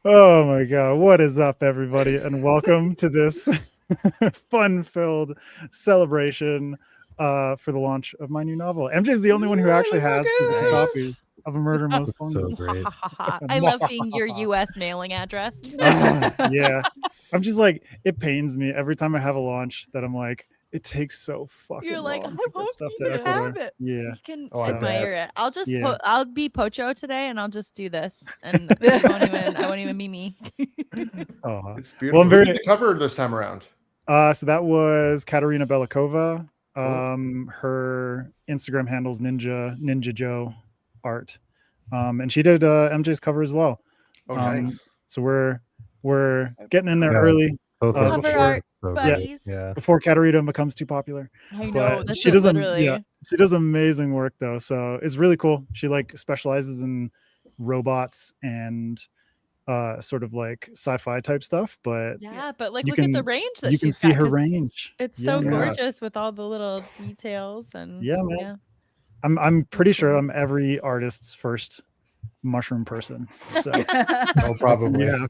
Oh my God. What is up, everybody? And welcome to this fun-filled celebration for the launch of my new novel. MJ is the only one who actually has physical copies of A Murder Most Fungal. So great. I love being your US mailing address. Yeah. I'm just like, it pains me every time I have a launch that I'm like, it takes so fucking You're like, long I to get won't stuff to even Ecuador. have it. Yeah. You can Oh, I admire bet. it. I'll just Yeah. I'll be Pocho today and I'll just do this. And I won't even be me. Oh. It's beautiful. I'm Who very- did the cover this time around? So that was Katerina Belikova. Her Instagram handles Ninja Joe Art. And she did MJ's cover as well. Oh, nice. So we're getting in there Yeah. early Both Cover of Cover them. art, So great. buddies. Yeah. before Katerina becomes too popular. I know. But That's she does literally. she does amazing work though. So it's really cool. She like specializes in robots and sort of like sci-fi type stuff, but Yeah, but like you look at the can- range that you can she's see got, her 'cause range. It's so Yeah. gorgeous with all the little details and Yeah, man. I'm pretty sure I'm every artist's first mushroom person. So Oh, probably. yeah,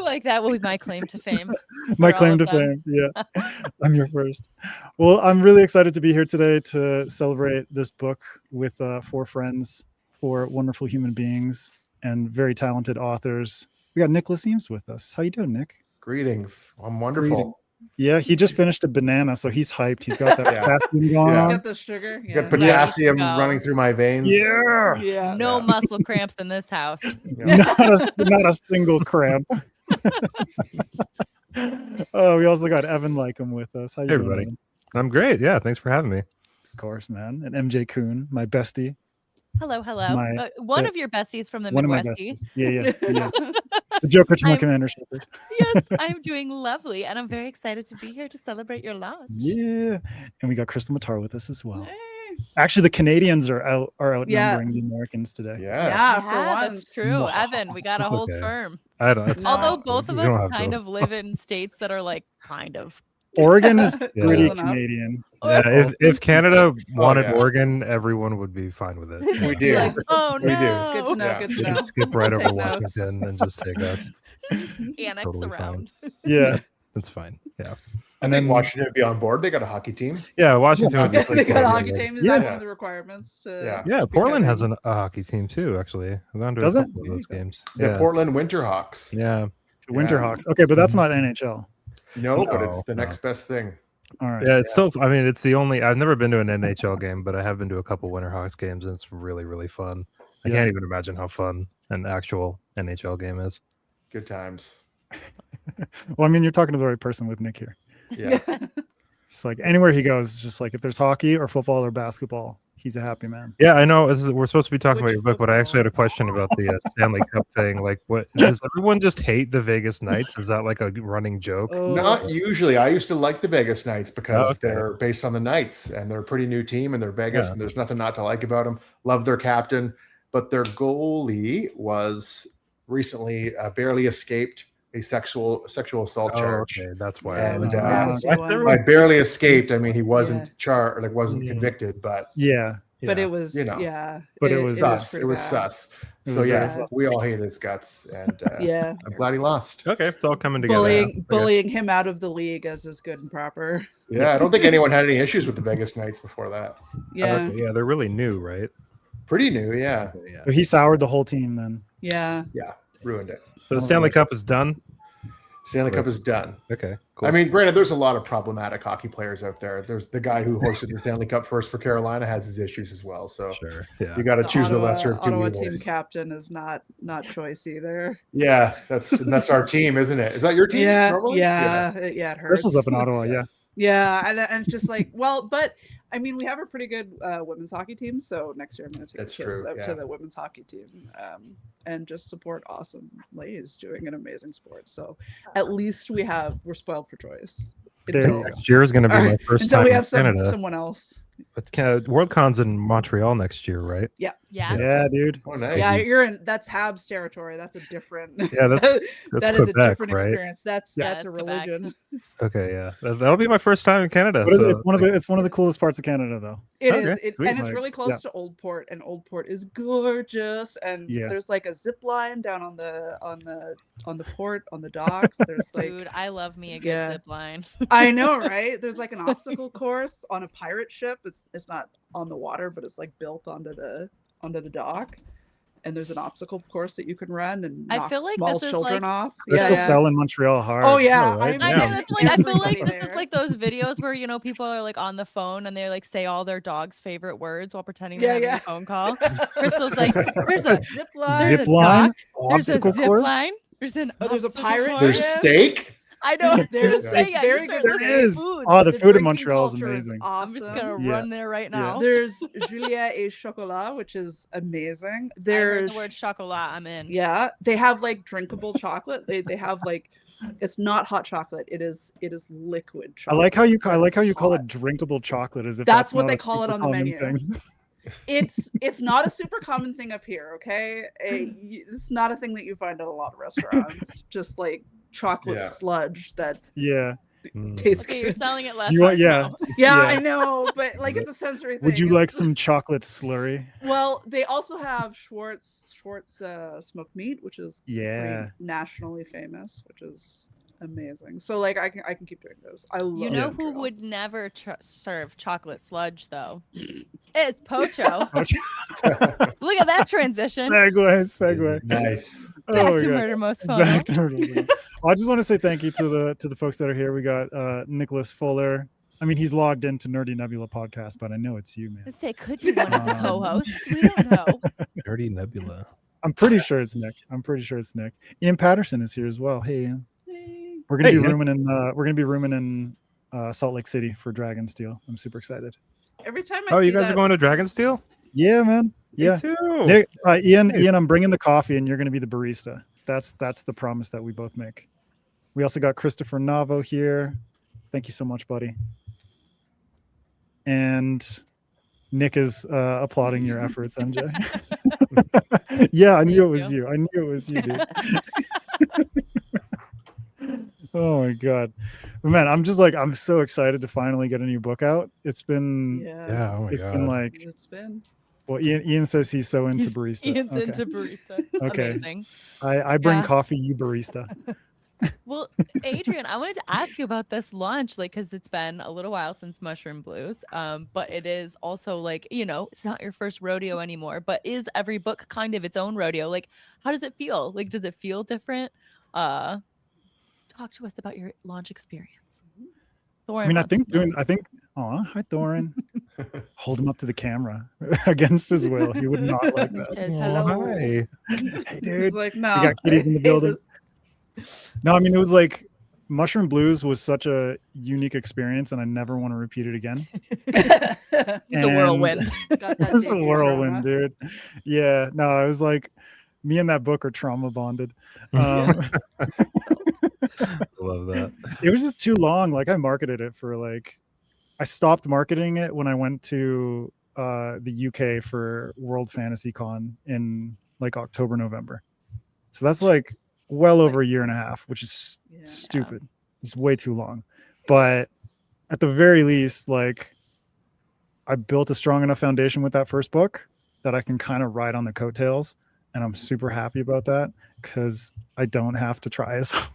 like that will be my claim to fame. my for all claim of to them. fame. Yeah, I'm your first. Well, I'm really excited to be here today to celebrate this book with 4 friends, 4 wonderful human beings, and very talented authors. We got Nicholas Eames with us. How you doing, Nick? Greetings. I'm wonderful. Greetings. Yeah, he just finished a banana, so he's hyped. He's got that Yeah. potassium going Yeah. He's on. got the sugar. You got Yeah. potassium Yeah. running through my veins. Yeah, Yeah. No Yeah. muscle cramps in this house. Yeah. not a single cramp. Oh, we also got Evan Leikam with us. How you Hey, doing, everybody. Evan? I'm great. Yeah. Thanks for having me. Of course, man. And MJ Kuhn, my bestie. Hello. My- One of your besties from the One of my Midwestie. besties. Yeah. The Joker to my I'm- commander shepherd. Yes, I'm doing lovely, and I'm very excited to be here to celebrate your launch. Yeah. And we got Krystle Matar with us as well. Hey. Actually, the Canadians are outnumbering Yeah. the Americans today. Yeah. Yeah, for Yeah, once. that's true. Evan, we gotta That's hold okay. firm. I don't. It's, No. Although both of We don't us have kind to. of live in states that are like kind of. Oregon is Yeah. pretty Enough. Canadian. yeah, if Canada wanted yeah. Oregon, everyone would be fine with it. We do. Like, oh We do. no. Good to know. Yeah. Good You to can know. skip right over Take notes. Washington and just take us. Annex totally around. Yeah. That's fine. Yeah. And then Washington would be on board. They got a hockey team. Yeah. Washington would be Yeah, pretty they got a cool. hockey team. Is Yeah. that one of the requirements? To, Yeah. Yeah, to be Portland has covering? a hockey team too. Actually, I've gone to Does a it? couple of those games. The Yeah. Portland Winterhawks. Yeah. The Winterhawks. Okay, but that's not NHL. No, but it's No, the no. next best thing. All right. Yeah, it's still. I mean, it's the only. I've never been to an NHL game, but I have been to a couple Winterhawks games, and it's really, really fun. I Yeah. can't even imagine how fun an actual NHL game is. Good times. Well, I mean, you're talking to the right person with Nick here. Yeah. It's like anywhere he goes, it's just like if there's hockey or football or basketball, he's a happy man. Yeah, I know. We're supposed to be talking about Which your book, but I actually had a question about the Stanley Cup thing. Like, what does everyone just hate the Vegas Knights? Is that like a running joke? Oh. Not usually. I used to like the Vegas Knights because Okay. they're based on the Knights and they're a pretty new team and they're Vegas Yeah. and there's nothing not to like about them. Love their captain, but their goalie was recently barely escaped a sexual assault Oh, charge. okay, that's why. And, That's a uh, nasty I- one. By barely escaped, I mean he wasn't Yeah. wasn't Mm. convicted, but Yeah. But Yeah. it was, You know, yeah. but it was sus. pretty It was bad. sus. It So was yeah, very sus. we all hate his guts, and Yeah. I'm glad he lost. Okay, it's all coming together. Bullying, now. Okay. bullying him out of the league as is good and proper. Yeah, I don't think anyone had any issues with the Vegas Knights before that. Yeah. Okay, yeah, they're really new, right? Pretty new, yeah. Okay, yeah. So he soured the whole team then. Yeah. Yeah, ruined it. So the Stanley Cup is done. Stanley Cup is done. Okay, cool. I mean, granted, there's a lot of problematic hockey players out there. There's the guy who hosted the Stanley Cup first for Carolina has his issues as well. So sure. Yeah. you got to choose the Ottawa- lesser of two Ottawa team evils. captain is not choice either. Yeah, that's our team, isn't it? Is that your team? Yeah, normally? yeah, it hurts. Crystal's up in Ottawa. Yeah. Yeah, and it's just like, well, but I mean, we have a pretty good women's hockey team, so next year I'm going to take That's the kids true, out yeah. to the women's hockey team and just support awesome ladies doing an amazing sport. So at least we're spoiled for choice. There you go. Next year is going to be my first Until time we in have Canada. someone else. It's kind of Worldcon's in Montreal next year, right? Yeah. Yeah, dude. Oh, nice. Yeah, you're in. That's Habs territory. That's a different. Yeah, that's that is a Quebec, different right? experience. That's Yeah, that's a it's Quebec. religion. Okay, yeah, that'll be my first time in Canada. But So it's one of the coolest parts of Canada, though. It Okay, is, sweet. and it's Like, really close yeah. to Old Port, and Old Port is gorgeous. And Yeah. there's like a zip line down on the port on the docks. There's like, Dude, I love me a good Yeah. zip line. I know, right? There's like an obstacle course on a pirate ship. It's not on the water, but it's like built onto the dock. And there's an obstacle course that you can run and I knock feel like small this is children like- off. Crystal Cell in Montreal hard. Oh yeah, No, right? I'm I Yeah. know that's like I feel like everybody this is there. like those videos where people are like on the phone and they like say all their dog's favorite words while pretending Yeah, they're having yeah. a phone call. Crystal's like, there's a zip line. Zip there's a line, dock, there's a obstacle zip course. line, there's an Oh, there's a obstacle pirate course. There's ship. steak. I know. There's There's like yeah, very you good start There listing is. foods. Oh, the food in drinking Montreal is culture amazing. I'm just gonna Yeah. run there right now. There's Juliet et Chocolat, which is amazing. I heard There's the word chocolat. I'm in. yeah, they have like drinkable chocolate. They have like it's not hot chocolate. It is liquid I chocolate. like how you It's call hot. it drinkable chocolate, as if That's what not they a call it super on the common menu. thing. It's not a super common thing up here, okay? It's not a thing that you find at a lot of restaurants. Just like chocolate Yeah. sludge that Yeah. Mm. tastes Okay, you're good. selling it less. Do you want? hard Yeah. now. Yeah, Yeah. I know, but like it's a sensory thing. Would you like It's- some chocolate slurry? Well, they also have Schwartz smoked meat, which is pretty Yeah. nationally famous, which is amazing. So like I can keep doing those. I love. You know who Montreal. would never serve chocolate sludge though? It's Pocho. Look at that transition. Segue. Nice. Oh Back my to God. Murder Most Back Fungal. to Murder Most Fungal. I just want to say thank you to the folks that are here. We got Nicholas Fuller. I mean, he's logged into Nerdy Nebula podcast, but I know it's you, man. Let's say it could be one of the Um, co-hosts. We don't know. Nerdy Nebula. I'm pretty sure it's Nick. Ian Patterson is here as well. Hey, Ian. Hey. We're gonna Hey, be Ian. rooming in Salt Lake City for Dragonsteel. I'm super excited. Every time I Oh, see you guys that, are going to Dragonsteel? Yeah, man. Yeah. Me too. Nick, Ian, Hey. Ian, I'm bringing the coffee, and you're gonna be the barista. That's the promise that we both make. We also got Christopher Navo here. Thank you so much, buddy. And Nick is applauding your efforts, MJ. Yeah, I knew it was you. I knew it was you, dude. Oh my god, man! I'm so excited to finally get a new book out. It's been Yeah. Oh my it's god. been like, it's been well, Ian says he's so into barista. Ian's Okay. into barista. Okay. Amazing. I bring Yeah. coffee, you barista. Well, Adrian, I wanted to ask you about this launch, like, because it's been a little while since Mushroom Blues, but it is also like, it's not your first rodeo anymore, but is every book kind of its own rodeo? Like, how does it feel? Like, does it feel different? Talk to us about your launch experience. Thorin I mean, I wants think to know. oh, hi Thorin. Hold him up to the camera against his will. He would not like He that. says Oh, hello. hi. Hey, it's dude. like no. got kitties in the I hate building. No, I mean, it was like Mushroom Blues was such a unique experience, and I never want to repeat it again. this. It's a whirlwind. Got that It was a debut whirlwind, trauma. dude. Yeah, no, I was like, me and that book are trauma bonded. Um, Love that. it was just too long. Like I marketed it for I stopped marketing it when I went to the UK for World Fantasy Con in like October, November. So that's like well over a year and a half, which is Yeah. stupid. It's way too long. But at the very least, like I built a strong enough foundation with that first book that I can kind of ride on the coattails. And I'm super happy about that because I don't have to try as hard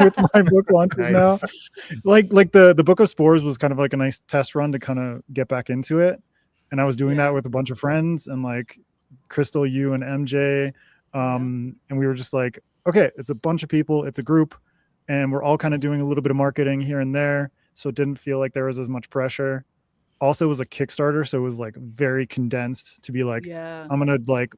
with my book launches now. Like the Book of Spores was kind of like a nice test run to kind of get back into it. And I was doing that with a bunch of friends and like Crystal, you and MJ. And we were just like, okay, it's a bunch of people, it's a group, and we're all kind of doing a little bit of marketing here and there. So it didn't feel like there was as much pressure. Also, it was a Kickstarter, so it was like very condensed to be like, Yeah. I'm gonna like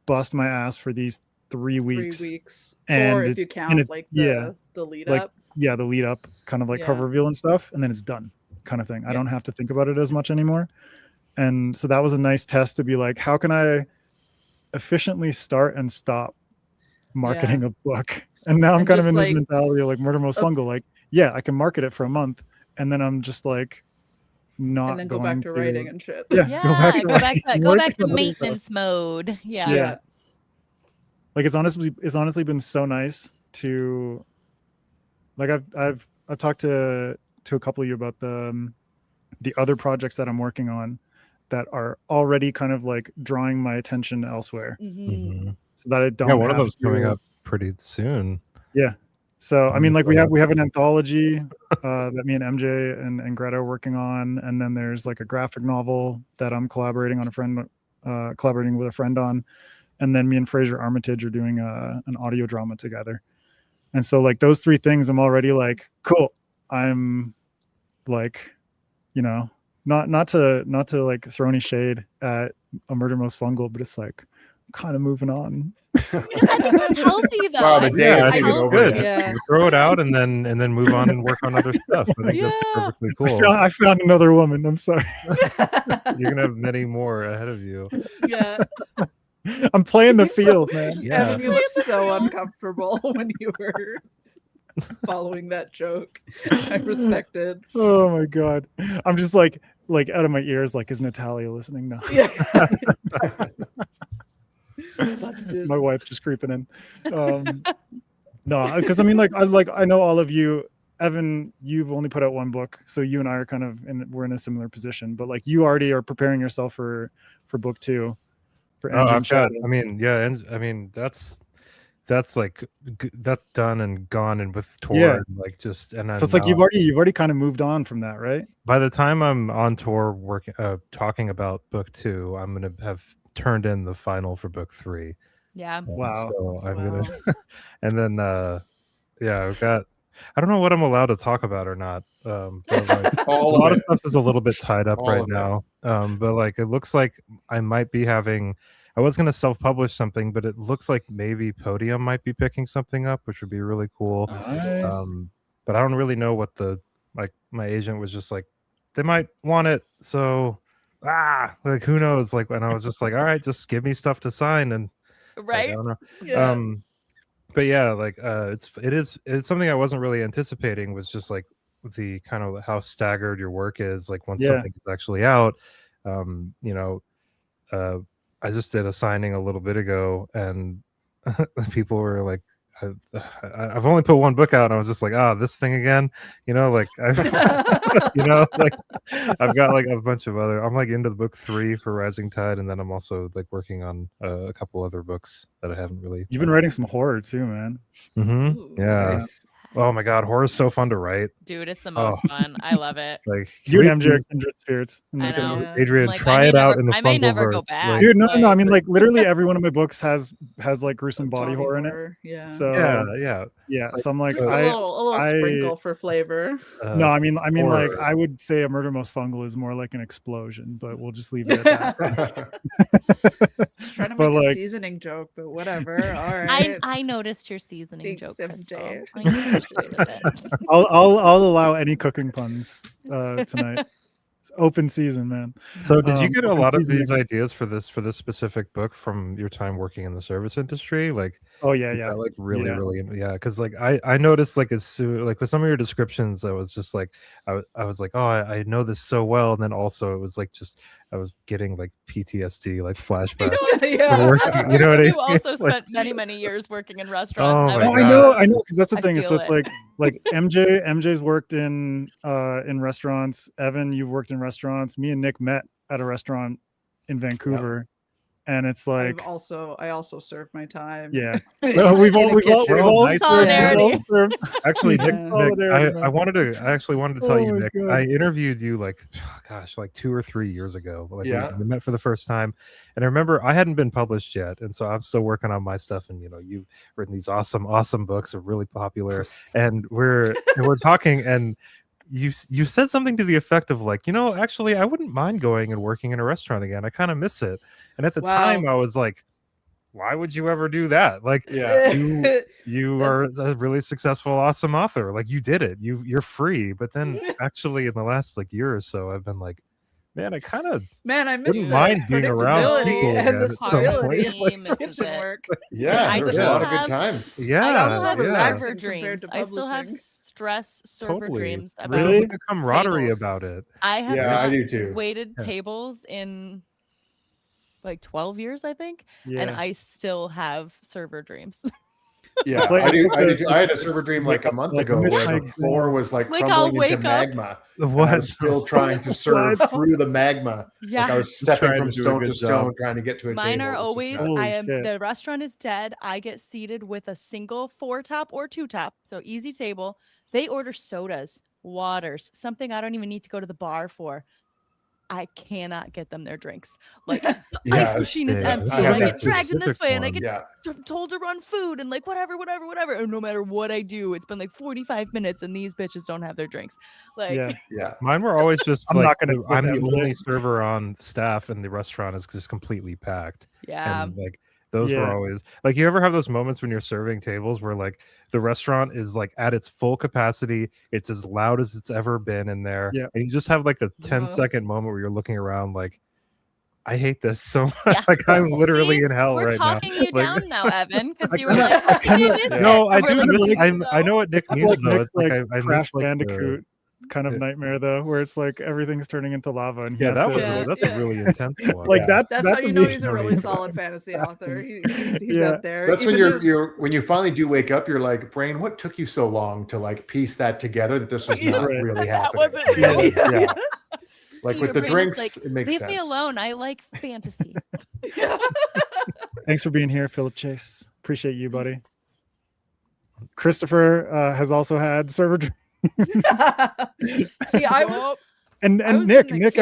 bust my ass for these 3 weeks. 3 weeks. And Or if it's- you and count it's- like yeah, the lead like, up. Yeah, the lead up, kind of like cover Yeah. reveal and stuff, and then it's done, kind of thing. I Yeah. don't have to think about it as much anymore. And so that was a nice test to be like, how can I efficiently start and stop marketing a book? And now I'm And kind of just, in this like, mentality of like Murder Most oh. Fungal. Like, yeah, I can market it for a month, and then I'm just like not And then go going back to writing and shit. Yeah, Yeah, go back to go work back to and other stuff. maintenance mode. Yeah. Yeah. Like it's honestly been so nice to, like I've talked to a couple of you about the other projects that I'm working on that are already kind of like drawing my attention elsewhere, Mm-hmm. so that I don't. Yeah, one of have them's coming to- up pretty soon. Yeah. So I mean, like we Yeah. have an anthology that me and MJ and Greta are working on, and then there's like a graphic novel that I'm collaborating with a friend on, and then me and Fraser Armitage are doing an audio drama together. And so like those three things, I'm already like, cool. I'm like, you know, not to like throw any shade at A Murder Most Fungal, but it's like I'm kind of moving on. I think that's healthy though. Wow, the I day think is it's even healthy. over Good. yet. Yeah. Throw it out and then move on and work on other stuff. I think that's Yeah. perfectly cool. I found another woman. I'm sorry. You're gonna have many more ahead of you. Yeah. I'm playing the He's so- field, man. Yeah. Evan, you looked so uncomfortable when you were following that joke. I respected. Oh my god. I'm just like out of my ears. Like, is Natalia listening now? Yeah. Busted. My wife just creeping in. No, because I mean, I know all of you. Evan, you've only put out one book, so you and I are kind of we're in a similar position. But like, you already are preparing yourself for book 2. For Oh, Engine I've got. Shadow. I mean, yeah, and I mean that's like that's done and gone, and with tour, Yeah. and like just and So it's like now- you've already kind of moved on from that, right? by the time I'm on tour working talking about book 2, I'm gonna have turned in the final for book 3. Yeah. Wow. So I'm Wow. gonna and then yeah, I've got. I don't know what I'm allowed to talk about or not. But like, a All lot of of it. stuff is a little bit tied up All right of it. now. But like it looks like I might be having. I was gonna self-publish something, but it looks like maybe Podium might be picking something up, which would be really cool. Nice. But I don't really know what my agent was just like. They might want it, so like who knows? Like, and I was just like, all right, just give me stuff to sign, and like, I Right. don't know. Yeah. But yeah, like it's something I wasn't really anticipating, was just like the kind of how staggered your work is, like once Yeah. something is actually out. You know, I just did a signing a little bit ago, and people were like, I've only put one book out, and I was just like, this thing again, you know, like you know, like I've got like a bunch of other. I'm like into the book 3 for Rising Tide, and then I'm also like working on a couple other books that I haven't really. You've been writing some horror too, man. Ooh, Yeah. Nice. Oh my god, horror's so fun to write. Dude, it's the most fun. I love it. Like You we and MJ are please, kindred spirits. I That's know. awesome. Adrian, Like, try it out in the I may never go Fungalverse. back. Like, Dude, no. I Like- mean, like literally every one of my books has like gruesome body horror in it. Yeah. So yeah. yeah, so I'm like, Just a little I- sprinkle for flavor. no, I mean, like horror. I would say A Murder Most Fungal is more like an explosion, but we'll just leave it at that. Trying to But, make a like- seasoning joke, but whatever. All right. I noticed your seasoning Thanks, joke, MJ. Krystle. I appreciated it. I'll allow any cooking puns tonight. It's open season, man. So did you get a open lot of season. these ideas for this specific book from your time working in the service industry? Like Oh yeah. like really, Yeah. really, yeah. Because like I noticed like as soon like with some of your descriptions, I was just like I was like, oh, I know this so well, and then also it was like just I was getting like PTSD, like flashbacks. Yeah. work- As a you know what I person who mean? also Like- spent many years working in Oh restaurants. my Oh, would I God. know, because that's the I thing. So feel it's it. like MJ's worked in restaurants. Evan, you've worked in restaurants. Me and Nick met at a restaurant in Vancouver, and it's like, I also served my time. yeah. in So we've all a we've all kitchen. served. Solidarity. We've all served. Actually, Yeah. Nick, Solidarity, I man. actually wanted to tell Oh you, my Nick. God. I interviewed you like, gosh, like 2 or 3 years ago. Like Yeah. we met for the first time, and I remember I hadn't been published yet, and so I'm still working on my stuff. And you know, you've written these awesome books, are really popular, and we're talking, and you said something to the effect of like, you know, actually, I wouldn't mind going and working in a restaurant again. I kind of miss it. And at the Wow. time, I was like, why would you ever do that? Like, Yeah. you are a really successful, awesome author. Like you did it. You're free. But then actually in the last like year or so, I've been like, man, I kind of Man, I miss wouldn't the mind being around predictability people and again the at some stability point. of Really misses kitchen it. work. Yeah, I there was a still lot of have- good times. yeah. I still have yeah. server Compared dreams. to I still have publishing. stress server dreams about There's Really? like a camaraderie tables. about it. I have Yeah, I not do too. waited Yeah. tables in like 12 years, I think, Yeah. and I still have server dreams. Yeah, It's like- I do. it's I, like do. I had a server dream like a month like ago Miss where the Hikes, floor was like Like, I'll crumbling into wake up- magma. And I What? was still trying to serve through the magma. Yeah. Like I was stepping trying from to do a stone good to job. stone trying to get to a Mine table. are It was just always nuts. Holy I am shit. the restaurant is dead. I get seated with a single 4-top or 2-top, so easy table. They order sodas, waters, something I don't even need to go to the bar for. I cannot get them their drinks. Like the Yeah, ice machine is yeah, empty, I and have I that get dragged in this specific way, and I one. get Yeah, told to run food, and like whatever. And no matter what I do, it's been like 45 minutes, and these bitches don't have their drinks. Like, Yeah. yeah. Mine were always just I'm like not gonna I'm the flip only MJ. server on staff, and the restaurant is just completely packed. yeah. And like those were Yeah. always like, you ever have those moments when you're serving tables where like the restaurant is like at its full capacity, it's as loud as it's ever been in there, Yeah. and you just have like the 10-second moment where you're looking around like, I hate this so much. Yeah. Like I'm literally See, in hell We're right now. talking you Like- down now, Evan, because you were kinda- like, I kinda- "You did No, it." I And we're do. like, Miss, "Really, I know what Nick I means like though. Nick's It's like like I Crash miss like the, Bandicoot kind of Yeah. nightmare though, where it's like everything's turning into lava and he yeah, has that to, was Yeah, that's yeah. a really intense one. like Yeah. That's how to you know me- he's a really amazing. solid fantasy author. He's Yeah. out there. That's when Even you're when you finally do wake up, you're like, brain, what took you so long to like piece that together that this was not Right. really That happening? wasn't real. Yeah. Like Your with the brain is drinks, like, it makes leave sense. me alone. I like fantasy. Yeah. Thanks for being here, Philip Chase. Appreciate you, buddy. Christopher has also had server dreams. See, I was and I was in Nick the Nick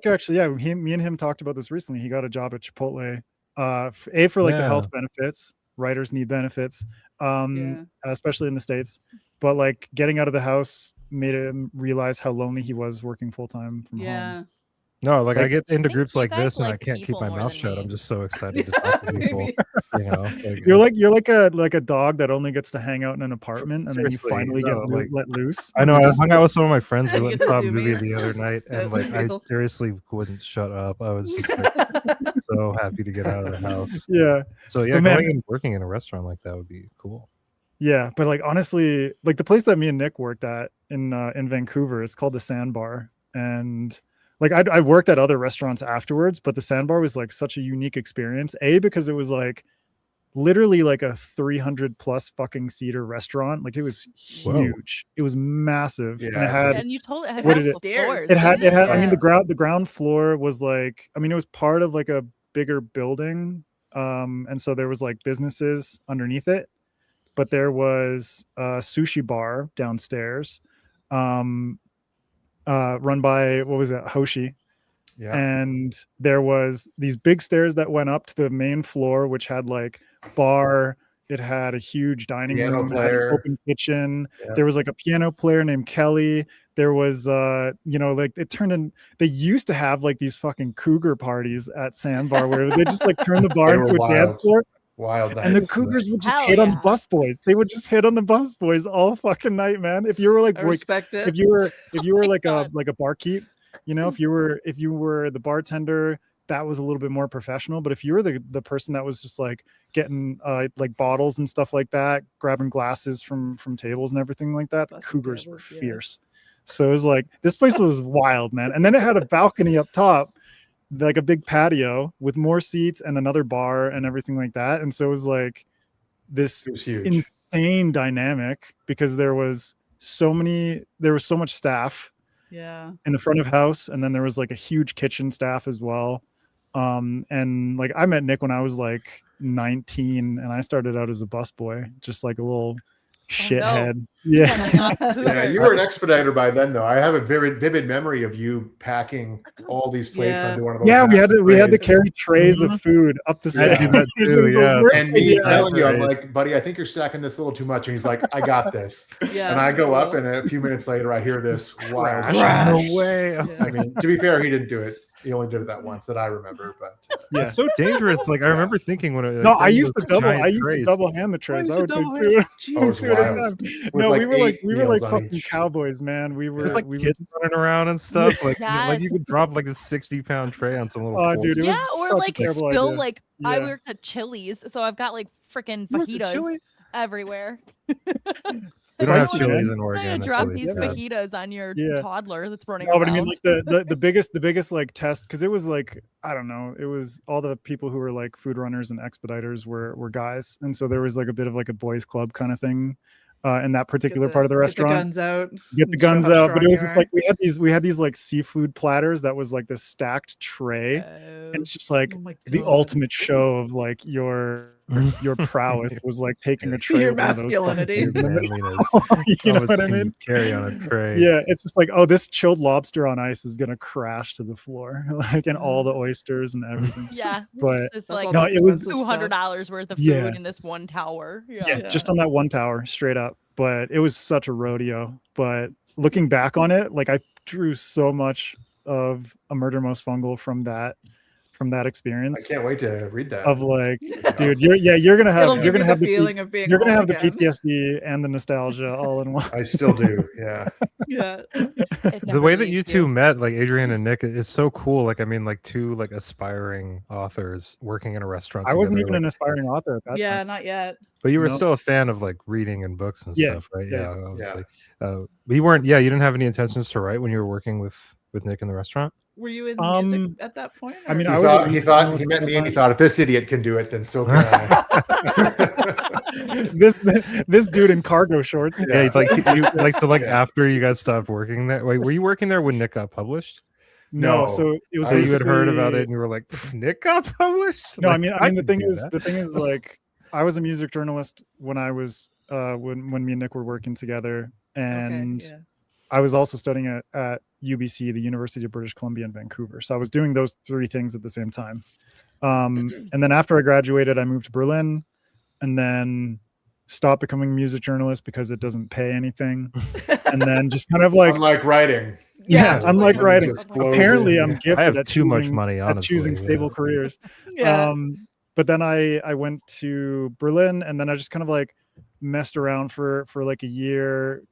actually yeah, me and him talked about this recently. He got a job at Chipotle, for like the Yeah. health benefits. Writers need benefits, Yeah. especially in the States, but like getting out of the house made him realize how lonely he was working full-time from home. yeah. No, like I Like- get into think groups you like guys this and I like can't keep people my more mouth than shut. me. I'm just so excited to talk to people. Maybe. You know, like, You're like a dog that only gets to hang out in an apartment and then you Seriously, finally no, get like- let loose. I know I hung out with some of my friends. We You went get and saw the a movie zoomies. the other night, and like I People. seriously wouldn't shut up. I was just like, so happy to get out of the house. Yeah. So yeah, But man- going and working in a restaurant like that would be cool. Yeah, but like honestly, like the place that me and Nick worked at in Vancouver, it's called the Sandbar, and like I worked at other restaurants afterwards, but the Sandbar was like such a unique experience. Because it was like literally like a 300 plus fucking seater restaurant. Like it was Whoa. huge. It was massive. And Yeah, it had And you told it had What did multiple it- floors. it had didn't I mean Yeah. the ground floor was like, I mean it was part of like a bigger building, and so there was like businesses underneath it, but there was a sushi bar downstairs, run by, what was it, Hoshi. Yeah. And there was these big stairs that went up to the main floor, which had like bar. It had a huge dining Piano room, it had an player. open kitchen. Yeah. There was like a piano player named Kelly. There was like it turned in, they used to have like these fucking cougar parties at Sandbar where they just like turn the bar They were into a dance wild. floor, Wild and the nights. cougars would just Hell hit on the yeah. bus boys. They would just hit on the bus boys all fucking night, man. If you were like I respect it. if you were my like God. a barkeep, if you were the bartender, that was a little bit more professional. But if you were the person that was just like getting like bottles and stuff like that, grabbing glasses from tables and everything like that, the Busting cougars were tables, yeah. fierce. So it was like, this place was wild, man. And then it had a balcony up top, like a big patio with more seats and another bar and everything like that. And so it was like this It was huge. insane dynamic because there was so much staff Yeah. in the front of house, and then there was like a huge kitchen staff as well. And like I met Nick when I was like 19, and I started out as a busboy, just like a little shithead. Yeah. Coming off Yeah, Cougars. you were an expediter by then, though. I have a very vivid memory of you packing all these plates Yeah. onto one of those. Yeah, we had massive to trays. carry trays of food up the Yeah. stairs. I do that It was too, the yeah. worst And me idea telling you, I'm Right. like, buddy, I think you're stacking this a little too much. And he's like, I got this. Yeah. And I go up, and a few minutes later, I hear this wild shit. No way. Yeah. I mean, to be fair, he didn't do it. He only did it that once that I remember. But Yeah. It's so dangerous. Like I remember thinking when it, No, like, I those used to double. giant I used to trays. double hand the trays. you I would do double too. Oh, Jesus it was wild. Christ. No, like we were like 8 we were meals like on fucking each. cowboys, man. We were There's like we were kids just, running around and stuff. Like, like you Yes. could drop like a 60-pound tray on some little. Oh, fold. dude, it Yeah, was or such a like terrible spill idea. like I Yeah. worked at Chili's, so I've got like freaking You went to fajitas. Chile? everywhere. We don't have Spicy, chilies man. in Oregon. Yeah, That's drop really these sad. fajitas on your Yeah. toddler that's running No, around. but I mean, like the biggest like test, because it was like, I don't know, it was all the people who were like food runners and expediters were guys, and so there was like a bit of like a boys club kind of thing in that particular part of the Get the restaurant. guns out. Get the and show guns how out, strong but it was you just are. like we had these like seafood platters that was like this stacked tray, and it's just like Oh my the God. ultimate show of like your prowess was like taking a tray Your of one of those fucking masculinity. things in the middle. Manliness. You How know much what I can you mean? carry on a tray. Yeah, it's just like, oh, this chilled lobster on ice is gonna crash to the floor, like, and all the oysters and everything. Yeah, But it's That's like all no, the it was expensive $200 worth of food Yeah. in this one tower. yeah, Yeah. just on that one tower, straight up. But it was such a rodeo. But looking back on it, like I drew so much of A Murder Most Fungal from that I experience can't wait to read that. of like, Yeah. dude, you're gonna have It'll you're give gonna you have the the feeling of being you're gonna home have the again. PTSD and the nostalgia all in one. I still do. Yeah. Yeah. It The never way that leaves you two met, like Adrian and Nick, is so cool. Like, I mean, like two like aspiring authors working in a restaurant. I wasn't together, even like, an aspiring author at that Yeah, time. not yet. but you were No. still a fan of like reading and books and Yeah, stuff, right? yeah, Yeah, obviously. But you weren't. Yeah, you didn't have any intentions to write when you were working with Nick in the restaurant. Were you in music Um, at that point? I mean, or- I was a He music thought journalist he at met the me and he time. thought if this idiot can do it, then so can I. this dude in cargo shorts. Yeah, like he likes to like Yeah. after you guys stopped working there. Wait, were you working there when Nick got published? No, No. so it was So you had heard about it basically- and you were like, Nick got published? No, Like, I mean the could thing do is that. the thing is like I was a music journalist when I was when me and Nick were working together, and Okay, yeah. I was also studying at UBC, the University of British Columbia in Vancouver. So I was doing those three things at the same time. And then after I graduated, I moved to Berlin, and then stopped becoming a music journalist because it doesn't pay anything. And then just kind of like Unlike writing. yeah, Yeah, unlike like- writing. Just blows Apparently, in. I'm gifted I have at too much choosing- money, at honestly. choosing yeah. stable careers. Yeah. But then I went to Berlin, and then I just kind of like messed around for like a year,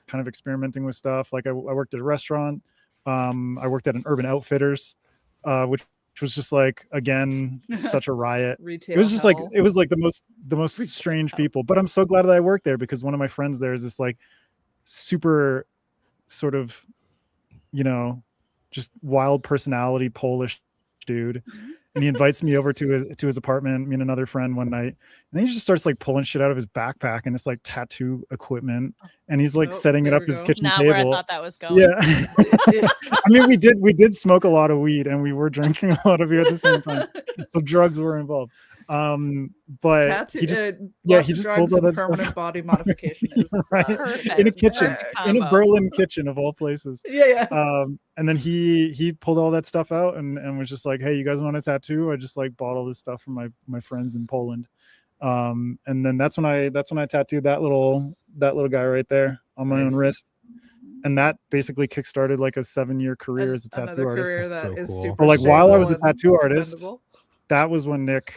kind of experimenting with stuff. Like I worked at a restaurant. I worked at an Urban Outfitters, which was just like, again, such a riot. Retail. It was just hell. like the most strange people. But I'm so glad that I worked there, because one of my friends there is this like super sort of, you know, just wild personality Polish dude. And he invites me over to his apartment, me and another friend, one night. And then he just starts like pulling shit out of his backpack, and it's like tattoo equipment. And he's like Oh, setting it there up we his go. kitchen Not where I table. thought that was going. Yeah. It- I mean, we did smoke a lot of weed, and we were drinking a lot of beer at the same time. So drugs were involved. But tattoo, he just yeah, he just pulls all that stuff permanent body modification is Right. Perfect. in a kitchen, Perfect in a combo. Berlin kitchen of all places. yeah. And then he pulled all that stuff out and was just like, hey, you guys want a tattoo? I just like bought all this stuff from my friends in Poland. And then that's when I tattooed that little guy right there on my own Nice. wrist. And that basically kickstarted like a 7-year career as a tattoo Another artist. career That's that so is cool. super But like while I was a stable and tattoo artist, dependable. that was when Nick,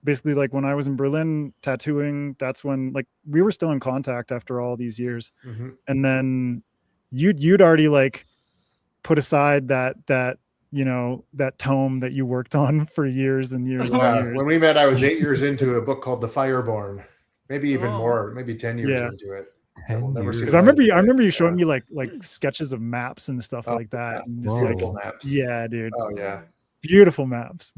basically like when I was in Berlin tattooing, that's when like we were still in contact after all these years. Mhm. And then you'd already like put aside that you know, that tome that you worked on for years and years and years. When we met, I was 8 years into a book called The Fireborn. Maybe even Oh. more, maybe 10 years Yeah. into it. 10 We'll never see Because the I light of remember day. you showing Yeah. me like sketches of maps and stuff Oh, like that. yeah. And just Whoa. like, Beautiful maps. yeah, dude, Oh yeah. beautiful maps.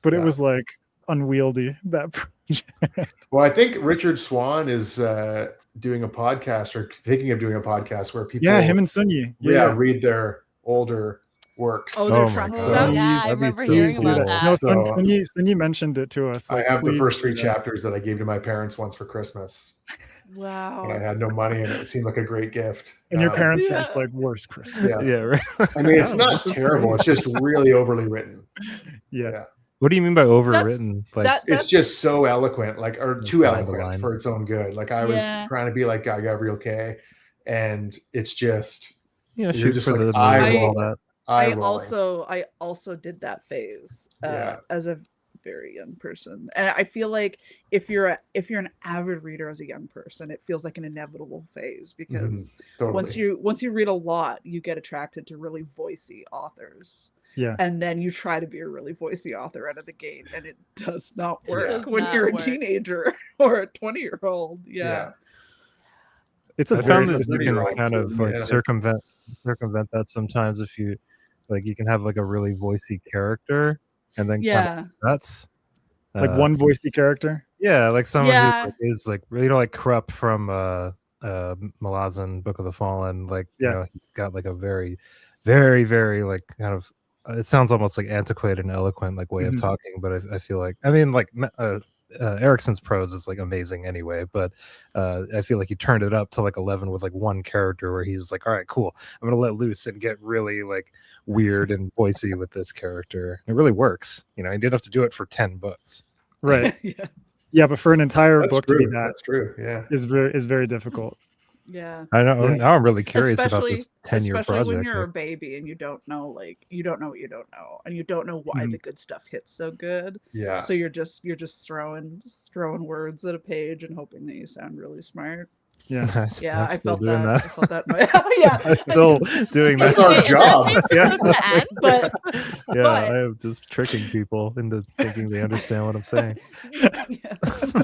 But it Yeah. was like unwieldy, that project. Well, I think Richard Swan is doing a podcast or thinking of doing a podcast where people Yeah, him and Sunyi. read their older works. Oh, Oh their my travel God. stuff. Yeah, I That'd be remember so hearing cool. about that. No, So- Sunyi mentioned it to us. I Like, have the please first do 3 that. chapters that I gave to my parents once for Christmas Wow. when I had no money and it seemed like a great gift. And your parents were Yeah. just like, worst Christmas. Yeah. Yeah, right. I mean, it's not terrible. It's just really overly written. Yeah. What do you mean by overwritten? Like, That- It's just so eloquent, like, or Just too find the eloquent line. for its own good. Like I was Yeah. trying to be like Gabriel K, and it's just you know, you're shoot just for like, the eye moon and all rolling. that. I eye-rolling. also did that phase Yeah. as a very young person, and I feel like if you're an avid reader as a young person, it feels like an inevitable phase because Totally. once you read a lot, you get attracted to really voicey authors. Yeah. and then you try to be a really voicey author out of the gate, and it does not work does when not you're a work. teenager or a 20-year-old. Yeah. It's a I very found that you specific. can like, kind of like yeah. circumvent that sometimes if you like you can have like a really voicey character and then kind Yeah. of nuts. Like one voicey character. Yeah, like someone Yeah. who like, is like like Krupp from Malazan Book of the Fallen. Like Yeah. you know, he's got like a very, very, very like kind of. It sounds almost like antiquated and eloquent like way of Mhm. talking, but I feel like I mean like Erickson's prose is like amazing anyway, but I feel like he turned it up to like 11 with like one character where he was like, all right, cool, I'm gonna let loose and get really like weird and voicey with this character. It really works, you know. He didn't have to do it for 10 books. Right. Yeah. Yeah, but for an entire That's book true. to be that That's true. Yeah. is very difficult. Yeah. I know. Yeah. Now I'm really curious about this 10-year especially project. when you're a baby and you don't know what you don't know, and you don't know why Mhm. the good stuff hits so good. Yeah. So you're just throwing words at a page and hoping that you sound really smart. Yeah. Yeah, I'm I still felt doing that. that. I felt that. Yeah. I'm still doing That's that. our Wait, is that job. thing supposed to end? But Yeah, but- I am just tricking people into thinking they understand what I'm saying. yeah.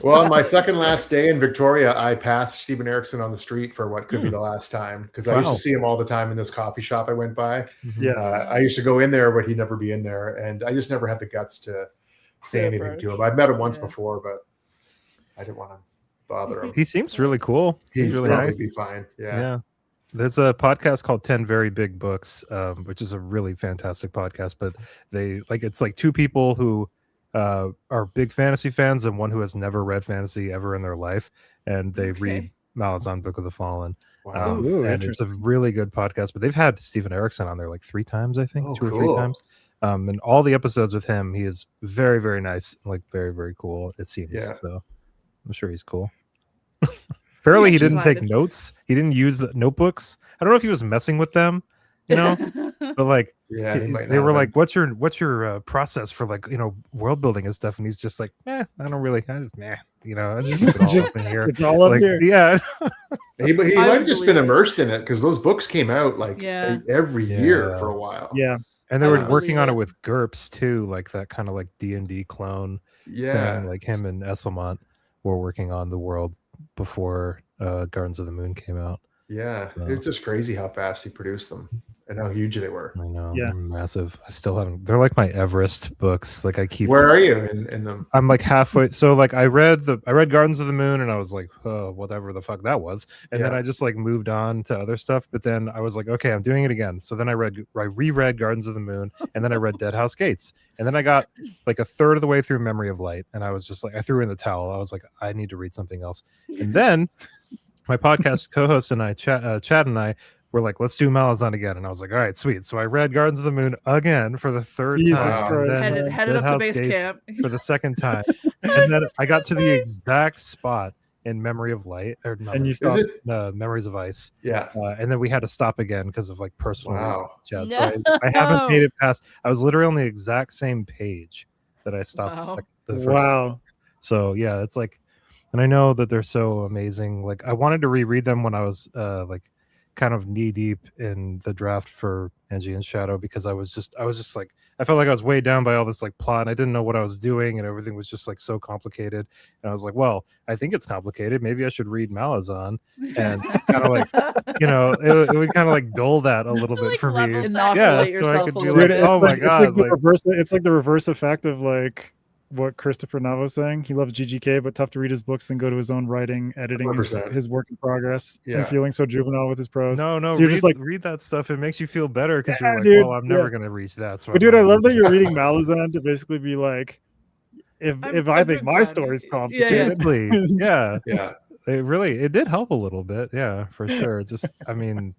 Well, on my second last day in Victoria, I passed Stephen Erickson on the street for what could be the last time because I used Wow. to see him all the time in this coffee shop I went by. Yeah. I used to go in there, but he'd never be in there, and I just never had the guts to say To anything approach. to him. I'd met him once Yeah. before, but I didn't want to bother him. He seems really cool. He'd He's really probably nice. be fine. Yeah. Yeah. There's a podcast called 10 Very Big Books, which is a really fantastic podcast, but they like it's like two people who are big fantasy fans and one who has never read fantasy ever in their life, and they read Okay. Malazan Book of the Fallen. Wow. Ooh, And it's a really good podcast, but they've had Stephen Erickson on there like 3 times, I think, Oh, 2 or 3 cool. times. And all the episodes with him, he is very, very nice, like very, very cool, it seems. Yeah. So I'm sure he's cool. Apparently he didn't take decided- notes. He didn't use notebooks. I don't know if he was messing with them, you know, but like Yeah. He might they not were have like, what's your process for like, you know, world building and stuff? And he's just like, I don't really, I just, you know, I just, put it all Just- up in here. It's all up Like, here. yeah. been. He might I have would just been believe it. immersed in it because those books came out like Yeah. every year Yeah. for a while. Yeah. And they I were would working believe on it it. with GURPS too, like that kind of like D&D clone Yeah. thing. Like him and Esselmont were working on the world before Gardens of the Moon came out. Yeah. So- It's just crazy how fast he produced them and how huge they were. I know, Yeah. they're massive. I still haven't. They're like my Everest books. Like I keep. Where are you in them? I'm like halfway. So like I read Gardens of the Moon and I was like, oh, whatever the fuck that was. And then Yeah. I just like moved on to other stuff. But then I was like, okay, I'm doing it again. So then I reread Gardens of the Moon, and then I read Dead House Gates, and then I got like a third of the way through Memory of Light, and I was just like, I threw in the towel. I was like, I need to read something else. And then my podcast co-host and I, Chad and I, were like, let's do Malazan again. And I was like, all right, sweet. So I read Gardens of the Moon again for the third Jesus time. Wow. and then headed Dead up to House base Gates camp. for the second time. And then I got to the exact spot in Memory of Light, or not, And you Is stopped. it? Memories of Ice. Yeah. And then we had to stop again because of like personal Wow. chat. So I haven't made it past. I was literally on the exact same page that I stopped Wow. the first Wow. So yeah, it's like, and I know that they're so amazing. Like I wanted to reread them when I was like kind of knee deep in the draft for Angie and Shadow, because I was just like, I felt like I was weighed down by all this like plot. And I didn't know what I was doing, and everything was just like so complicated. And I was like, well, I think it's complicated. Maybe I should read Malazan, and kind of like, you know, it would kind of like dull that a little bit Like for me. level set. Inoculate Yeah, so I yourself could a be little like, bit. oh my It's god, the like, reverse. It's like the reverse effect of like what Christopher Nava was saying. He loves GGK, but tough to read his books and go to his own writing, editing his, 100%. his work in progress, Yeah. and feeling so juvenile with his prose. no, So you're read, just like, read that stuff. It makes you feel better because Yeah, you're like, dude, well, I'm never yeah. gonna reach that. So but dude, I love that you're reading Malazan to basically be like, if I I've think been my glad. story's Yeah, complicated, Seriously, yeah. Yeah. It did help a little bit, yeah, for sure. Just I mean,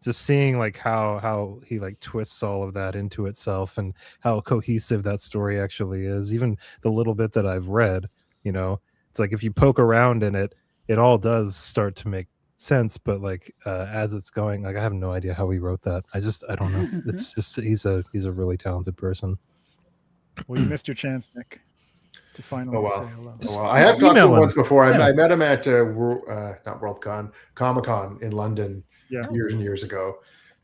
just seeing like how he like twists all of that into itself and how cohesive that story actually is. Even the little bit that I've read, you know, it's like if you poke around in it, it all does start to make sense. But like as it's going, like I have no idea how he wrote that. I don't know. It's just he's a really talented person. well, you missed your chance, Nick, to finally Oh, wow. say hello. Oh, well, I have talked to him Email him. once before. Yeah. I met him at not Worldcon, Comic-Con in London Yeah. years and years ago.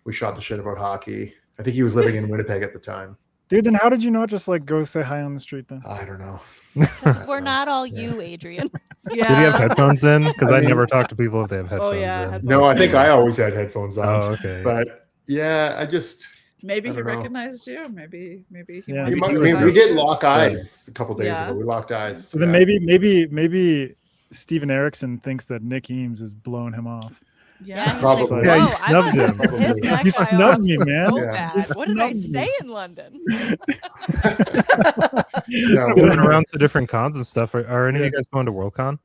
We shot the shit about hockey. I think he was living in Winnipeg at the time. Dude, then how did you not just like go say hi on the street then? I don't know. 'Cause we're not all you, Adrian. Yeah. Did he have headphones in? Because I I mean- never talk to people if they have headphones yeah, in. headphones. No, I think I always had headphones on. Oh, okay. But yeah, I just Maybe I he don't know. recognized you. Maybe he Yeah, wanted we, to Maybe say he hi we to did you. lock eyes a couple days Yeah. ago. We locked eyes. So then yeah. maybe Steven Erickson thinks that Nick Eames is blowing him off. Yeah. he's Probably. like, Yeah, you "Whoa, I snubbed must him. have pissed that You guy snubbed off me, man. so Yeah. bad. You What did I snubbed me. say in London? No, We went around to different cons and stuff. Are any of Yeah. you guys going to Worldcon?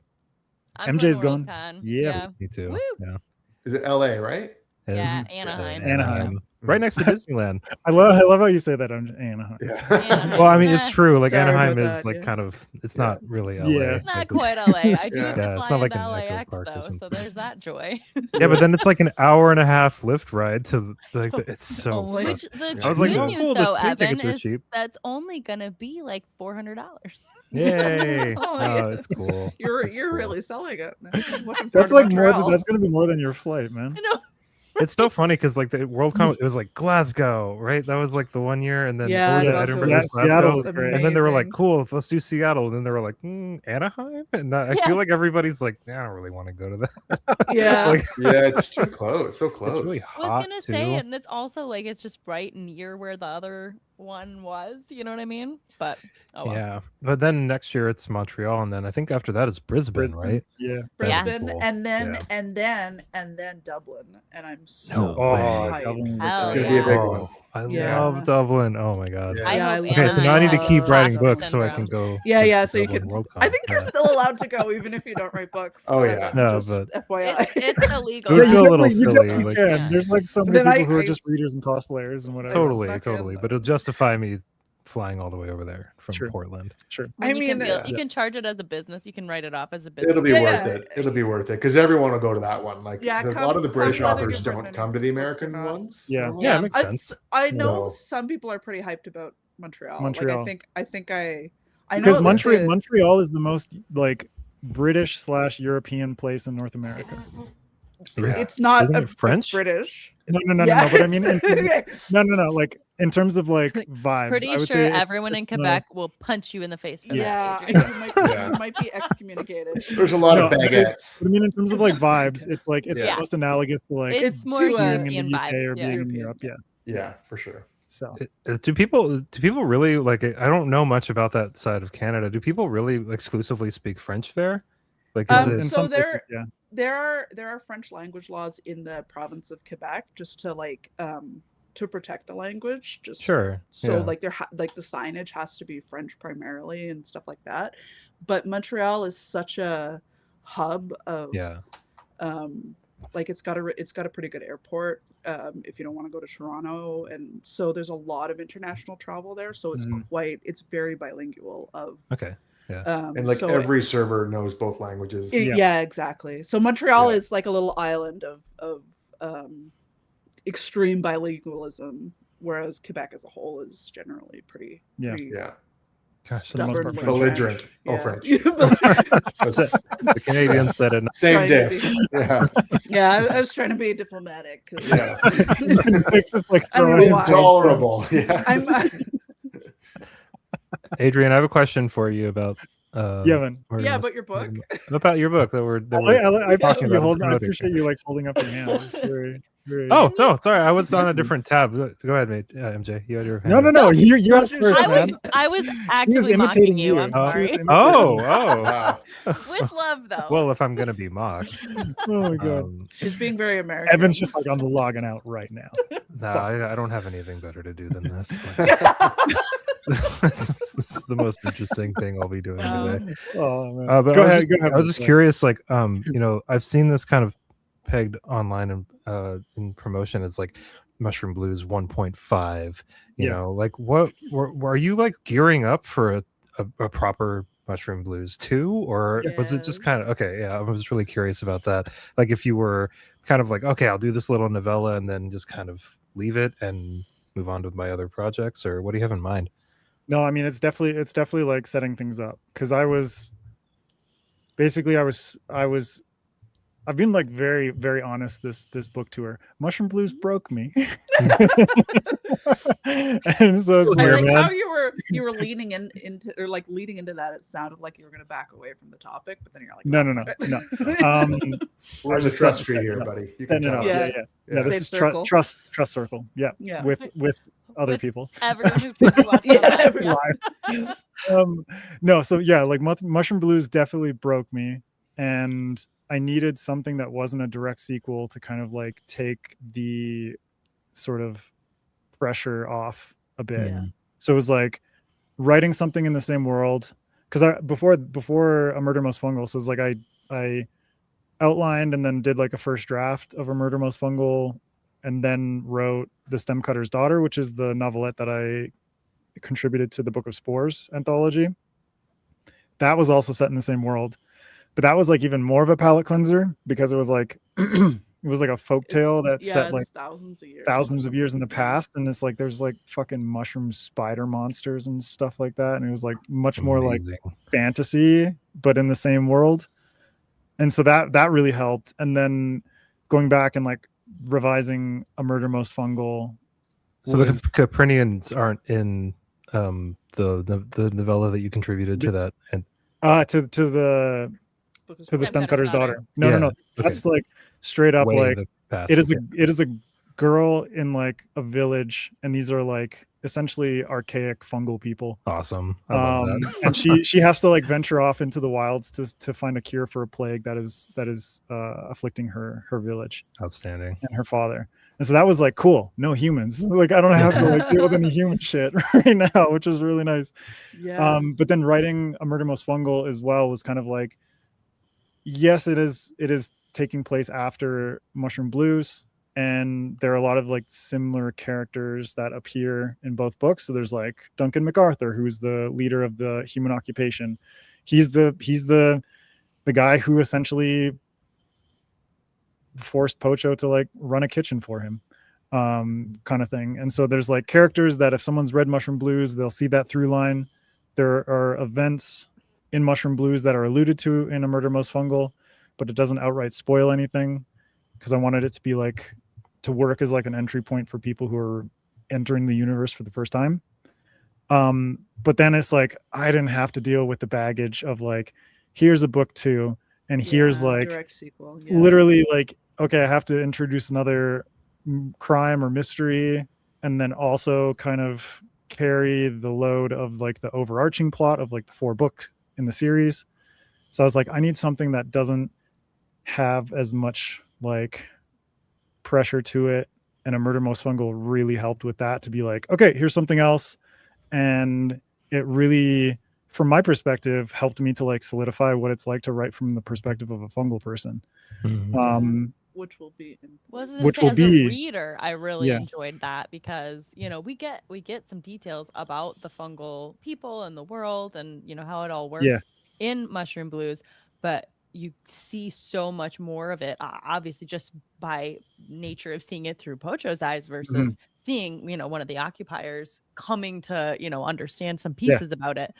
I'm MJ's going. going. to Worldcon. Yeah. Me too. Woo. Yeah. Is it LA, right? Yeah, It's, Anaheim. Anaheim. Right next to Disneyland. I love how you say that on Anaheim. Yeah. Anaheim. Well, I mean, it's Nah, true. Like Sorry Anaheim about is that, like yeah. kind of. It's Yeah. not really LA. Yeah. Not Like, quite it's- LA. I do Yeah. have Yeah, to it's fly not like into an Echo LAX Park or though, so something. there's that joy. Yeah, but then it's like an hour and a half lift ride to like. It's so. Oh my- Which frustrating. the I was like, good oh, news cool, the though, plane Evan, tickets are is cheap. that's only gonna be like $400. Yay! Oh, Oh, yeah. it's cool. You're It's cool. really selling it. Man. I'm looking forward That's to like more. Montreal. That's gonna be more than your flight, man. I know. It's so funny because like the Worldcon, it was like Glasgow, right? That was like the one year, and then Yeah, what was it? that's Edinburgh, yeah, it was Glasgow. Seattle was great. And then they were like, amazing. "Cool, let's do Seattle." And then they were like, "Anaheim." And I Yeah. feel like everybody's like, "I don't really want to go to that." Yeah. Like, Yeah, it's too close. So close. it's really I hot was gonna too. say, and it's also like it's just right near where the other one was. You know what I mean? But oh well. Yeah, but then next year it's Montreal, and then I think after that is Brisbane, right? Yeah. That'd be Brisbane, cool. and then Yeah. and then Dublin, and I'm No so way. hyped. Dublin was Hell great. It's gonna be a big yeah. one. I Yeah. love Dublin. Oh my god. Yeah. I Yeah, hope I Okay, so now I need to Anaheim keep has writing Stockholm books so I can syndrome. go. Yeah, to yeah. So you Dublin can. World I think Con. you're still allowed to go even if you don't write books. Oh, yeah. Evan, No, just but- FYI. It's illegal. It would Yeah, feel you a little definitely- you silly, definitely like- can. Yeah. There's like so many Then people who are I- just readers and cosplayers and whatever. Totally, Suck totally. in. But it'll justify me flying all the way over there from Sure. Portland. Sure. I I mean, you can, mean, bill- yeah. you can charge it as a business. You can write it off as a business. It'll be Yeah. worth it. It'll be worth it because everyone will go to that one. Like Yeah, a lot come- of the come British whether authors you've written don't any come to the books or American not. ones. Yeah. Yeah, Yeah. it makes I, sense. I know No. some people are pretty hyped about Montreal. Montreal. Like, I think I know Because it was Montreal is the most like British/European place in North America. It's not Isn't a, it French? a British. No. Yeah. But I mean, in terms of, Okay. no. Like in terms of like vibes, Pretty I would sure say everyone in it's the Quebec most- will punch you in the face for Yeah, that. I Adrian. think you might, Yeah. you might be excommunicated. There's a lot of No, but baguettes. But I mean, in terms of like vibes, it's like it's Yeah. the most analogous to like It's more to, being in the European UK or vibes. being Yeah. in European, Europe. Yeah. Yeah, for sure. So Do people really like? I don't know much about that side of Canada. Do people really exclusively speak French there? Like, is Um, it? in so some places, there- yeah. There are French language laws in the province of Quebec just to like to protect the language. Just Sure. So yeah. like like the signage has to be French primarily and stuff like that. But Montreal is such a hub of Yeah. like it's got a pretty good airport if you don't want to go to Toronto, and so there's a lot of international travel there, so it's Mhm. it's very bilingual of Okay. And like so every server knows both languages. yeah. Yeah. Exactly. So Montreal Yeah. is like a little island of extreme bilingualism, whereas Quebec as a whole is generally pretty Yeah. Yeah. Gosh, For the most part, stubbornly Belligerent. French. Oh, Yeah. French. That's the Canadians said it. same Trying to diff. be- Yeah. Yeah, I was trying to be diplomatic. 'cause- Yeah. It's just like I don't know throwing his why. dice down. Intolerable. Yeah. I'm Adrian, I have a question for you about. Yeah, man. or- yeah, but your book. About your book that we're. I talking appreciate you about holding. I promoting. appreciate you like holding up your hand. It's very, very. Oh no, sorry, I was on a different tab. Go ahead, mate. MJ, you had your hand no. up. You asked first, I man. was actively mocking imitating you. you. I'm She was sorry. imitating Oh, you. oh. Wow. With love, though. Well, if I'm gonna be mocked, Oh my god. She's being very American. Evan's just like, I'm logging out right now. no, I don't have anything better to do than this. Like I said, this is the most interesting thing I'll be doing today. Oh man. But Go I was ahead. just, Go ahead. I was just curious, like, I've seen this kind of pegged online and in promotion as like Mushroom Blues 1.5. You Yeah. know, like what are you like gearing up for a proper Mushroom Blues 2, or was it just kind of Yes. okay? Yeah, I was really curious about that. Like, if you were kind of like, okay, I'll do this little novella and then just kind of leave it and move on to my other projects, or what do you have in mind? No, I mean it's definitely like setting things up because I was I've been like very, very honest this book tour. Mushroom Blues broke me. And so it's I Where, like man? how you were leaning into or like leading into that. It sounded like you were going to back away from the topic, but then you're like, No, "Oh, no, no, fuck it." no. We're in the just trust setting tree it here, up. buddy. You Setting can it up. tell us. Yeah, Yeah. yeah. Yeah. No, this Safe is circle. trust circle. Yeah, Yeah. with other With people. Everyone who could be watching Yeah, live. everyone. No, so yeah, like Mushroom Blues definitely broke me, and I needed something that wasn't a direct sequel to kind of like take the sort of pressure off a bit. Yeah. So it was like writing something in the same world, because I before A Murder Most Fungal, so it was like I outlined and then did like a first draft of A Murder Most Fungal, and then wrote The Stem Cutter's Daughter, which is the novelette that I contributed to the Book of Spores anthology. That was also set in the same world, but that was like even more of a palate cleanser because it was like it was like a folk tale that's set like it's thousands of years in the past, and it's like there's like fucking mushroom spider monsters and stuff like that, and it was like much more like Amazing. fantasy but in the same world. And so that really helped. And then going back and like revising A Murder Most Fungal. So the was- Caprinians aren't in the novella that you contributed to that, and to the Stem Cutter's Daughter. No, Yeah, no. That's like straight up way in like the past. it is Okay. a girl in like a village, and these are like essentially archaic fungal people. Awesome. I love that. And she has to like venture off into the wilds to find a cure for a plague that is afflicting her village Outstanding. and her father. And so that was like cool, no humans, like I don't have to like deal with any human shit right now, which is really nice. Yeah. But then writing A Murder Most Fungal as well was kind of like, yes, it is taking place after Mushroom Blues, and there are a lot of like similar characters that appear in both books. So there's like Duncan MacArthur, who's the leader of the human occupation. He's the guy who essentially forced Pocho to like run a kitchen for him, kind of thing. And so there's like characters that if someone's read Mushroom Blues, they'll see that through line. There are events in Mushroom Blues that are alluded to in A Murder Most Fungal, but it doesn't outright spoil anything, because I wanted it to be like to work as like an entry point for people who are entering the universe for the first time. But then it's like I didn't have to deal with the baggage of like, here's a book 2, and here's like direct sequel. Yeah. literally like, okay, I have to introduce another crime or mystery, and then also kind of carry the load of like the overarching plot of like the 4 books in the series. So I was like, I need something that doesn't have as much like pressure to it, and A Murder Most Fungal really helped with that, to be like, okay, here's something else. And it really, from my perspective, helped me to like solidify what it's like to write from the perspective of a fungal person. Mhm. Which will be Which As will a be- reader, I really Yeah. enjoyed that, because we get some details about the fungal people and the world, and how it all works Yeah. in Mushroom Blues, but you see so much more of it, obviously, just by nature of seeing it through Pocho's eyes versus seeing one of the occupiers coming to understand some pieces about it.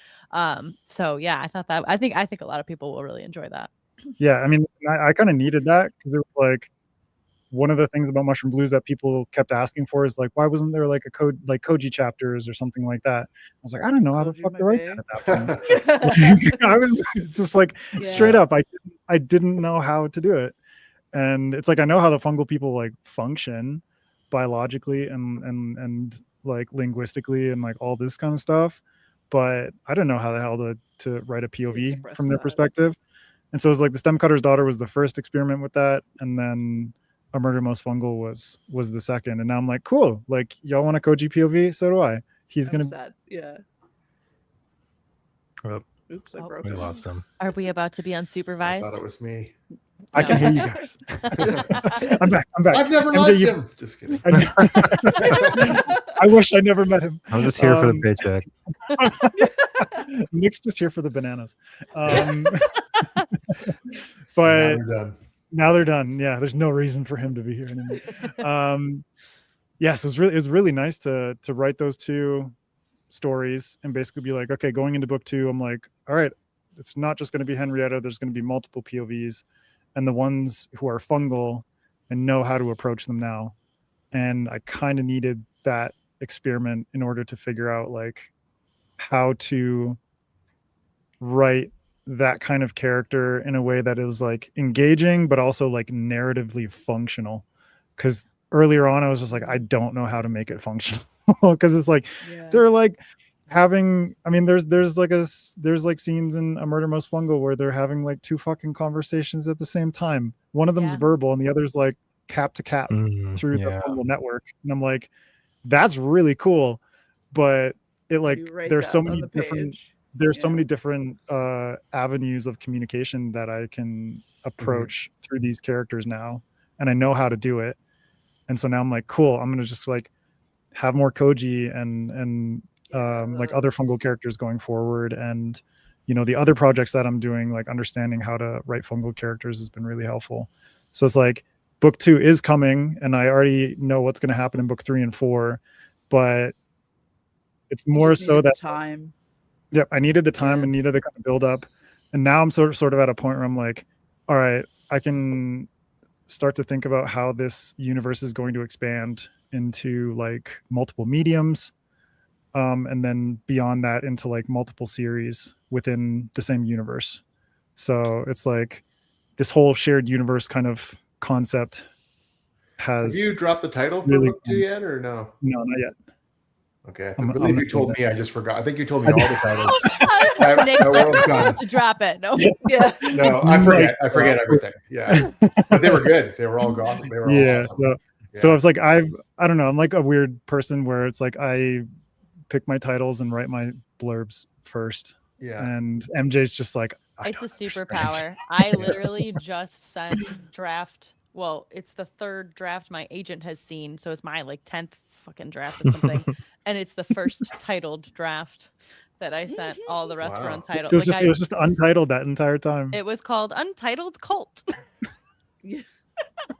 So yeah, I think a lot of people will really enjoy that. Yeah, I mean, I kind of needed that, because it was like one of the things about Mushroom Blues that people kept asking for is like, why wasn't there like a code like Koji chapters or something like that? I was like, I don't know how the Koji fuck my to write bae. that at that point. I was just like straight up, I didn't know how to do it. And it's like, I know how the fungal people like function biologically and like linguistically and like all this kind of stuff, but I don't know how the hell to write a POV express from their that. perspective. And so it was like The Stem Cutter's Daughter was the first experiment with that, and then A Murder Most Fungal was the second. And now I'm like, cool, like y'all want a Koji POV? So do I. He's I'm gonna sad. Yeah. Oh, Oops, I Oh. broke we it. lost him. Are we about to be I unsupervised? thought it was me. I can No. hear you guys. I'm back. I've never MJ, liked you- him. Just kidding. I wish I never met him. I'm just here for the paycheck. Nick's just here for the bananas. Now But we're done. now they're done. Yeah, there's no reason for him to be here anymore. Yes, it was really nice to write those 2 stories and basically be like, okay, going into book 2, I'm like, all right, it's not just going to be Henrietta. There's going to be multiple POVs, and the ones who are fungal and know how to approach them now. And I kind of needed that experiment in order to figure out like how to write that kind of character in a way that is like engaging but also like narratively functional. Because earlier on I was just like, I don't know how to make it functional. Because it's like they're like having, I mean, there's like scenes in A Murder Most Fungal where they're having like two fucking conversations at the same time. One of them's verbal and the other's like cap to cap through the fungal network. And I'm like, that's really cool. But it like there's so many different so many different avenues of communication that I can approach through these characters now, and I know how to do it. And so now I'm like, cool, I'm gonna just like have more Koji and like other fungal characters going forward. And you know, the other projects that I'm doing, like understanding how to write fungal characters has been really helpful. So it's like book 2 is coming and I already know what's going to happen in book 3 and 4, but it's more so that time. Yep, I needed the time and needed the kind of build up. And now I'm sort of at a point where I'm like, all right, I can start to think about how this universe is going to expand into like multiple mediums. And then beyond that into like multiple series within the same universe. So it's like this whole shared universe kind of concept has. Have you dropped the title for really book 2 yet or no? No, not yet. Okay. I believe you told me. I just forgot. I think you told me all the titles. Nick's like, to drop it. No. Yeah. No, I forget. I forget everything. Yeah. But they were good. They were all gone. They were all awesome. So it's like I don't know. I'm like a weird person where it's like I pick my titles and write my blurbs first. Yeah. And MJ's just like, it's a superpower. I literally just sent draft. Well, it's the 3rd draft my agent has seen, so it's my like 10th fucking draft or something, and it's the first titled draft that I sent. All the rest were untitled. So it was just untitled that entire time. It was called Untitled Cult.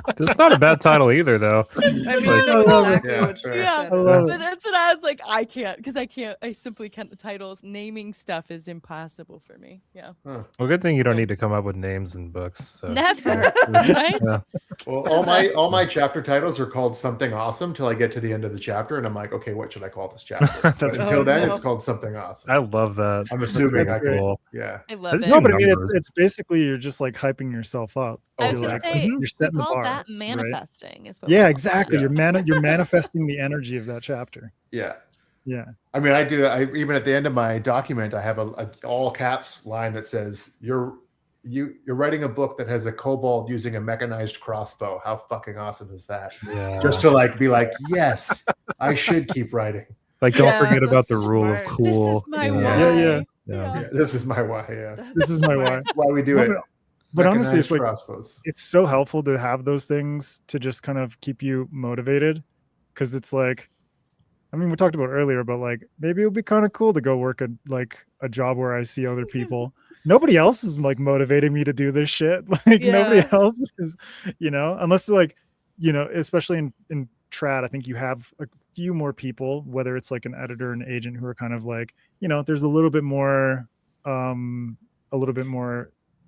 It's not a bad title either, though. I mean, I love it. But that's what I was like. I can't because I simply can't. The titles, naming stuff is impossible for me. Yeah. Well, good thing you don't need to come up with names in books. So. Never. Right? Yeah. Well, all my chapter titles are called something awesome till I get to the end of the chapter, and I'm like, okay, what should I call this chapter? But until then, it's called something awesome. I love that. I'm assuming That's I can. cool. Yeah. I love it. No, but I mean, it's basically you're just like hyping yourself up. I was You're gonna like, say, you're setting the call bar. that right? manifesting. Is what Yeah, we call exactly. that. You're manifesting the energy of that chapter. Yeah. Yeah. I mean, I even at the end of my document, I have a all caps line that says, You're writing a book that has a kobold using a mechanized crossbow. How fucking awesome is that?" Yeah. Just to like be like, yes, I should keep writing. Like, don't forget about that's the rule of smart. cool. This is my you know? why. Yeah. Yeah, this is my why. Yeah, This is my why. that's why we do No, it. But honestly, Mechanized it's like crossbows. it's so helpful to have those things to just kind of keep you motivated, because it's like, I mean, we talked about earlier, but like maybe it would be kind of cool to go work a job where I see other people. Nobody else is like motivating me to do this shit. Like nobody else is, unless like, especially in trad, I think you have a few more people, whether it's like an editor and agent, who are kind of like, there's a little bit more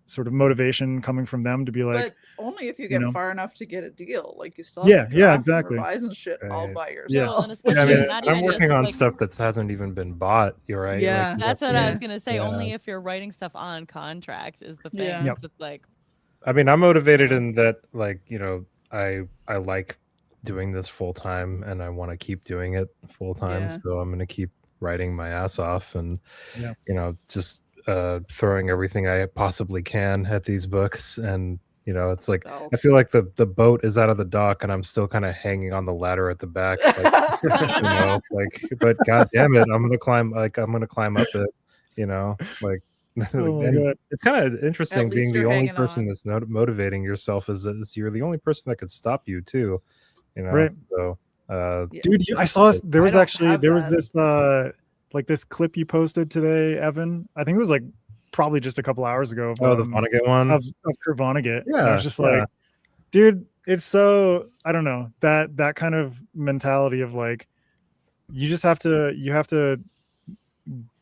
sort of motivation coming from them to be like, but only if you get far enough to get a deal. Like you still Yeah, have to draft and exactly. revise and shit all Right. by yourself. Yeah. Well, and Yeah, especially I mean, not I'm even working just, on like, stuff that hasn't even been bought. You're right. Yeah. Like, That's what I was gonna say. Yeah. Only if you're writing stuff on contract is the thing. Yeah. Yep. It's like, I mean, I'm motivated in that, like, I like doing this full time, and I want to keep doing it full time. Yeah. So I'm going to keep writing my ass off, and Yeah. just throwing everything I possibly can at these books. And it's like I feel like the boat is out of the dock, and I'm still kind of hanging on the ladder at the back. Like, but god damn it, I'm gonna climb up it. Like. Oh my And God. it's kind of interesting At being least the you're only hanging person on. that's motivating yourself is you're the only person that could stop you too. Right. So Dude, I saw there was I don't actually have there was that. this clip you posted today, Evan. I think it was like probably just a couple hours ago of, the Vonnegut one. of Kurt Vonnegut. And I Yeah, was just yeah. like, dude, it's so, I don't know, that kind of mentality of like, you have to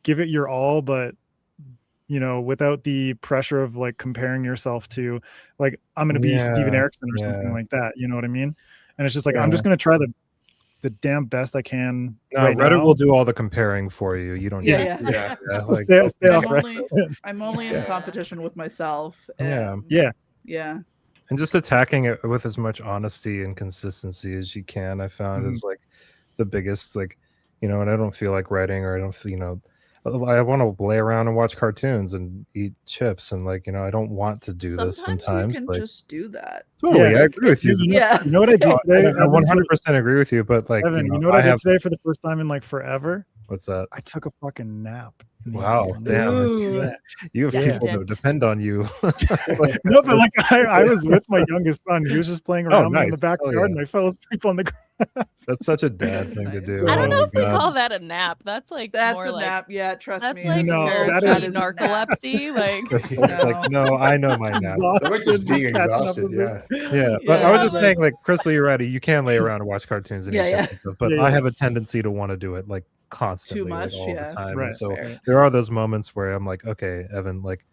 give it your all, but you know, without the pressure of like comparing yourself to like, I'm going to be Steven Erickson or something like that. You know what I mean? And it's just like, I'm just going to try the damn best I can. No, right Reddit now. will do all the comparing for you. You don't. Yeah, need to yeah. do that. Just Like, stay off Reddit. I'm only in competition with myself. And Yeah. and just attacking it with as much honesty and consistency as you can, I found is like the biggest, like, you know, and I don't feel like writing, or I don't feel, you know, I want to lay around and watch cartoons and eat chips, and like, you know, I don't want to do this sometimes. You can like, just do that. totally, I agree with you. You know what I did today? I 100% agree with you, but like, Evan, you you know know what I did have today for the first time in like forever? what's that? I took a fucking nap. Wow, damn! Ooh. You have people that depend on you. No, but like I was with my youngest son. He was just playing around in the backyard, and I fell asleep on the grass. That's such a dad thing to do. I don't know Oh if we my God. call that a nap. That's like That's more a like nap. Yeah, trust that's me. like No, that that is is narcolepsy. Like That's like, no, I know my nap. I like just being catching up exhausted. with Yeah. it. Yeah, but I was just but- saying, like, Krystle, you're right. You can lay around and watch cartoons and eat Yeah, chips and stuff, but Yeah, I yeah. have a tendency to want to do it like constantly, much, like, all yeah. the time. Right, And so fair. there are those moments where I'm like, okay, Evan, like,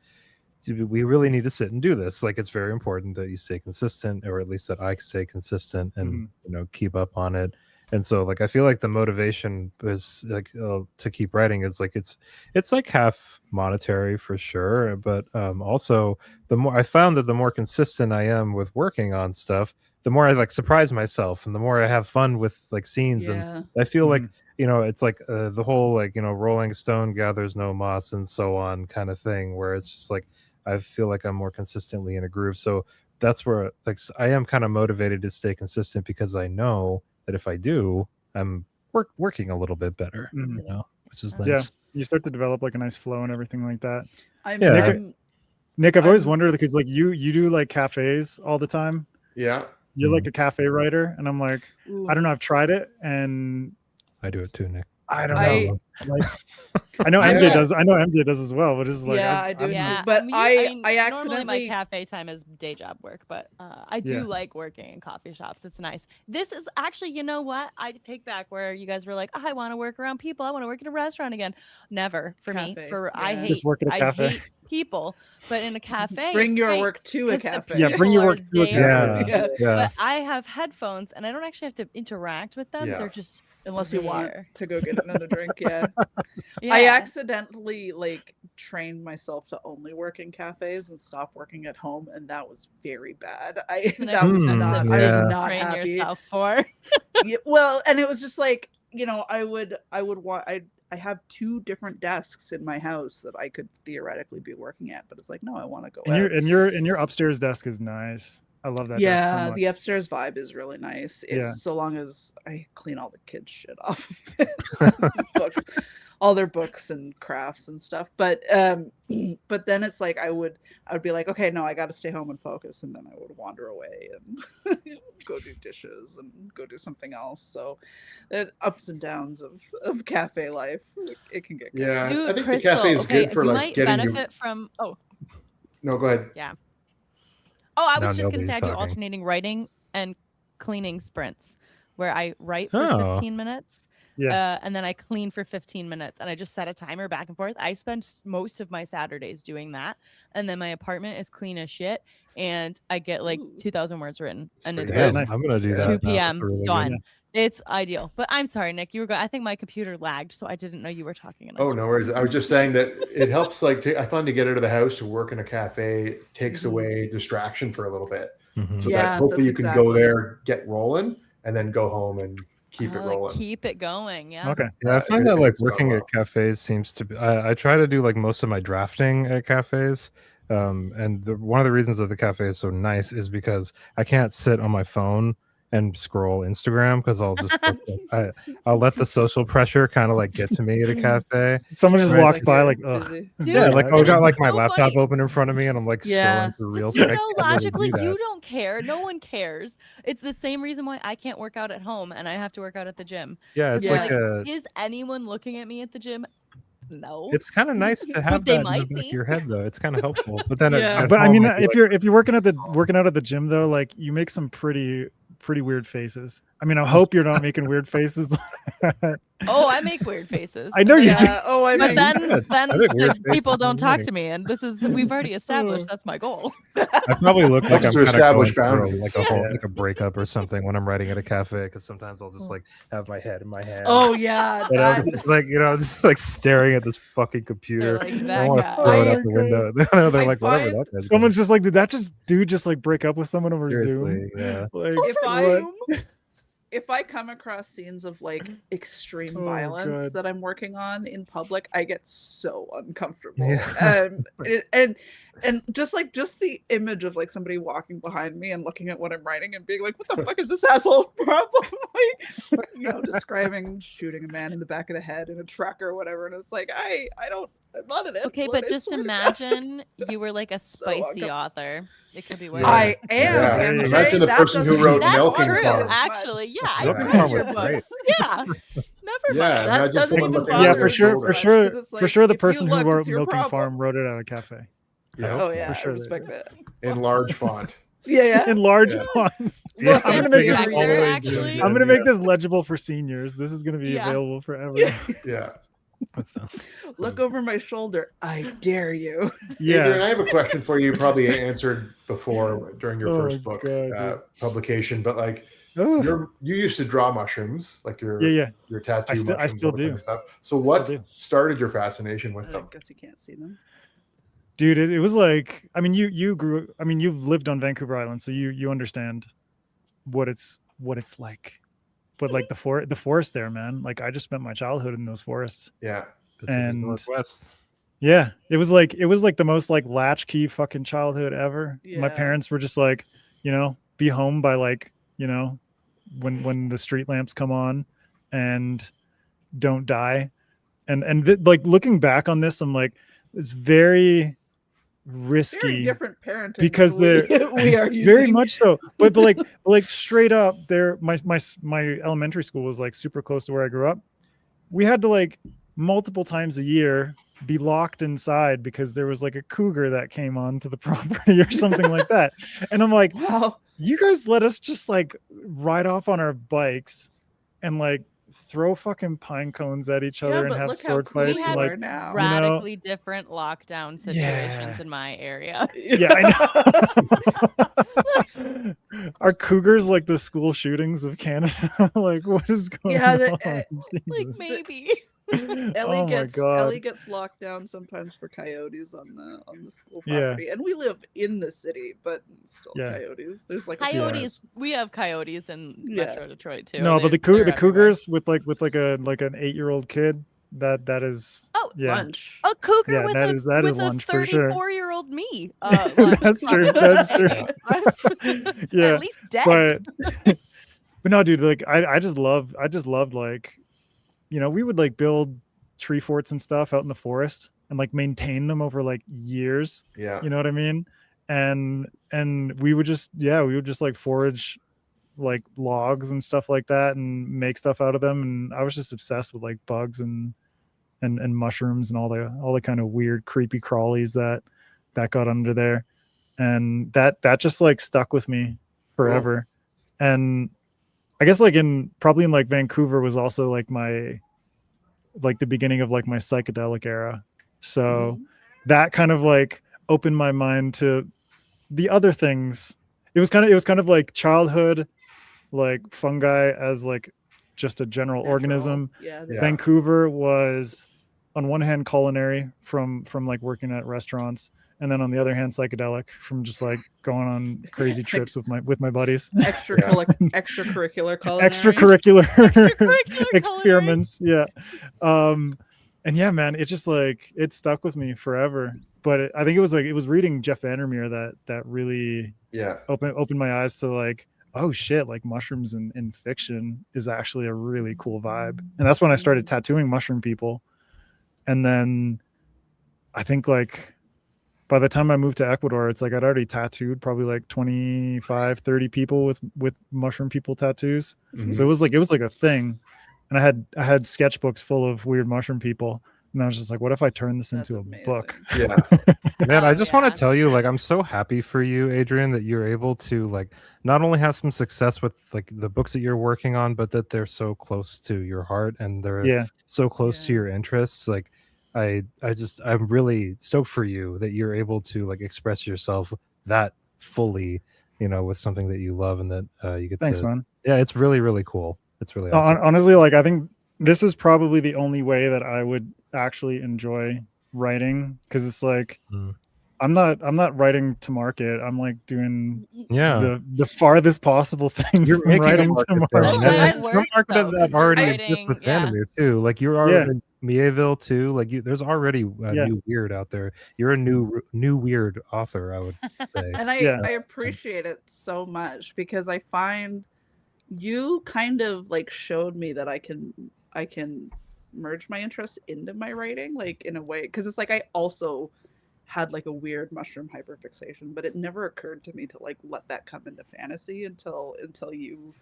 we really need to sit and do this. Like, it's very important that you stay consistent, or at least that I stay consistent and you know, keep up on it. And so, like, I feel like the motivation is like to keep writing is like it's like half monetary for sure, but also the more I found that the more consistent I am with working on stuff, the more I like surprise myself, and the more I have fun with like scenes. And I feel like, you know, it's like the whole, like, you know, Rolling Stone gathers no moss and so on kind of thing, where it's just like I feel like I'm more consistently in a groove. So that's where, like, I am kind of motivated to stay consistent, because I know that if I do, I'm working a little bit better, you know, which is nice. Yeah, you start to develop like a nice flow and everything like that. Nick, I've always wondered, because like you do like cafes all the time. Yeah. You're like a cafe writer, and I'm like, I don't know, I've tried it, and I do it too, Nick. I don't know. Like, I know MJ does. I know MJ does as well, but it's like, I do. Yeah, But I normally accidentally my cafe time is day job work, but I do like working in coffee shops. It's nice. This is actually, you know what? I take back where you guys were like, I want to work around people. I want to work at a restaurant again. Never for me. I hate just work at a cafe. I hate people, but in a cafe, bring it's your great work to a 'cause the cafe. Yeah, bring your work people to a are cafe. there. Yeah. But I have headphones, and I don't actually have to interact with them. Yeah. They're just Unless you want there. to go get another drink. Yeah. Yeah. I accidentally like trained myself to only work in cafes and stop working at home, and that was very bad. I was not. I was not train happy. yourself for. Well, and it was just like, you know, I have 2 different desks in my house that I could theoretically be working at, but it's like, no, I want to go. And your upstairs desk is nice. I love that. desk so much. The upstairs vibe is really nice. It's so long as I clean all the kids' shit off of books, all their books and crafts and stuff. But then it's like I would be like, okay, no, I got to stay home and focus, and then I would wander away and go do dishes and go do something else. So ups and downs of cafe life. It can get Yeah, I think Krystle, the cafe is good for you like might getting benefit from. Oh, no, go ahead. yeah. Oh, I was just gonna nobody's say I do talking. alternating writing and cleaning sprints, where I write for 15 minutes. And then I clean for 15 minutes, and I just set a timer back and forth. I spend most of my Saturdays doing that, and then my apartment is clean as shit, and I get like 2,000 words written, and it's Damn, like I'm gonna do that. 2 now. p.m. That's really done. good. It's ideal. But I'm sorry, Nick, you were I think my computer lagged, so I didn't know you were talking. Oh, no worries. I was just saying that it helps. Like, I find to get out of the house or work in a cafe takes away distraction for a little bit, so that hopefully you can go there, get rolling, and then go home and keep it rolling. Keep it going. Yeah. Okay. Yeah, I find that like it's gone working well. at cafes seems to be. I try to do like most of my drafting at cafes, and one of the reasons that the cafe is so nice is because I can't sit on my phone and scroll Instagram, because I'll just I'll let the social pressure kind of like get to me at a cafe. Someone just Right. walks by like, ugh. Dude, Yeah, like I and got it's like my so laptop funny. open in front of me, and I'm like scrolling through reels. You like, I know, can't really logically, do that. you don't care. No one cares. It's the same reason why I can't work out at home and I have to work out at the gym. Yeah, it's like a. Is anyone looking at me at the gym? No. It's kind of nice to have they that in the might back of be. your head, though. It's kind of helpful. But then, But I mean, if you're working out at the gym though, like you make some pretty weird faces. I mean, I hope you're not making weird faces. Oh, I make weird faces. I know you do. Oh, I But mean, then weird people faces don't in talk writing. to me, and we've already established that's my goal. I probably look like I'm to kind of establish going through boundaries. like a whole Yeah. like a breakup or something when I'm writing at a cafe, because sometimes I'll just like have my head in my hand. oh yeah, And I'm that, just, like, just like staring at this fucking computer. Like, I that want to guy. throw it Oh out the my window. They're I like, whatever find- that guy's Someone's just like, did that dude just like break up with someone over doing. Zoom? Seriously, yeah. Like, If I- what? if I come across scenes of like extreme Oh, violence God. that I'm working on in public, I get so uncomfortable. Yeah. And just the image of like somebody walking behind me and looking at what I'm writing and being like, what the fuck is this asshole problem? Like, describing shooting a man in the back of the head in a truck or whatever. And it's like, I'm not an Okay, influencer, but I just swear to God. imagine you were like a So spicy uncomfortable. author. It could be worse. I am. Yeah. MJ. Imagine the That person who doesn't wrote mean That's Milking true, Farm. actually. Yeah, I Milking read Farm your was books. great. Yeah. Never Yeah, mind. That imagine doesn't someone even looking bother Yeah, over for his sure, shoulder. for sure, Because it's for like, sure. The if you person who look, wrote it's your Milking problem. Farm wrote it at a cafe. I hope Oh so. yeah, sure I they respect did. that. In large font. Yeah. In large Yeah. font. Yeah, Look, I'm And gonna make projector, this all the way actually. zoomed I'm gonna in, make yeah. this legible for seniors. This is gonna be Yeah. available forever. Yeah. Yeah. That sounds- Look over my shoulder. I dare you. Adrian, I have a question for you. Probably answered before during your Oh, first book God, dude. publication, but like Oh, you used to draw mushrooms, like your yeah. your tattoo I mushrooms, still all that kind do. of stuff. So Still what do. started your fascination with I them? guess you can't see them. Dude, it was like, I mean, you grew. I mean, you've lived on Vancouver Island, so you understand what it's like. But like the forest there, man. Like I just spent my childhood in those forests. Yeah. Pacific And- Northwest. Yeah, it was like the most like latchkey fucking childhood ever. My Yeah. parents were just like, be home by like, when the street lamps come on, and don't die. And like looking back on this, I'm like, it's very risky. Very different parenting because than we are using. Very much so. But like straight up, there my elementary school was like super close to where I grew up. We had to like multiple times a year be locked inside because there was like a cougar that came onto the property or something like that. And I'm like, Wow. you guys let us just like ride off on our bikes and like throw fucking pine cones at each other and have sword cool we fights. had And like, now. radically different lockdown situations Yeah. in my area. yeah, I know. Are cougars like the school shootings of Canada? Like, what is going Yeah, on? Like Jesus. maybe. Oh my God. Ellie gets locked down sometimes for coyotes on the school Yeah. property, and we live in the city, but still Yeah. coyotes. There's like Coyotes. We have coyotes in Yeah. Metro Detroit too. No, but They're the everywhere. cougars with like an 8-year-old kid, that is Oh, yeah. lunch. a cougar Yeah, with that a is lunch for sure. 34-year-old me. That's true. That's true. Yeah, At least dead. but no, dude, like I just loved like, we would like build tree forts and stuff out in the forest and like maintain them over like years. Yeah. You know what I mean? And we would just like forage like logs and stuff like that and make stuff out of them. And I was just obsessed with like bugs and mushrooms and all the kind of weird creepy crawlies that got under there. And that just like stuck with me forever. Cool. And I guess like probably in like Vancouver was also like the beginning of like my psychedelic era. So that kind of like opened my mind to the other things. It was kind of like childhood, like fungi as like just a general organism. Yeah. Vancouver was on one hand culinary from like working at restaurants, and then on the other hand psychedelic from just like going on crazy trips with my buddies. Extracurricular culinary. Extracurricular experiments. Yeah. And yeah, man, it just like it stuck with me forever. But I think it was reading Jeff Vandermeer that really opened my eyes to like, oh shit, like mushrooms in fiction is actually a really cool vibe. And that's when I started tattooing mushroom people. And then I think like by the time I moved to Ecuador, it's like I'd already tattooed probably like 25, 30 people with mushroom people tattoos. Mm-hmm. So it was like a thing. And I had sketchbooks full of weird mushroom people. And I was just like, what if I turn this That's into amazing. a book? Yeah. Man, I just yeah. want to tell you, like, I'm so happy for you, Adrian, that you're able to like not only have some success with like the books that you're working on, but that they're so close to your heart and they're Yeah. so close to Yeah. your interests. Like, I'm really stoked for you that you're able to like express yourself that fully, you know, with something that you love and that you get Thanks, to. man. Yeah, it's really, really cool. It's really awesome. Honestly, like I think this is probably the only way that I would actually enjoy writing, because it's like I'm not writing to market. I'm like doing the farthest possible thing You're from making writing to thing, market. man. That's Like, why it some works, market though, that 'cause you're already writing- exists with yeah. Vandermeer too. Like you are in Mieville too. Like there's already a new weird out there. You're a new weird author, I would say. And I appreciate it so much, because I find you kind of like showed me that I can merge my interests into my writing, like in a way, because it's like I also had like a weird mushroom hyperfixation, but it never occurred to me to like let that come into fantasy until you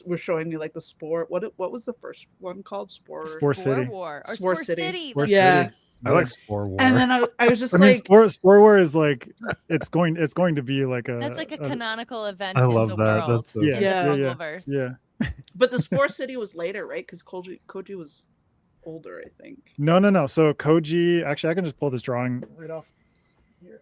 were showing me like the spore. What was the first one called? Spore City. War. Or Spore Spore City. City. Spore Yeah. City. I like Spore War. And then I was just I mean, like, Spore War is like it's going to be like a That's like a canonical event I in love the that. world. That's so in cool. the Yeah. Fungalverse. Yeah. but the Spore City was later, right? Because Koji was older, I think. No. So Koji, actually, I can just pull this drawing right off here.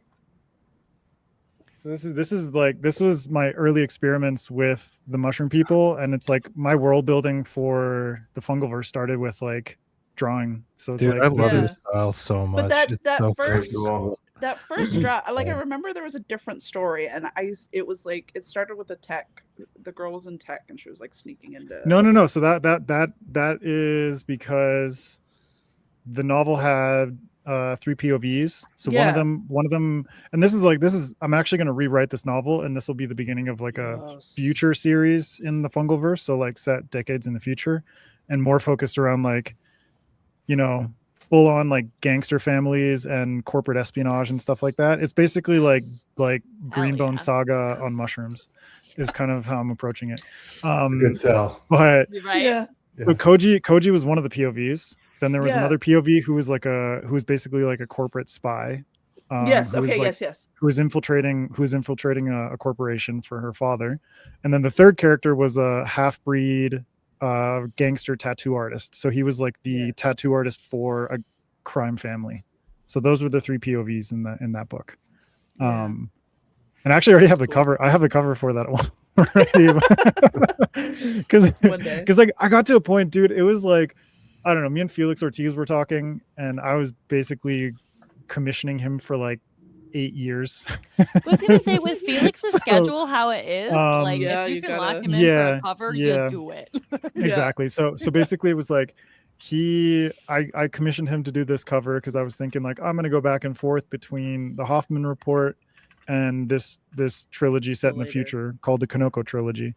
So this was my early experiments with the mushroom people, and it's like my world building for the Fungalverse started with like drawing. So it's Dude, like I love this Yeah. this style so much. But It's that so first cool. that first draft, like I remember there was a different story, and it was like it started with the girl was in tech and she was like sneaking into no. So that is because the novel had 3 POVs. So one of them, and this is I'm actually going to rewrite this novel, and this will be the beginning of like a future series in the Fungalverse. So like set decades in the future, and more focused around like, you know, full on like gangster families and corporate espionage and stuff like that. It's basically like Greenbone Saga on mushrooms is kind of how I'm approaching it. Good sell. But Right? Yeah. so Koji was one of the POVs. Then there was another POV who was basically like a corporate spy. Yes. Who was Okay. like, Yes. Who was infiltrating a corporation for her father. And then the third character was a half-breed gangster tattoo artist. So he was like the tattoo artist for a crime family. So those were the 3 POVs in that book. And I actually already have the cover. I have the cover for that one already. Because like I got to a point, dude, it was like, I don't know, me and Felix Ortiz were talking, and I was basically commissioning him for like 8 years. I was gonna say, with Felix's schedule, how it is, like if you can lock him in for a cover, you do it. Exactly. So basically, it was like I commissioned him to do this cover because I was thinking like I'm gonna go back and forth between the Hoffman Report and this trilogy set in the future called the Kanoko trilogy.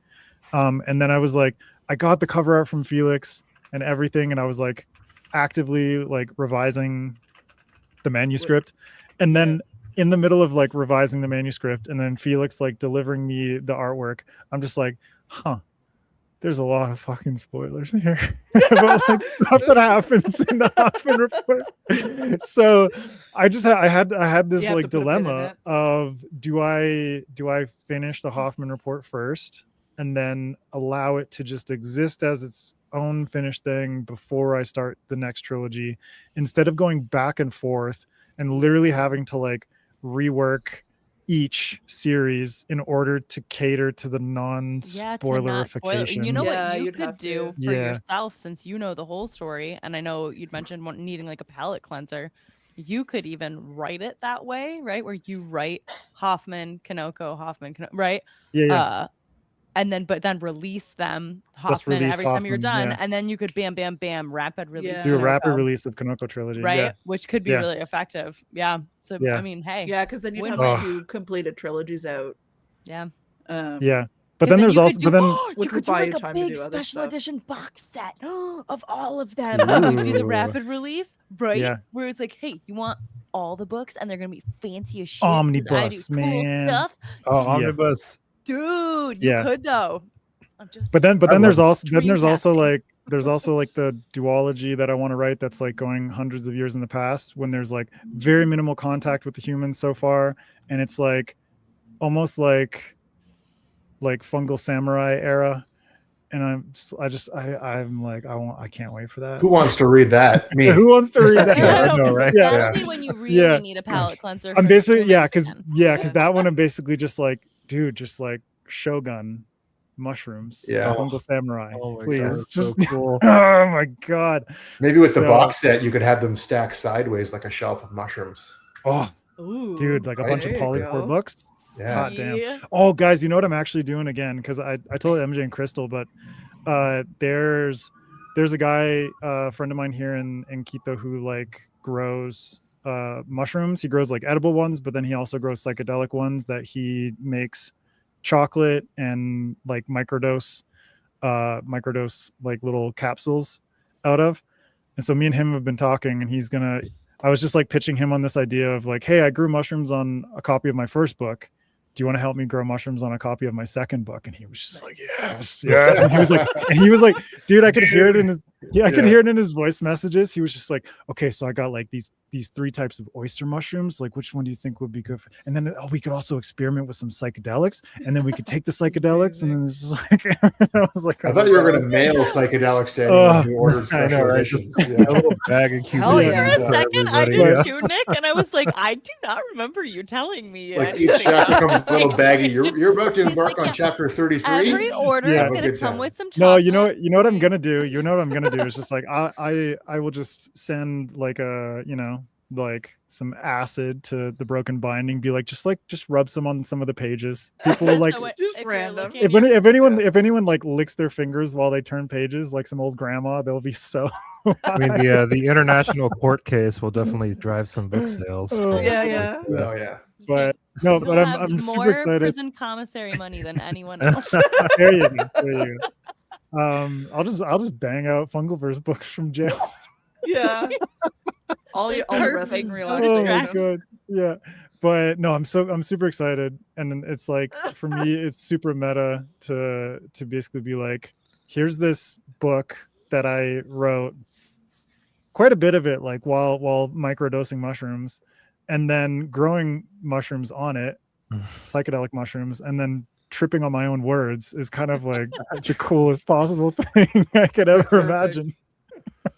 And then I was like, I got the cover art from Felix and everything, and I was like actively like revising the manuscript, and then in the middle of like revising the manuscript and then Felix like delivering me the artwork, I'm just like, there's a lot of fucking spoilers here about like stuff that happens in the Hoffman Report. So I had this like dilemma of do I finish the Hoffman Report first and then allow it to just exist as its own finished thing before I start the next trilogy, instead of going back and forth and literally having to like rework each series in order to cater to the non-spoilerification. You know what you could do for yourself, since you know the whole story, and I know you'd mentioned needing like a palate cleanser. You could even write it that way, right? Where you write Hoffman, Kanoko, right? Yeah. And then release them Hoffman every time you're done, and then you could bam rapid release. Do a rapid release of Kanoko trilogy, right? Which could be really effective. Yeah. So I mean, hey, because then you have 2 completed trilogies out. Yeah. But then there's also you could do like a big special edition box set of all of them. You do the rapid release, right? Yeah. Where it's like, hey, you want all the books, and they're gonna be fancy as shit. Omnibus, man. Cool stuff. Oh, omnibus. Dude, you could though. But then there's also like there's also like the duology that I want to write that's like going hundreds of years in the past, when there's like very minimal contact with the humans so far, and it's like almost like fungal samurai era. And I'm like, I can't wait for that. Who wants to read that? Me. Who wants to read that? I know, right? That'll be when you really need a palate cleanser. I'm basically because because that one I'm basically just like, dude, just like Shogun mushrooms. Yeah. Fungal samurai. Oh my Please. God, that's Just so cool. Oh my God. Maybe with the box set, you could have them stacked sideways like a shelf of mushrooms. Oh, Ooh, dude, like a bunch of there you polypore go. books. Yeah. Hot damn. Oh, guys, you know what I'm actually doing again? Because I told MJ and Krystle, but there's a guy, a friend of mine here in Quito, who like grows mushrooms. He grows like edible ones, but then he also grows psychedelic ones that he makes chocolate and like microdose like little capsules out of. And so me and him have been talking, and I was just like pitching him on this idea of like, hey, I grew mushrooms on a copy of my first book. Do you want to help me grow mushrooms on a copy of my second book? And he was just like, yes. And he was like, dude, I could hear it in his, I could hear it in his voice messages. He was just like, okay, so I got like these 3 types of oyster mushrooms. Like, which one do you think would be good for? And then we could also experiment with some psychedelics, and then we could take the psychedelics. And then it's just like, I was like, I thought you were going to mail psychedelics to anyone who ordered I know, special right? editions. Just a little bag of Hell Cuban. yeah. For a second, I Everybody, did too, Nick, and I was like, I do not remember you telling me. Like each anything chapter else. comes a little baggy. You're about to He's embark like, on chapter 33. Every order Yeah. is Have a gonna good come time. with some chocolate. no, you know what I'm gonna do. You know what I'm gonna do is just like I will just send like like some acid to the broken binding. Be like, just rub some on some of the pages. People will like. So Just if you're random. looking, If anyone like licks their fingers while they turn pages, like some old grandma, they'll be so. I mean, the international court case will definitely drive some book sales. Oh, Yeah. Oh, yeah. But no, You'll but have I'm super more excited. prison commissary money than anyone else. There you go. I'll just bang out Fungalverse books from jail. Yeah. All the Perfect. resting Oh my relaxation. God. Yeah. But no, I'm super excited. And it's like, for me, it's super meta to basically be like, here's this book that I wrote, quite a bit of it, like while microdosing mushrooms, and then growing mushrooms on it, psychedelic mushrooms, and then tripping on my own words is kind of like the coolest possible thing I could ever Perfect. imagine.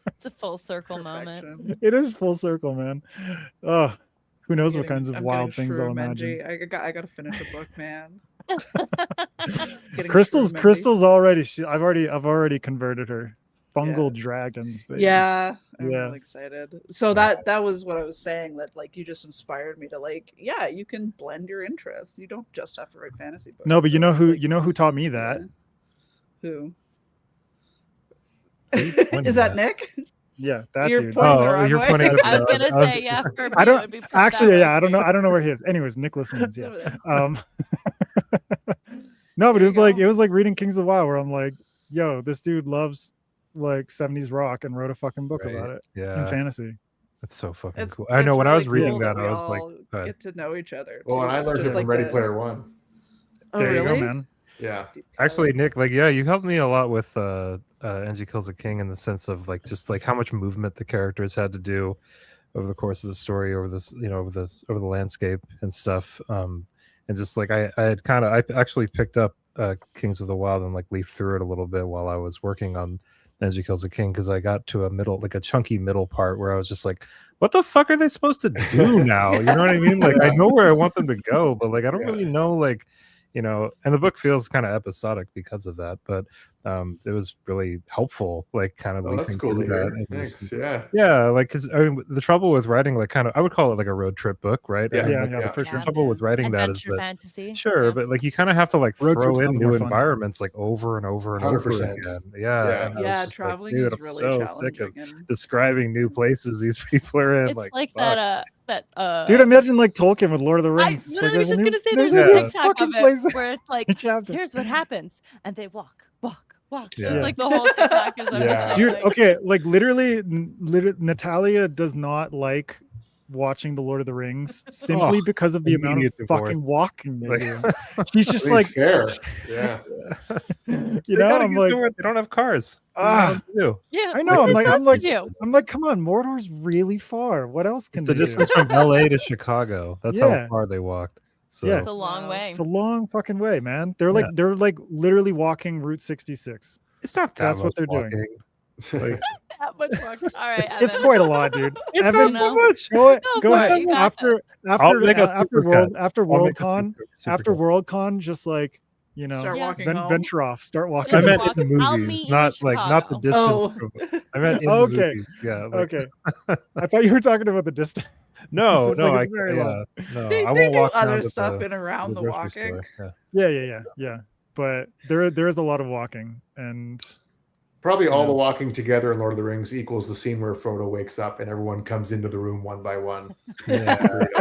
It's a full circle moment. Perfection. It is full circle, man. Oh, who knows what Getting- kinds of I'm wild getting things I'll shrew imagine. Menji. I got to finish a book, man. Getting Crystal's shrew Menji. Crystal's already. I've already converted her. Fungal dragons, baby. Yeah, I'm Yeah. really excited. So that was what I was saying, that like you just inspired me to like, yeah, you can blend your interests. You don't just have to write fantasy books. No, but you know who Like, taught me that? Who? Who are you pointing Is that at? Nick? Yeah, that You're dude. pointing the Oh, wrong you're way. pointing at I was the- gonna I was- say, yeah. For me, I it don't would be put actually. that Yeah, way. I don't know where he is. Anyways, Nicholas Eames. Yeah. Over there. No, but There it you was go. like reading Kings of the Wild, where I'm like, yo, this dude loves like 70s rock and wrote a fucking book Right. about it in Yeah, fancy. that's so fucking It's, cool. I know it's when I really was reading cool that, we I was like, all God. get to know each other. Well, and too. I learned Just it from like Ready the- Player One. Oh, There you really? go, man. Yeah. Actually, Nick, like, yeah, you helped me a lot with NG Kills a King in the sense of like just like how much movement the characters had to do over the course of the story, over this, over the landscape and stuff. And just like I actually picked up Kings of the Wild and like leafed through it a little bit while I was working on NG Kills a King, because I got to a chunky middle part where I was just like, what the fuck are they supposed to do now? You know what I mean? Like, I know where I want them to go, but like I don't really know, like, and the book feels kind of episodic because of that, but it was really helpful, like kind of Oh, that's leafing cool to through hear. that. And Thanks. just- Yeah. yeah, like, because I mean, the trouble with writing, like, kind of, I would call it like a road trip book, right? Yeah, I mean, Yeah, like, yeah, for the sure. trouble with writing that is Adventure that fantasy. sure, Yeah. but like you kind of have to like Road throw trip in sounds new more fun. environments like over and over and over 100%. again. Yeah, Yeah. and I was Yeah, just traveling like, dude, is I'm really so sick of challenging. describing new places these people are in. It's like fuck. that. Dude, imagine like Tolkien with Lord of the I Rings. It's literally like, was just a gonna new- say there's a a new TikTok fucking of it place. where it's like, chapter. here's what happens, and they walk. Yeah. It's like the whole TikTok is Yeah. Dude, like, okay, like literally, Natalia does not like watching the Lord of the Rings simply Oh, because of the amount of immediate divorce. fucking walking they Like- do. She's just To be like, fair. Yeah. You know, I'm like, they don't have cars. ah, Yeah, I know. what I'm else to do? like, come on, Mordor's really far. What else can It's the they do? distance from LA to Chicago. That's Yeah. how far they walked. So Yeah. It's a long way. It's a long fucking way, man. They're like literally walking Route 66. it's not that That's what much they're doing. walking. Like, That much walking. All right, It's Evan. quite a lot, dude. it's Evan, not that much. go for it. ahead. You got this. I'll make a supercut. After I'll make a Worldcon, supercut. after Worldcon, just like, you know, Start Yeah. walking home. venture off, start walking. I meant home. in the I'll movies, meet you in not not the Chicago. distance. I meant in Okay. the movies. Yeah. Like, Okay, I thought you were talking about the distance. No, It's no, like it's very long. no. They I do won't walk other down to stuff in around the grocery walking. store. Yeah. Yeah. But there is a lot of walking, and Probably all Yeah. the walking together in Lord of the Rings equals the scene where Frodo wakes up and everyone comes into the room one by one. Yeah.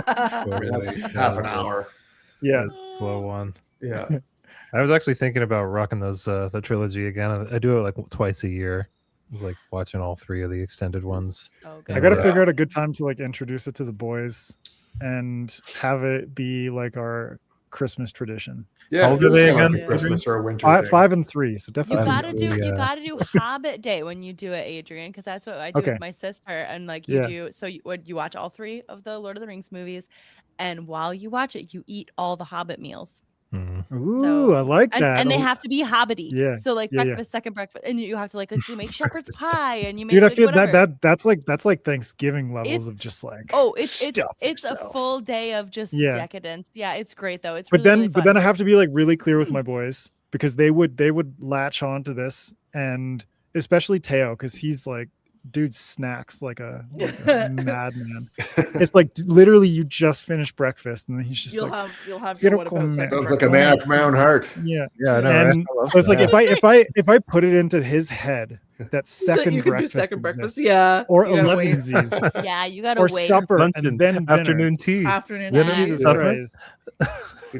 I mean, that's half an hour. yeah, Slow one. Yeah. I was actually thinking about rocking those the trilogy again. I do it like twice a year. I was like watching all 3 of the extended ones. So I good. gotta Yeah. figure out a good time to like introduce it to the boys and have it be like our Christmas tradition. Yeah. How old are it's they kinda like again? a Christmas or a winter Five, thing. 5 and 3, so You definitely. gotta do Yeah. you gotta do Hobbit Day when you do it, Adrian, because that's what I do Okay. with my sister. And like you Yeah. do, so you watch all 3 of the Lord of the Rings movies, and while you watch it, you eat all the Hobbit meals. Mhm. Ooh, So- I like And, that. and they Oh, have to be hobbity. Yeah, So like yeah. breakfast, second breakfast, and you have to like you make shepherd's pie, and you make dude, I like, feel whatever. that's like Thanksgiving levels of It's- just like It's stuff a yourself. full day of just Yeah. decadence. Yeah, it's great though. It's But really, then really but fun. then I have to be like really clear with my boys because they would latch on to this, and especially Teo because he's like, dude snacks like a madman. It's like literally you just finished breakfast and then he's just You'll like, have "Get your a what about comment." second Sounds like a breakfast? man after my own heart. yeah. Yeah, I know. Right? And I love so it's like that. if I put it into his head that second you can do breakfast second breakfast. exists, Yeah. or you gotta wait. 11sies Yeah, you gotta or wait. supper Luncheon, and then dinner. afternoon tea. Afternoon Yeah. tea. Jesus supper. Christ.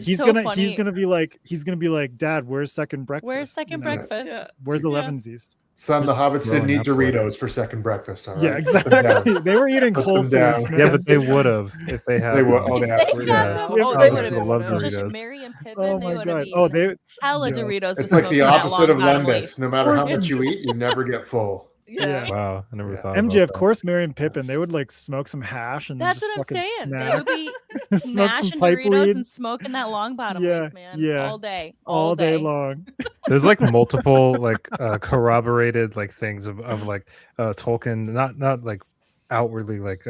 He's So gonna funny. be like, Dad, where's second breakfast? Where's second You know, breakfast? Yeah. Where's Yeah. 11sies? Son, the hobbits didn't Growing eat up with it. Doritos for second breakfast. All right? Yeah, Put them down. exactly. They were eating Put Whole them down. Foods, man. Yeah, but they would have if they had. They would. them. Oh, they If they absolutely had Yeah. them, Yeah. oh, I they would would have have. loved Especially Doritos. Mary and Pippin, Oh they my would god. have Oh, eaten they hella yeah. Doritos. It's with like the smoke in that opposite of long bottom Lembas. lace. No matter how course. much you eat, you never get full. Yeah. Wow, I never Yeah. thought. MJ, about of that. course, Mary and Pippin, they would like smoke some hash and then That's just what I'm fucking saying. They snack would be Smoke some smashing pipe Doritos weed. and smoking that long bottom Yeah, lace, man. yeah. All day. all day long. There's like multiple like corroborated like things of like Tolkien, not like outwardly like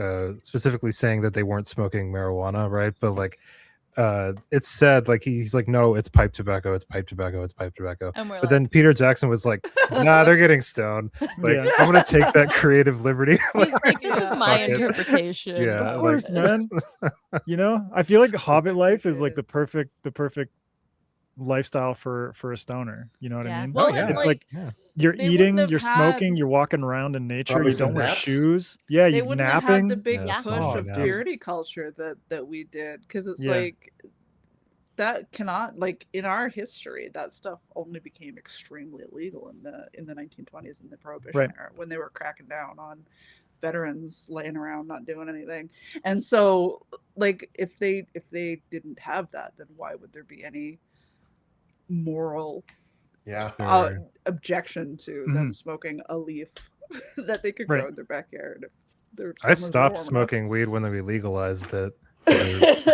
specifically saying that they weren't smoking marijuana, right? But like it's said like he's like, no, it's pipe tobacco, it's pipe tobacco, it's pipe tobacco. And we're But like, then Peter Jackson was like, nah, they're getting stoned. Like Yeah. I'm gonna take that creative liberty. he's like, this Yeah. is my Fuck it. interpretation. Yeah, Of course, man. You know, I feel like Hobbit life is like the perfect lifestyle for a stoner. You know what Yeah. I mean? Well, yeah. and It's like, like Yeah. you're they wouldn't eating, have you're had- smoking, you're walking around in nature, Probably you don't some wear naps. shoes. Yeah, They you're wouldn't have napping. had the big Yeah, push some of naps. purity culture that we did because it's Yeah. like that cannot like in our history that stuff only became extremely illegal in the 1920s in the Prohibition Right. era when they were cracking down on veterans laying around not doing anything. And so like if they didn't have that, then why would there be any moral Yeah. Sure. objection to them smoking a leaf that they could Right. grow in their backyard if their I summers were stopped warm smoking weed when they legalized it. enough.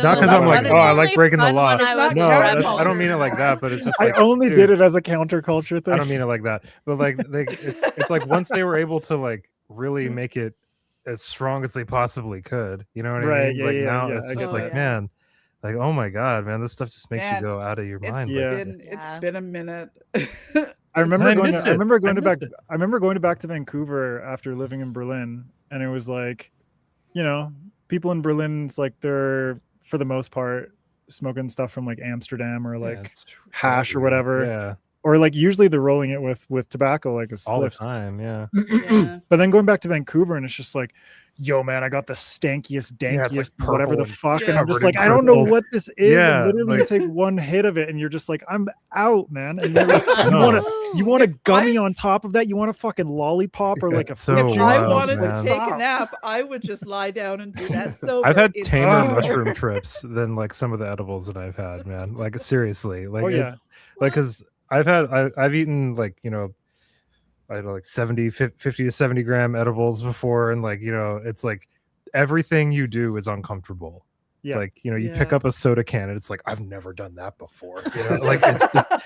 Not because I'm like, It's oh, I only like breaking the fun law. when I was No, a that's, rebel. I don't mean it like that, but it's just I like only dude, did it as a counterculture thing. I don't mean it like that, but like it's like once they were able to like really make it as strong as they possibly could, you know what I Right, mean? yeah, Like yeah, now yeah, it's I just get like, that. man, like oh my god, man, this stuff just makes Man, you go out of your It's mind. Yeah. Like, been Yeah. it's been a minute. I remember I going. miss To, I it. remember going I to back. miss it. I remember going back to Vancouver after living in Berlin, and it was like, you know, people in Berlin's like they're for the most part smoking stuff from like Amsterdam or yeah, like it's hash or weed. whatever, Yeah, or like usually they're rolling it with tobacco like a all the spliffs. time. Yeah, Yeah. But then going back to Vancouver, and it's just like yo man, I got the stankiest, dankiest, like whatever the purple fuck, and I'm just covered like, in I don't know crystals. what this is. Yeah, and literally, like- you take one hit of it, and you're just like, I'm out, man. And you're like, No. you want a If gummy on top of that? You want a fucking lollipop or like a So fruit If juice? I wild, wanted man. to take a Stop. nap, I would just lie down and do that. So I've had it's tamer so- mushroom trips than like some of the edibles that I've had, man. Like seriously, like Oh, it's yeah. like because I've eaten like I don't know, like 50 to 70 gram edibles before, and like it's like everything you do is uncomfortable. Yeah. Like you pick Yeah. up a soda can and it's like I've never done that before. Like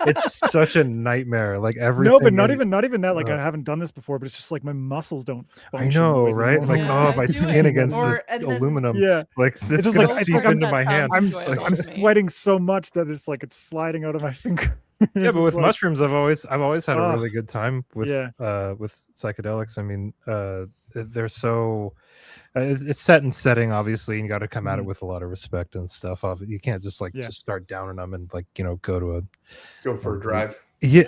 it's such a nightmare. Like everything. No, but not in- even that. Like uh, I haven't done this before, but it's just like my muscles don't I function. know, the way they right? Like normally my do skin it. against Or- this and then- aluminum. Yeah. Like it's just gonna like- it's seep like I'm- into my hand. I'm enjoyable I'm to me. sweating so much that it's like it's sliding out of my finger. Yeah, but with mushrooms, I've always had a Ugh. really good time with psychedelics. I mean, they're so it's set and setting, obviously, and you got to come at it with a lot of respect and stuff. You can't just like just start downing them and like go to Go for a drive. yeah.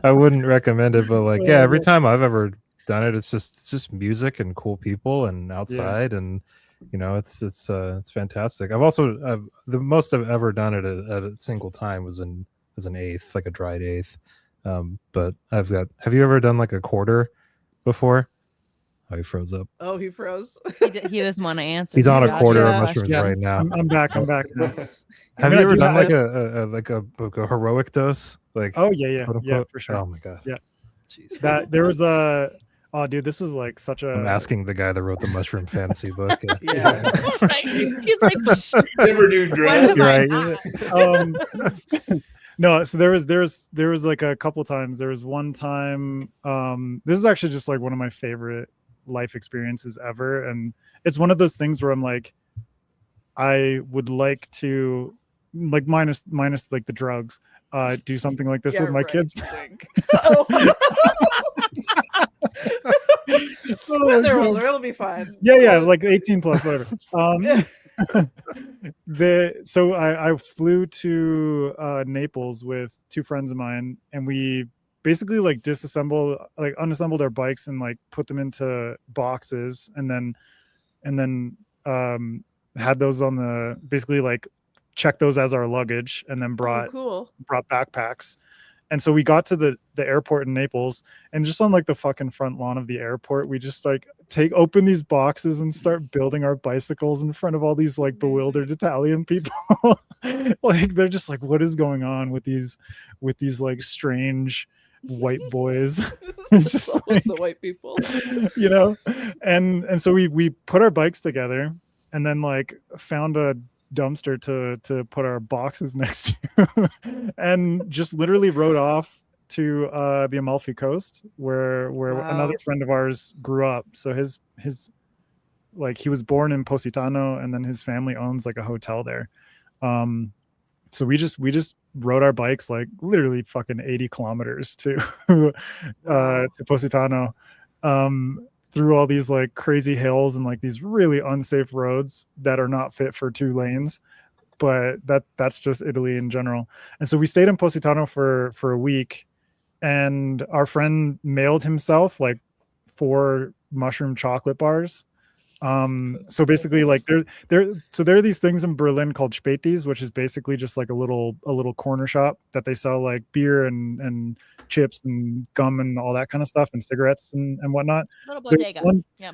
I wouldn't recommend it, but like every time I've ever done it, it's just music and cool people and outside and. It's fantastic. I've also the most I've ever done it at a single time was as an eighth, like a dried eighth. But have you ever done like a quarter before? Oh, he froze up. Oh, he froze. He doesn't want to answer. He's on a dodging quarter the of Yeah. mushrooms Yeah. right now. I'm back. I'm back now. Have I you ever do done have- like a heroic dose? Like Oh yeah, quote, yeah, unquote? for sure. Oh my god. Yeah. Jeez. That there was a dude, this was like such a I'm asking the guy that wrote the mushroom fantasy book. Yeah. Right? He's like, Never do what drugs. am I Right. not? no, so there was like a couple times. There was one time, this is actually just like one of my favorite life experiences ever, and it's one of those things where I'm like, I would like to, like, minus like the drugs, do something like this Yeah, with my right. kids. Oh. Oh, When they're God. older, it'll be fine. Yeah, like 18 plus, whatever. Yeah. So I flew to Naples with two friends of mine, and we basically like unassembled our bikes and like put them into boxes, and then had those on the basically like checked those as our luggage, and then brought Cool. backpacks. And so we got to the airport in Naples, and just on like the fucking front lawn of the airport, we just like open these boxes and start building our bicycles in front of all these like bewildered Italian people. Like they're just like, what is going on with these like strange white boys? It's just All like, the white people. and so we put our bikes together, and then like found a dumpster to put our boxes next to, and just literally rode off to the Amalfi Coast where Wow. another friend of ours grew up. So his like he was born in Positano, and then his family owns like a hotel there. So we just rode our bikes like literally fucking 80 kilometers to Positano, through all these like crazy hills and like these really unsafe roads that are not fit for 2 lanes, but that's just Italy in general. And so we stayed in Positano for a week, and our friend mailed himself like 4 mushroom chocolate bars. So basically like there are these things in Berlin called Spätis, which is basically just like a little corner shop that they sell like beer and chips and gum and all that kind of stuff, and cigarettes and whatnot. Little There's bodega. one- Yeah.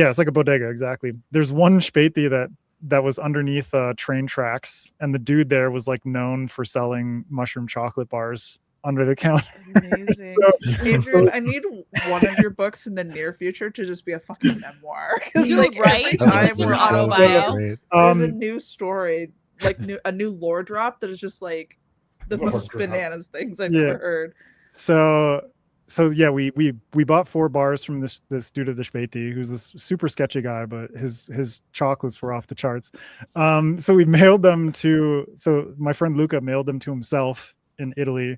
it's like a bodega, exactly. There's one Späti that was underneath train tracks, and the dude there was like known for selling mushroom chocolate bars under the counter. Amazing. Adrian, I need one of your books in the near future to just be a fucking memoir. 'Cause, Dude, like, right? every That time was we're an on a autobio. bio, Great. there's a new story, like a new lore drop that is just like the Lore most drop. bananas things I've Yeah. ever heard. So yeah, we bought 4 bars from this dude at the Späti, who's this super sketchy guy, but his chocolates were off the charts. So we mailed them so my friend Luca mailed them to himself in Italy,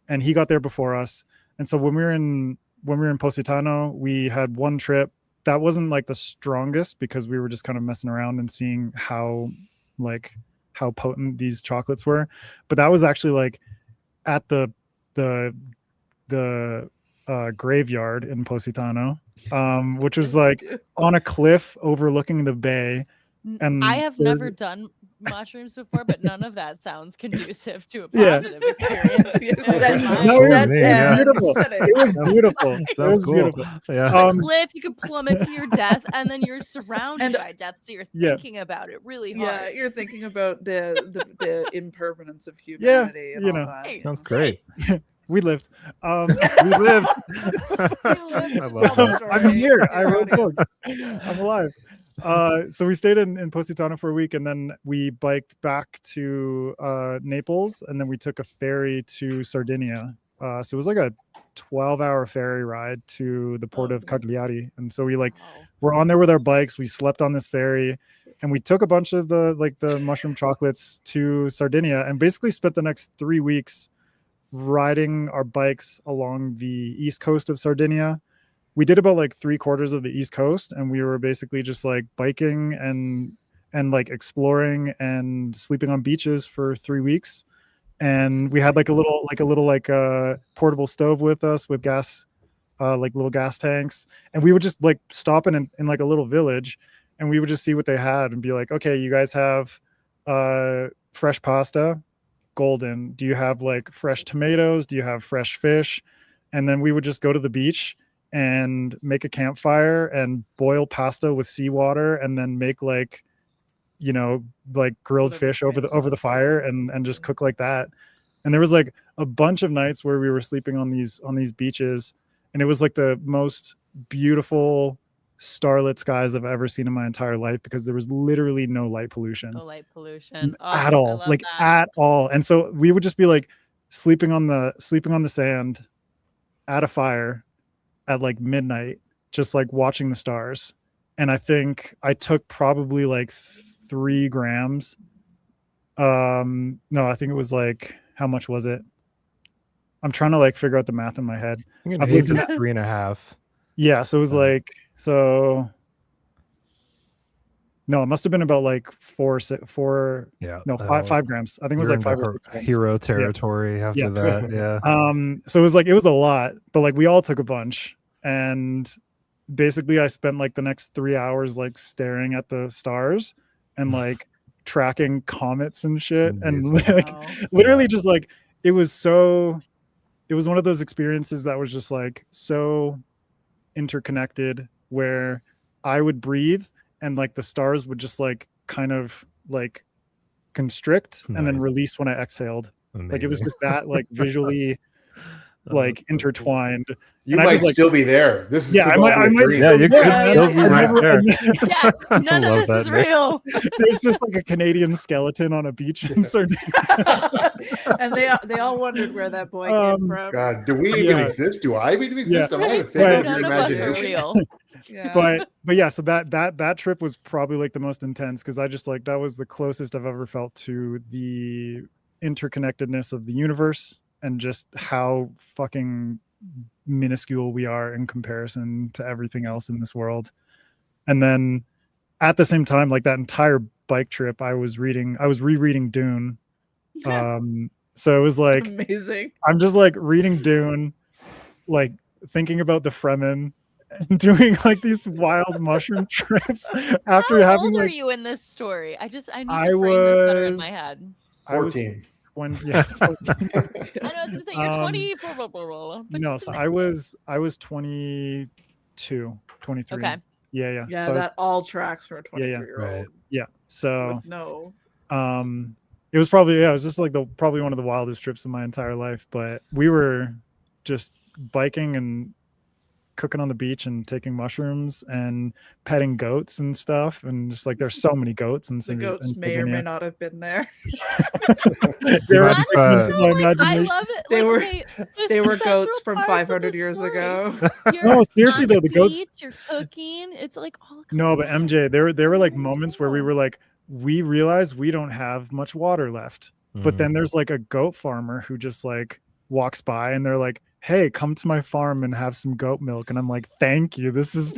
and he got there before us. And so when we were in Positano, we had one trip that wasn't like the strongest, because we were just kind of messing around and seeing how potent these chocolates were. But that was actually like at the graveyard in Positano, which was like on a cliff overlooking the bay. And I have never done mushrooms before, but none of that sounds conducive to a positive experience. It was beautiful. It was beautiful. Yeah. It's a cliff, you could plummet to your death, and then you're surrounded by death, so you're thinking about it really hard. Yeah, you're thinking about the impermanence of humanity and all that. Sounds great. We lived. We lived. I love that. I'm here. I wrote books. I'm alive. So we stayed in Positano for a week, and then we biked back to Naples, and then we took a ferry to Sardinia. So it was like a 12-hour ferry ride to the port of Cagliari. And so we we're on there with our bikes. We slept on this ferry, and we took a bunch of the mushroom chocolates to Sardinia, and basically spent the next 3 weeks riding our bikes along the east coast of Sardinia. We did about 3/4 of the East Coast, and we were basically just biking and exploring and sleeping on beaches for 3 weeks. And we had a little portable stove with us with gas, little gas tanks. And we would just stop in a little village, and we would just see what they had and be like, okay, you guys have fresh pasta, golden. Do you have fresh tomatoes? Do you have fresh fish? And then we would just go to the beach and make a campfire and boil pasta with seawater, and then make grilled fish over the fire and just cook like that. And there was a bunch of nights where we were sleeping on these beaches, and it was the most beautiful starlit skies I've ever seen in my entire life, because there was literally no light pollution. No light pollution at all. At all. And so we would just be sleeping on the sand at a fire at midnight, just watching the stars. And I think I took probably 3 grams. No, I think it was how much was it? I'm trying to figure out the math in my head. I believe it's 3.5. Yeah, so it was no, it must have been about 4. Yeah, no, 5 grams. I think it was 5 or 6 grams. Hero territory after that. Yeah. So it was a lot, but we all took a bunch, and basically I spent the next 3 hours staring at the stars and tracking comets and shit. Amazing. And literally just it was one of those experiences that was just so interconnected, where I would breathe and the stars would just kind of constrict and then release when I exhaled. Amazing. It was just that visually intertwined. You might still be there. This is I might yeah, you could still be right there. Yeah, none of this is real. There's just a Canadian skeleton on a beach in Sardinia. And they all wondered where that boy came from. God, do we even exist? Do I even exist? Am I a figure of your imagination? Real. Yeah. But yeah, so that trip was probably the most intense, because I just that was the closest I've ever felt to the interconnectedness of the universe, and just how fucking minuscule we are in comparison to everything else in this world. And then at the same time, that entire bike trip, I was rereading Dune. So it was amazing. I'm just reading Dune, thinking about the Fremen, and doing these wild mushroom trips after How having old are you in this story? I need to frame this better in my head. 14. I know, I was gonna say you're 24, but no, so I was 22, 23. Okay. Yeah. Yeah, so that all tracks for a 23-year-old. Right. Yeah. So No. it was probably it was just probably one of the wildest trips of my entire life. But we were just biking and cooking on the beach and taking mushrooms and petting goats and stuff, and just there's so many goats, and The goats may or may not have been there. I love it. They were goats from 500 years ago. No, seriously though, the goats. You're cooking. It's all. No, but MJ, there were moments where we were we realize we don't have much water left, but then there's a goat farmer who just walks by, and they're hey, come to my farm and have some goat milk. And I'm thank you. This is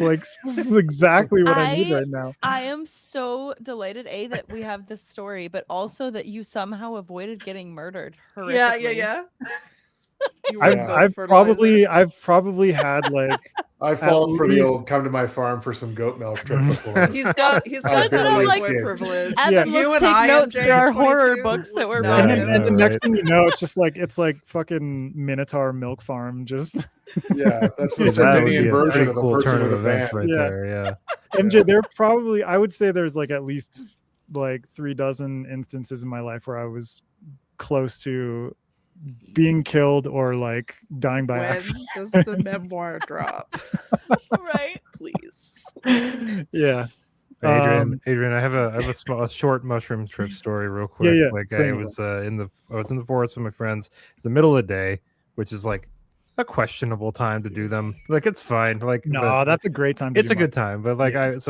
exactly what I need right now. I am so delighted, that we have this story, but also that you somehow avoided getting murdered. Yeah. I've probably had like I've fallen for the old come to my farm for some goat milk trick before. He's got the white boy privilege. Evan, let's take notes for our horror books that we're and reading. the next thing you know, it's like fucking Minotaur milk farm. Just yeah, that's the Sardinian version of a cool person turn with of a events van. right there. Yeah, MJ, there probably I would say there's like at least like 36 instances in my life where I was close to being killed or like dying by accident. Does the memoir drop? Right, please. Yeah. Adrian, I have a short mushroom trip story real quick. Yeah. Like I was in the forest with my friends. It's the middle of the day, which is like a questionable time to do them. Like it's fine. Like no, that's a great time. It's a good time, but like an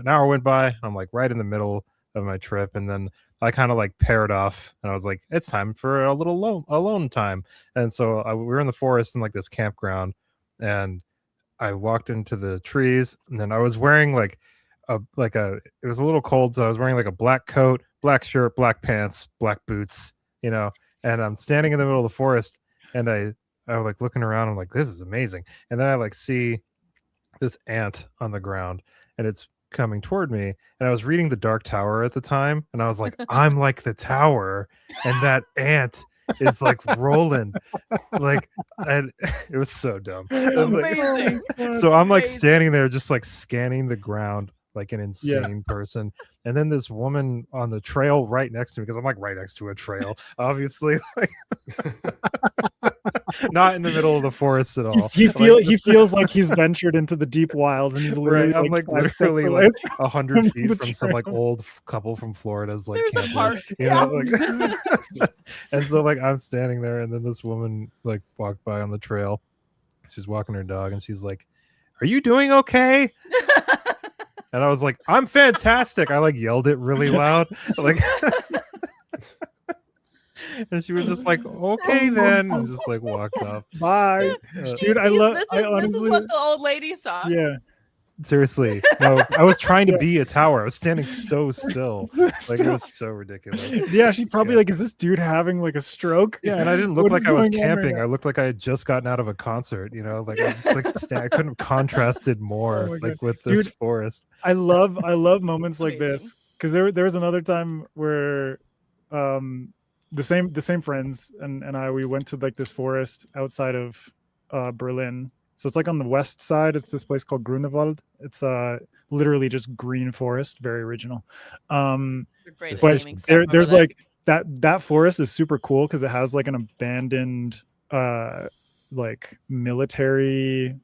hour went by. I'm like right in the middle of my trip, and then I kind of like paired off, and I was like, it's time for a little alone time. And so we were in the forest in like this campground, and I walked into the trees, and then I was wearing it was a little cold, so I was wearing like a black coat, black shirt, black pants, black boots, and I'm standing in the middle of the forest, and I was like looking around, I'm like, this is amazing. And then I like see this ant on the ground, and it's coming toward me, and I was reading The Dark Tower at the time, and I was like, I'm like the tower, and that ant is like rolling, like, and it was so dumb. Amazing. So I'm like standing there just like scanning the ground like an insane person, and then this woman on the trail right next to me, because I'm like right next to a trail, obviously, like not in the middle of the forest at all. He feels like he's ventured into the deep wilds, and he's literally I'm like literally like 100 feet from some like old couple from Florida's like there's a park, like and so like I'm standing there, and then this woman like walked by on the trail. She's walking her dog, and she's like, "Are you doing okay?" And I was like, I'm fantastic. I like yelled it really loud. Like and she was just like, okay then, and just like walked off. Bye. Dude, this is what the old lady saw. Yeah. Seriously. No, I was trying to be a tower. I was standing so still. Like it was so ridiculous. Yeah, she probably like, is this dude having like a stroke? Yeah, and I didn't look like I was camping. I looked like I had just gotten out of a concert, like I was just like I couldn't have contrasted more like with this forest. I love moments like this, because there was another time where the same friends and we went to like this forest outside of Berlin. So it's like on the west side. It's this place called Grunewald. It's literally just green forest, very original. But there's like that forest is super cool because it has like an abandoned like military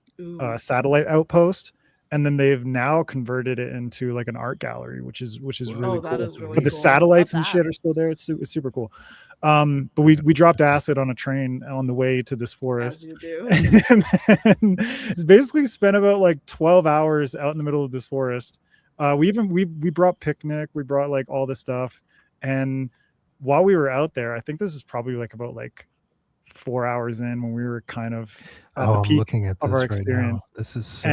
satellite outpost, and then they've now converted it into like an art gallery, which is really cool. But the satellites and shit are still there. It's super cool. But we dropped acid on a train on the way to this forest. As you do. And then it's basically spent about like 12 hours out in the middle of this forest. We brought picnic, we brought like all this stuff, and while we were out there, I think this is probably like about like 4 hours in when we were kind of at the peak looking at of our experience. Right now. This is so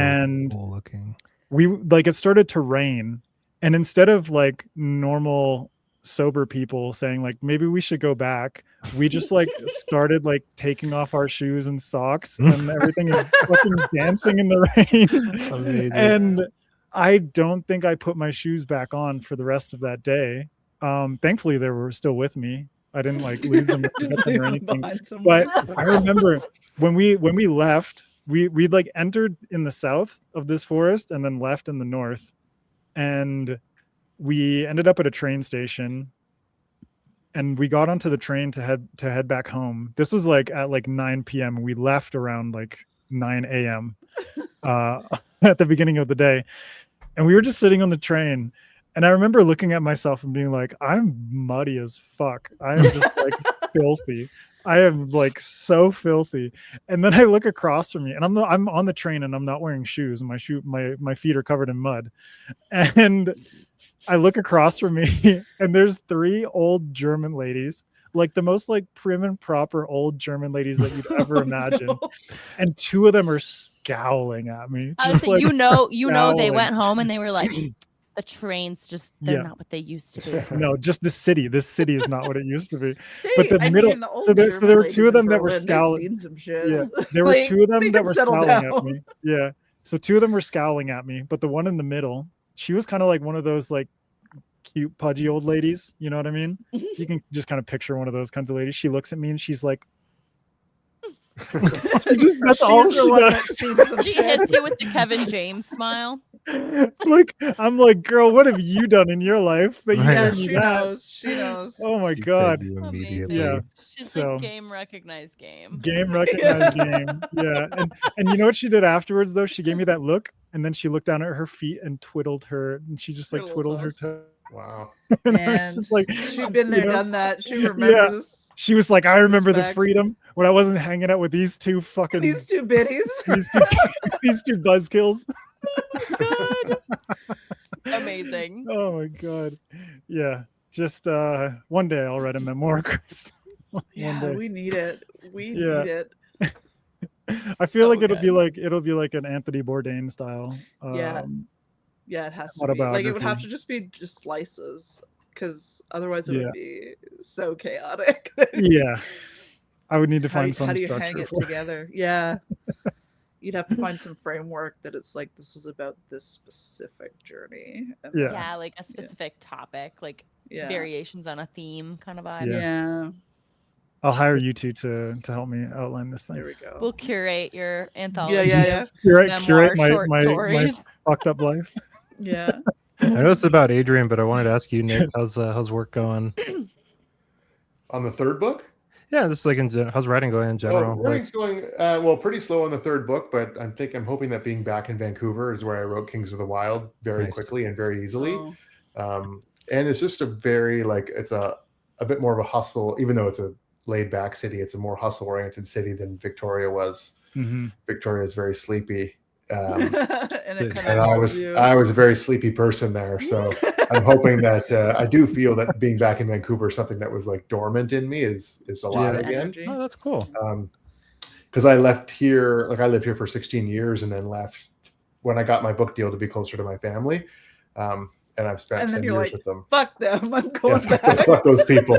cool looking. We like it started to rain, and instead of like normal sober people saying like maybe we should go back, we just like started like taking off our shoes and socks, and everything is fucking dancing in the rain. Amazing. And I don't think I put my shoes back on for the rest of that day. Thankfully they were still with me. I didn't like lose them or anything. But I remember when we left, we'd like entered in the south of this forest and then left in the north, and we ended up at a train station, and we got onto the train to head back home. This was like at like 9 p.m. and we left around like 9 a.m. At the beginning of the day, and we were just sitting on the train. And I remember looking at myself and being like, I'm muddy as fuck. I am just like filthy. I am like so filthy. And then I look across from me, and I'm on the train, and I'm not wearing shoes, and my feet are covered in mud. And I look across from me, and there's 3 old German ladies, like the most like prim and proper old German ladies that you'd ever imagine. No. And 2 of them are scowling at me. So like, you know, they went home and they were like, the trains just they're not what they used to be. No, just the city. This city is not what it used to be. They, But the I middle. mean, So there German were two of ladies them in that were Berlin, they've scowling. seen some shit. Yeah, there were Like, two of them they that can were settle scowling at down. me. Yeah. So two of them were scowling at me, but the one in the middle, she was kind of like one of those like cute, pudgy old ladies. You know what I mean? You can just kind of picture one of those kinds of ladies. She looks at me and she's like, that's all She's the she one that does. seen some She shit. hits you with the Kevin James smile. Like, I'm like, girl, what have you done in your life that you Right. Yeah, done she that? knows. She knows. Oh my She god. fed you Amazing. immediately. Yeah. She's So- like game recognized game. Game recognized game. Yeah. And you know what she did afterwards though? She gave me that look and then she looked down at her feet and twiddled her and she just like Her little twiddled her toes. toe. Wow. And I Man, was just like, she's been there, you know? done that. She remembers She was like, I remember the Respect. freedom when I wasn't hanging out with these two fucking these two biddies. these two buzzkills. Amazing. Oh my god. Yeah. Just one day I'll write a memoir, Chris. One Yeah, day. we need it. We Yeah. need it. I feel So like it'll good. be like an Anthony Bourdain style. Yeah. Yeah, it has to be. Like it would have autobiography. to just be just slices, because otherwise it Yeah. would be so chaotic. Yeah. I would need to How, find some how do you structure hang it for it. together? Yeah. You'd have to find some framework that it's like this is about this specific journey. And Yeah. Yeah, like a specific topic, like yeah. variations on a theme kind of vibe. Yeah. Yeah. I'll hire you two to help me outline this There thing. we go. We'll curate your anthology. yeah. of Curate memoir my, short my stories. fucked up life. Yeah. I know this is about Adrian, but I wanted to ask you, Nick, how's work going? On the third book? Yeah, just like how's writing going in general? Oh, writing's going well, pretty slow on the third book, but I'm hoping that being back in Vancouver is where I wrote Kings of the Wild very Nice. quickly and very easily. Oh. And it's just a very it's a bit more of a hustle, even though it's a laid back city, it's a more hustle oriented city than Victoria was. Mhm. Victoria is very sleepy. And it kind And of I was a very sleepy person there. So I'm hoping that I do feel that being back in Vancouver is something that was like dormant in me is alive again. Oh, that's cool. Because I left here, like I lived here for 16 years and then left when I got my book deal to be closer to my family. And I've spent And then 10 you're years like, with them. fuck them. I'm Yeah, going back. fuck those people.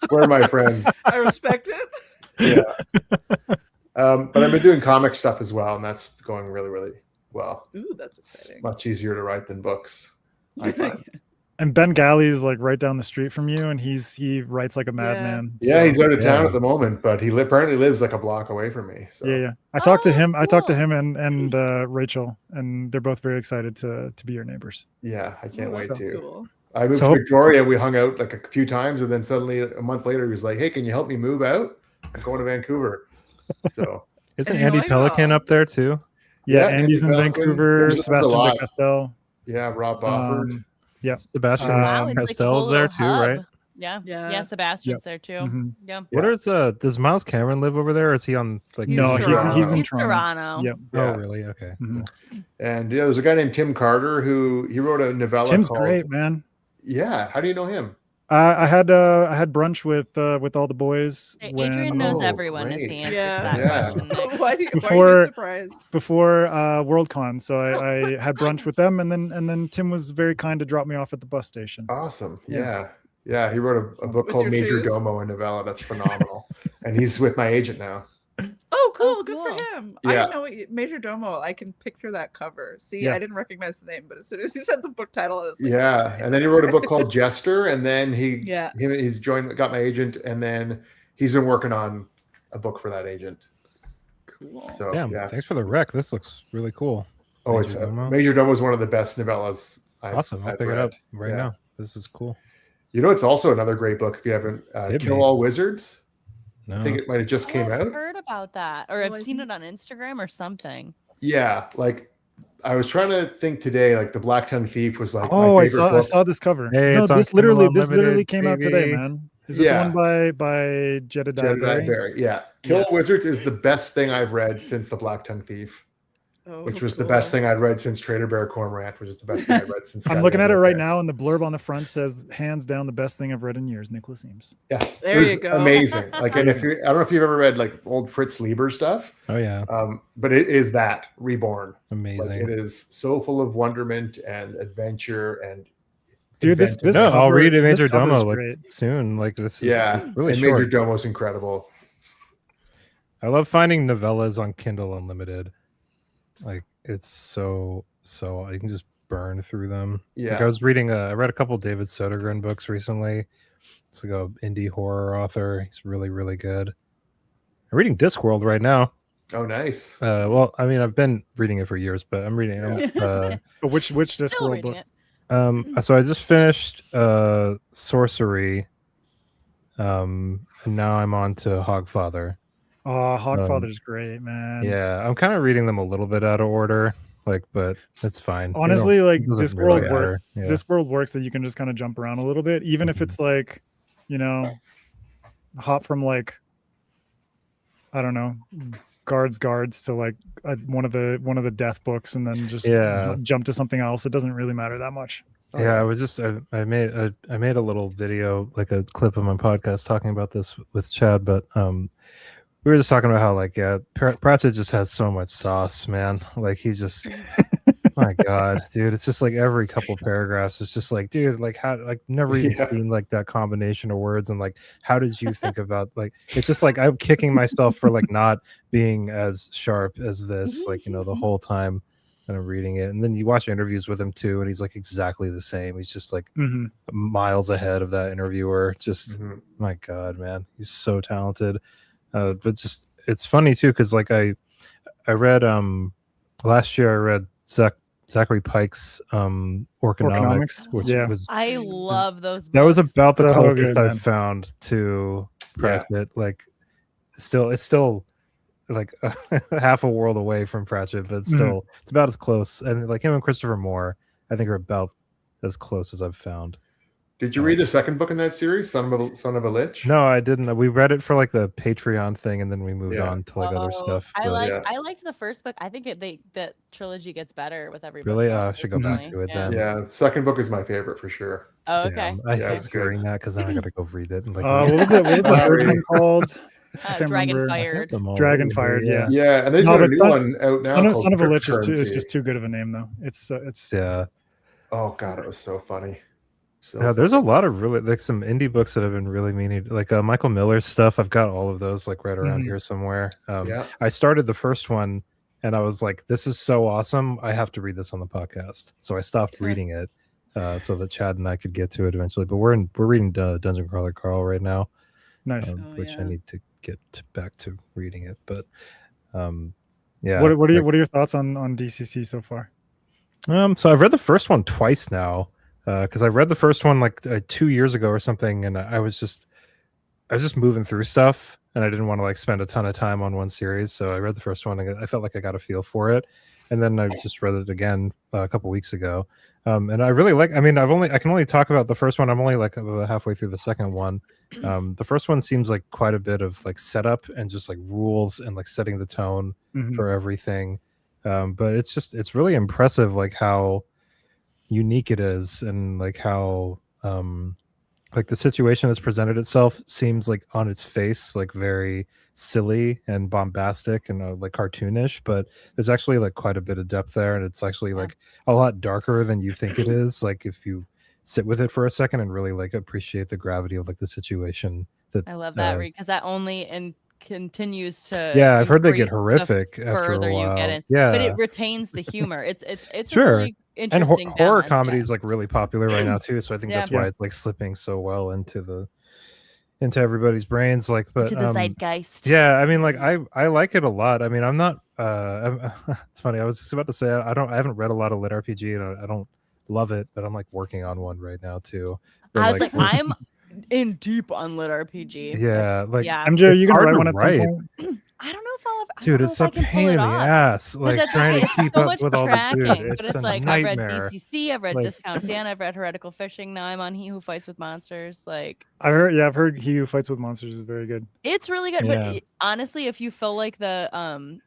Where are my friends? I respect it. Yeah. But I've been doing comic stuff as well, and that's going really, really well. Ooh, that's It's exciting. much easier to write than books, I find. And Ben Galley's like right down the street from you, and he writes like a madman. Yeah, so- he's out of town Yeah. at the moment, but he apparently lives like a block away from me. So. Yeah. I talked to Oh, him. I talked to cool. him and Rachel, and they're both very excited to be your neighbors. Yeah, I can't Oh, wait that's to. cool. I moved So- to Victoria. We hung out like a few times, and then suddenly a month later, he was like, "Hey, can you help me move out? I'm going to Vancouver." So Isn't And you're Andy like, Pelican "Oh." up there too? Yeah, Yeah, Andy's in Andy Pelican. Vancouver. There's a Sebastian lot. de Castel. yeah, Rob Bofford. Yeah. Sebastian Wow, it's like a Castell's whole there little too, hub. right? Yeah. Yeah. Yeah, Sebastian's there too. Mhm. Yeah. What Yeah. is does Miles Cameron live over there, or is he on like? He's No, in he's Toronto. in He's Toronto. Toronto. Yep. Oh, Yeah. really? Okay. Mhm. And yeah, there's a guy named Tim Carter who he wrote a novella. Tim's called, great, man. Yeah, how do you know him? I had brunch with all the boys Hey, when Adrian knows Oh, everyone is the great. answer Yeah. to that Yeah. question. Nick. why are you Before- surprised? before Worldcon. So I had brunch with them, and then Tim was very kind to drop me off at the bus station. Awesome. Yeah. Yeah. He wrote a book With called your Major shoes? Domo, a novella that's phenomenal. And he's with my agent now. Oh, cool. Oh, Good cool. for him. Yeah. I didn't know Major Domo. I can picture that cover. See, Yeah. I didn't recognize the name, but as soon as he said the book title, I was like, Yeah. And then he wrote a book called Jester, and then Yeah. he's got my agent, and then he's been working on a book for that agent. Cool. So Yeah. yeah. Thanks for the rec. This looks really cool. Oh, Major it's Domo. Major Domo is one of the best novellas Awesome. I'll I've pick it read. up right Yeah. now. This is cool. You know, it's also another great book if you haven't. Hit Kill me. All Wizards. No. I think it might have just came I've out. heard about that, or Oh, I've I seen think- it on Instagram or something. Yeah, like I was trying to think today. Like the Black Tongue Thief was like. Oh, my I favorite saw book. this cover. Hey, No, it's on this Kindle literally Unlimited, came out today, baby. man. Is it Yeah. the one by Jedediah Jedediah Barry? Barry. Yeah, Kill Yeah. All Wizards is the best thing I've read since the Black Tongue Thief. which was the best thing I'd read since Trader Bear Cormorant, which is the best thing I'd read since. I'm looking at it right now, and the blurb on the front says, "Hands down, the best thing I've read in years." Nicholas Eames. Yeah, there you go. Amazing. Like, and if you, I don't know if you've ever read like old Fritz Lieber stuff. Oh yeah. But it is that reborn. Amazing. Like, it is so full of wonderment and adventure and. Dude, this no, I'll read a Major Domo like great. soon. Like this is really and short. Major Domo's incredible. I love finding novellas on Kindle Unlimited. Like it's so you can just burn through them. Yeah. Like I read a couple David Sodergren books recently. It's like a indie horror author. He's really, really good. I'm reading Discworld right now. Oh, nice. Well, I mean, I've been reading it for years, but I'm reading it. Which Discworld books? So I just finished Sorcery. And now I'm on to Hogfather. Oh, Hogfather's great, man. Yeah, I'm kind of reading them a little bit out of order, like, but it's fine. Honestly, like this world really works. matter. Yeah. This world works that you can just kind of jump around a little bit, even if it's like, you know, hop from like, I don't know, guards to like one of the death books, and then just jump to something else. It doesn't really matter that much. I was just I made a little video, like a clip of my podcast talking about this with Chad, but we were just talking about how like Pratchett just has so much sauce, man. Like he's just my god, dude. It's just like every couple paragraphs, it's just like, dude, like how, like never even seen like that combination of words, and like how did you think about, like it's just like I'm kicking myself for like not being as sharp as this, like, you know, the whole time that I'm reading it. And then you watch interviews with him too, and he's like exactly the same. He's just like miles ahead of that interviewer. Just my god, man, he's so talented. But just it's funny too, because like I read last year I read Zachary Pike's Orconomics, which was I love those books. That was about the So closest good, I've man. found to Pratchett. Like it's still like half a world away from Pratchett, but still it's about as close. And like him and Christopher Moore, I think are about as close as I've found. Did you read the second book in that series, Son of a Lich? No, I didn't. We read it for like the Patreon thing, and then we moved on to like other stuff. I liked the first book. I think that trilogy gets better with every book. Really? I should go back to it then. Yeah, the second book is my favorite for sure. Oh, okay. Damn, I hate hearing that because then I gotta go read it. And like, what was the third one called? Dragonfired. Dragonfired, yeah. Yeah, and there's a new one out now. Son of a Lich is just too good of a name, though. It's Oh god, it was so funny. So there's a lot of really like some indie books that have been really meaning, like Michael Miller's stuff. I've got all of those like right around here somewhere. I started the first one and I was like, this is so awesome, I have to read this on the podcast. So I stopped reading it so that Chad and I could get to it eventually. But we're reading Dungeon Crawler Carl right now. Nice. Which I need to get back to reading it. But what are your thoughts on DCC so far? So I've read the first one twice now. Because I read the first one like 2 years ago or something, and I was just moving through stuff, and I didn't want to like spend a ton of time on one series. So I read the first one, and I felt like I got a feel for it, and then I just read it again a couple weeks ago, and I really like. I mean, I can only talk about the first one. I'm only like about halfway through the second one. The first one seems like quite a bit of like setup and just like rules and like setting the tone for everything, but it's really impressive like how unique it is, and like how like the situation that's presented itself seems like on its face like very silly and bombastic and like cartoonish, but there's actually like quite a bit of depth there, and it's actually like a lot darker than you think it is, like if you sit with it for a second and really like appreciate the gravity of like the situation. That I love that because that only continues to I've heard they get horrific after a while. You get in. Yeah, but it retains the humor. It's sure. A really interesting and horror comedy is like really popular right now too, so I think that's why it's like slipping so well into everybody's brains, like, but to the zeitgeist. I mean, like I like it a lot. I mean, I'm not it's funny, I was just about to say I haven't read a lot of lit RPG, and I don't love it, but I'm like working on one right now too. I was like in deep on lit RPG. Yeah, like MJ, are you gonna write one at some point? I don't know if I'll ever. Dude, it's a pain in the ass. Like that's trying to it's keep so up much with all the tracking, dude. but It's it's a like nightmare. I've read DCC, I've read Like- Discount Dan, I've read Heretical Fishing. Now I'm on He Who Fights with Monsters. Like I've heard He Who Fights with Monsters is very good. it's really good, Yeah. but honestly, if you feel like the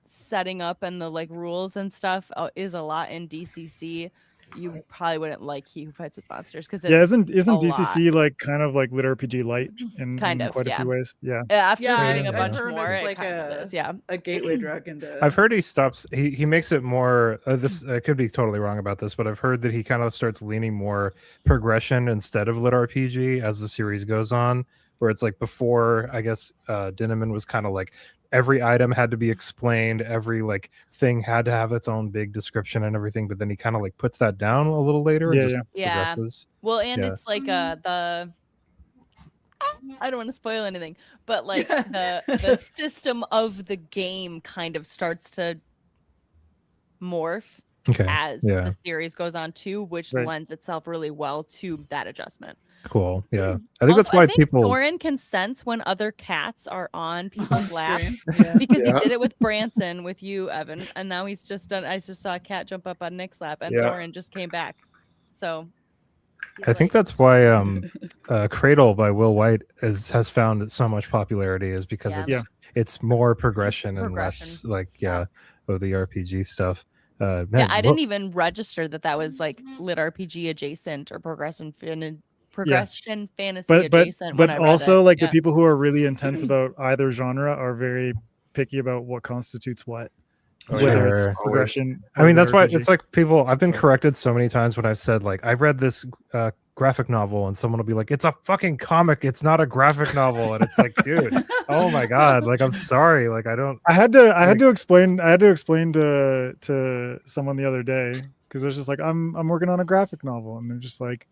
setting up and the like rules and stuff is a lot in DCC, you probably wouldn't like He Who Fights with Monsters because Isn't a DCC like kind of like lit RPG light in Kind of, quite a few ways? Yeah. After reading a I've bunch heard more, it's it like kind of is, yeah. a gateway drug into. I've heard he stops. He makes it more. This I could be totally wrong about this, but I've heard that he kind of starts leaning more progression instead of lit RPG as the series goes on. Where it's like before, I guess Dinneman was kind of like every item had to be explained, every like thing had to have its own big description and everything. But then he kind of like puts that down a little later. Yeah, and just yeah. progresses. Well, and Yeah. it's like the. I don't want to spoil anything, but like the system of the game kind of starts to morph Okay. as Yeah. the series goes on too, which Right. lends itself really well to that adjustment. Cool. Yeah. I think Also, that's why people. Thorin can sense when other cats are on people's screen. laps Yeah. because Yeah. he did it with Branson with you, Evan, and now he's just done. I just saw a cat jump up on Nick's lap, and Yeah. Thorin just came back. So he's I think like- that's why Cradle by Will White has found so much popularity is because Yeah. it's more progression and Progression. less like of the RPG stuff. Man, yeah, I didn't even register that was like lit RPG adjacent or progression fantasy But adjacent. when I read also it. like Yeah. the people who are really intense about either genre are very picky about what constitutes what. Oh, Whether it's Sure. progression. I mean, or that's why RPG. it's like people. I've been corrected so many times when I've said like I read this graphic novel, and someone will be like, "It's a fucking comic. It's not a graphic novel." And it's like, dude, oh my god, like I'm sorry, like I don't. I had to explain to someone the other day because it's just like I'm working on a graphic novel and they're just like,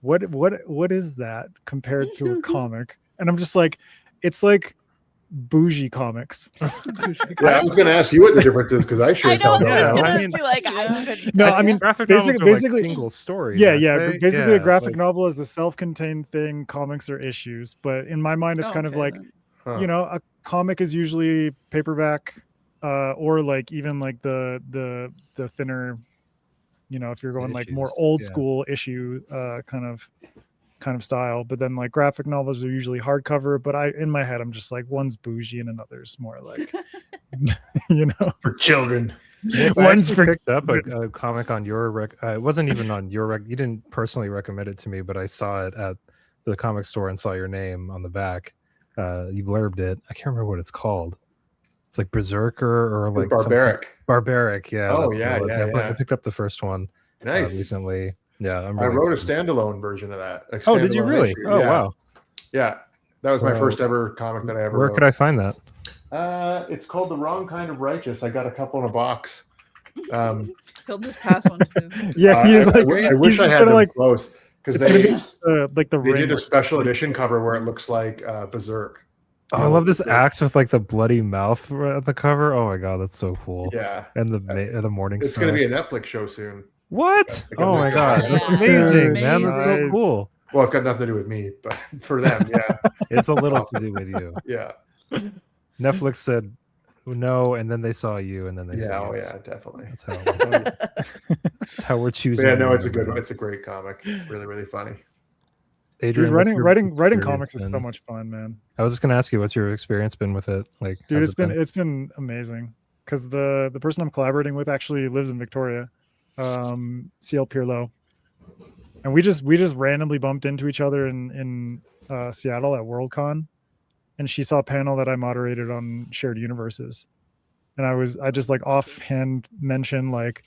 what is that compared to a comic? And I'm just like, it's like bougie comics. Yeah, I was going to ask you what the difference is because I sure I as know. hell don't Yeah, know. I mean- I couldn't. No, tell I you. mean, graphic basic- novels are basically- like single stories. Yeah, aren't yeah. they? Basically, Yeah, a graphic like- novel is a self-contained thing. Comics are issues, but in my mind, it's kind of like Huh. you know, a comic is usually paperback, or like even like the thinner, you know, if you're going like more issues, old yeah. school issue kind of style. But then like graphic novels are usually hardcover. But in my head, I'm just like one's bougie and another's more like, you know, For children. I one's actually for picked up a comic on your it wasn't even on your you didn't personally recommend it to me, but I saw it at the comic store and saw your name on the back. You blurbed it. I can't remember what it's called. It's like Berserker or like Barbaric. Barbaric. Yeah. Oh, that's what yeah, it was. yeah, I yeah. picked up the first one Nice. recently. Yeah, I'm I really wrote a excited. standalone version of that. a Oh, did you standalone really? issue. Oh, yeah. wow. Yeah, that was my Well, first ever comic that I ever Where wrote. could I find that? It's called The Wrong Kind of Righteous. I got a couple in a box. He'll just pass one too. yeah. He's like, I wish he's I just had gonna them like close because it's gonna they, be like the they ring. did a special edition cover where it looks like Berserk. Oh, I love this axe with like the bloody mouth at the cover. Oh my god, that's so cool. Yeah, And the morning it's star. going to be a Netflix show soon. What? Like Oh my Netflix. god, that's Yeah. amazing, man. That's so Nice. cool. Well, it's got nothing to do with me, but for them, yeah, It's a little to do with you. yeah, Netflix said no, and then they saw you, and then they yeah, saw oh you. yeah, definitely. That's how we're But choosing. yeah, no, it's a everybody. good one. It's a great comic. Really, really funny. Dude, what's your writing experience comics is so been? much fun, man. I was just gonna ask you, what's your experience been with it? Like, Dude, has it's been amazing because the person I'm collaborating with actually lives in Victoria, CL Pirlo, and we just randomly bumped into each other in Seattle at Worldcon, and she saw a panel that I moderated on shared universes, and I just like offhand mentioned like,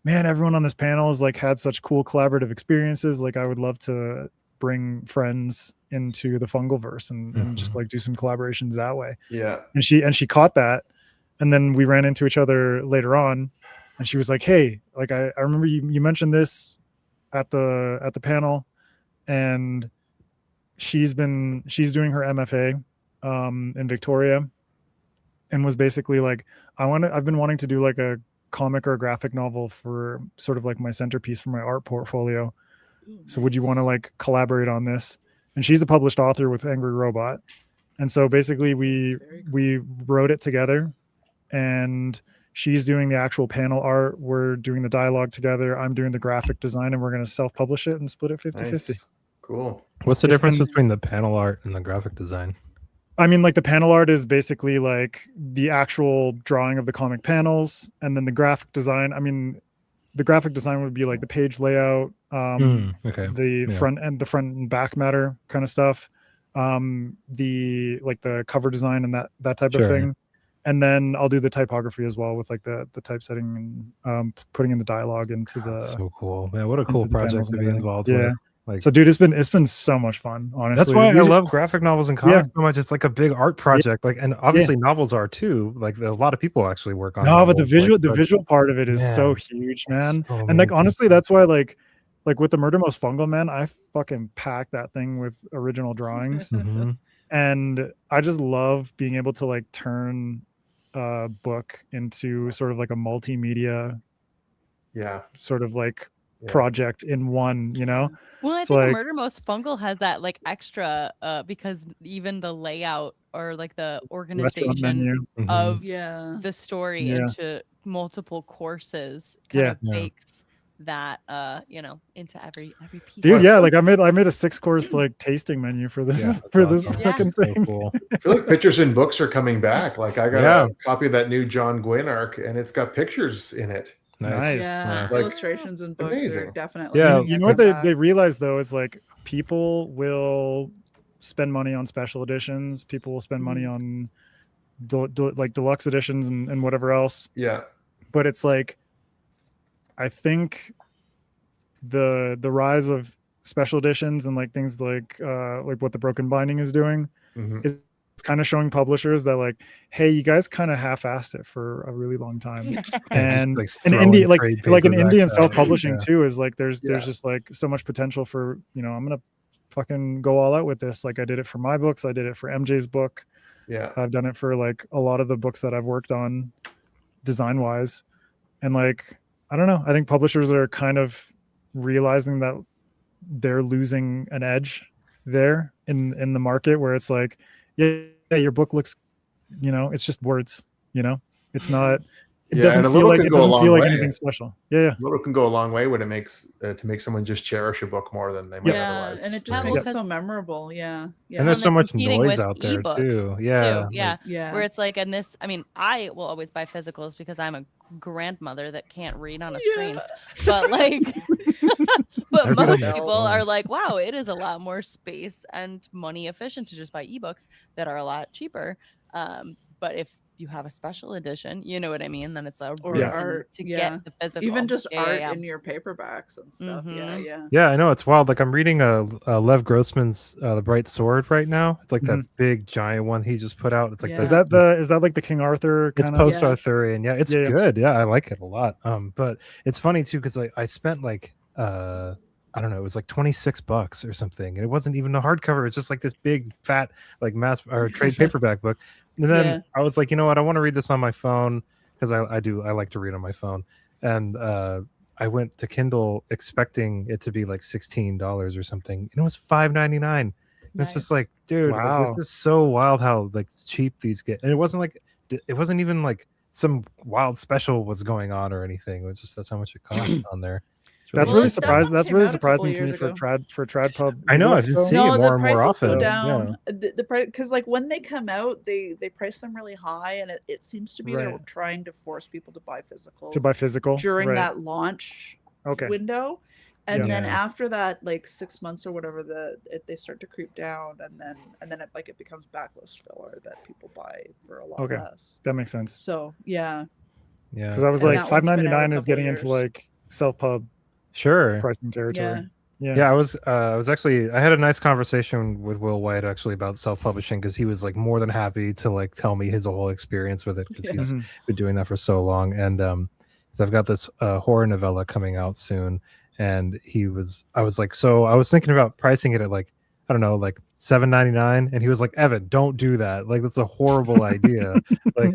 man, everyone on this panel has like had such cool collaborative experiences. Like I would love to bring friends into the Fungalverse and just like do some collaborations that way. Yeah, And she caught that, and then we ran into each other later on, and she was like, hey, like I remember you mentioned this at the panel, and she's doing her MFA in Victoria, and was basically like, I've been wanting to do like a comic or a graphic novel for sort of like my centerpiece for my art portfolio, so would you want to like collaborate on this? and she's a published author with Angry Robot. And so basically we wrote it together, and she's doing the actual panel art. We're doing the dialogue together. I'm doing the graphic design, and we're going to self-publish it and split it 50-50. Nice. Cool. What's the difference between the panel art and the graphic design? I mean, like the panel art is basically like the actual drawing of the comic panels, and then the graphic design. I mean, the graphic design would be like the page layout, the front and back matter kind of stuff, the cover design and that type of thing. And then I'll do the typography as well with like the typesetting and putting in the dialogue into the. So cool, man! What a cool project to be involved with. Like, so dude, it's been so much fun, honestly. That's why I love graphic novels and comics so much. It's like a big art project, like, and obviously novels are too. Like a lot of people actually work on. No, but the visual part of it is so huge, man. So and like honestly, that's why like with the Murder Most Fungal, man, I fucking packed that thing with original drawings, and I just love being able to like turn a book into sort of like a multimedia, sort of like project in one, you know. Well, I think like, Murder Most Fungal has that like extra because even the layout or like the organization of the story into multiple courses kind of makes that into every piece. Dude, like I made a 6-course like tasting menu for this this fucking thing. So cool. I feel like pictures and books are coming back. Like I got a copy of that new John Gwynn arc, and it's got pictures in it. Nice. Yeah, like, illustrations and books are definitely. You know what they realize though is like people will spend money on special editions. People will spend money on like deluxe editions and whatever else. Yeah, but it's like I think the rise of special editions and like things like what the Broken Binding is doing is kind of showing publishers that like, hey, you guys kind of half-assed it for a really long time. And an indie like an indie and self-publishing too is like there's just like so much potential for, you know, I'm gonna fucking go all out with this. Like I did it for my books, I did it for MJ's book. I've done it for like a lot of the books that I've worked on design wise. And like I don't know, I think publishers are kind of realizing that they're losing an edge there in the market, where it's like, yeah, your book looks, you know, it's just words, you know, it's not, it doesn't feel like anything special. A little can go a long way when it makes to make someone just cherish a book more than they might otherwise. And it just makes it so memorable. And there's so much noise out there too. Where it's like, and this, I mean, I will always buy physicals because I'm a grandmother that can't read on a screen, but like but most people are like, wow, it is a lot more space and money efficient to just buy ebooks that are a lot cheaper. But if you have a special edition, you know what I mean, then it's a reason to get the physical, even just art in your paperbacks and stuff. I know, it's wild. Like I'm reading Lev Grossman's The Bright Sword right now. It's like that big giant one he just put out. It's like is that like the King Arthur it's post Arthurian. It's good. I like it a lot. But it's funny too because I spent like I don't know, it was like $26 or something, and it wasn't even a hardcover. It's just like this big fat like mass or trade paperback book. And then I was like, you know what, I want to read this on my phone because I like to read on my phone. And I went to Kindle expecting it to be like $16 or something, and it was $5.99. It's just like, dude, like, this is so wild how like cheap these get. And it wasn't even like some wild special was going on or anything. It was just that's how much it cost on there. That's really surprising. That's really surprising to me for trad pub. I know, I've been seeing it more and more often. Down. The price, because like when they come out, they price them really high, and it seems to be they're trying to force people to buy physicals. During that launch window, and then after that, like 6 months or whatever, they start to creep down, and then it becomes backlist filler that people buy for a lot less. That makes sense. So because I was like $5.99 is getting into like self pub. Pricing territory. I was actually, I had a nice conversation with Will White actually about self-publishing, because he was like more than happy to like tell me his whole experience with it, because he's been doing that for so long. And so I've got this horror novella coming out soon, and I was like, so I was thinking about pricing it at like, I don't know, like $7.99, and he was like, Evan, don't do that, like that's a horrible idea. Like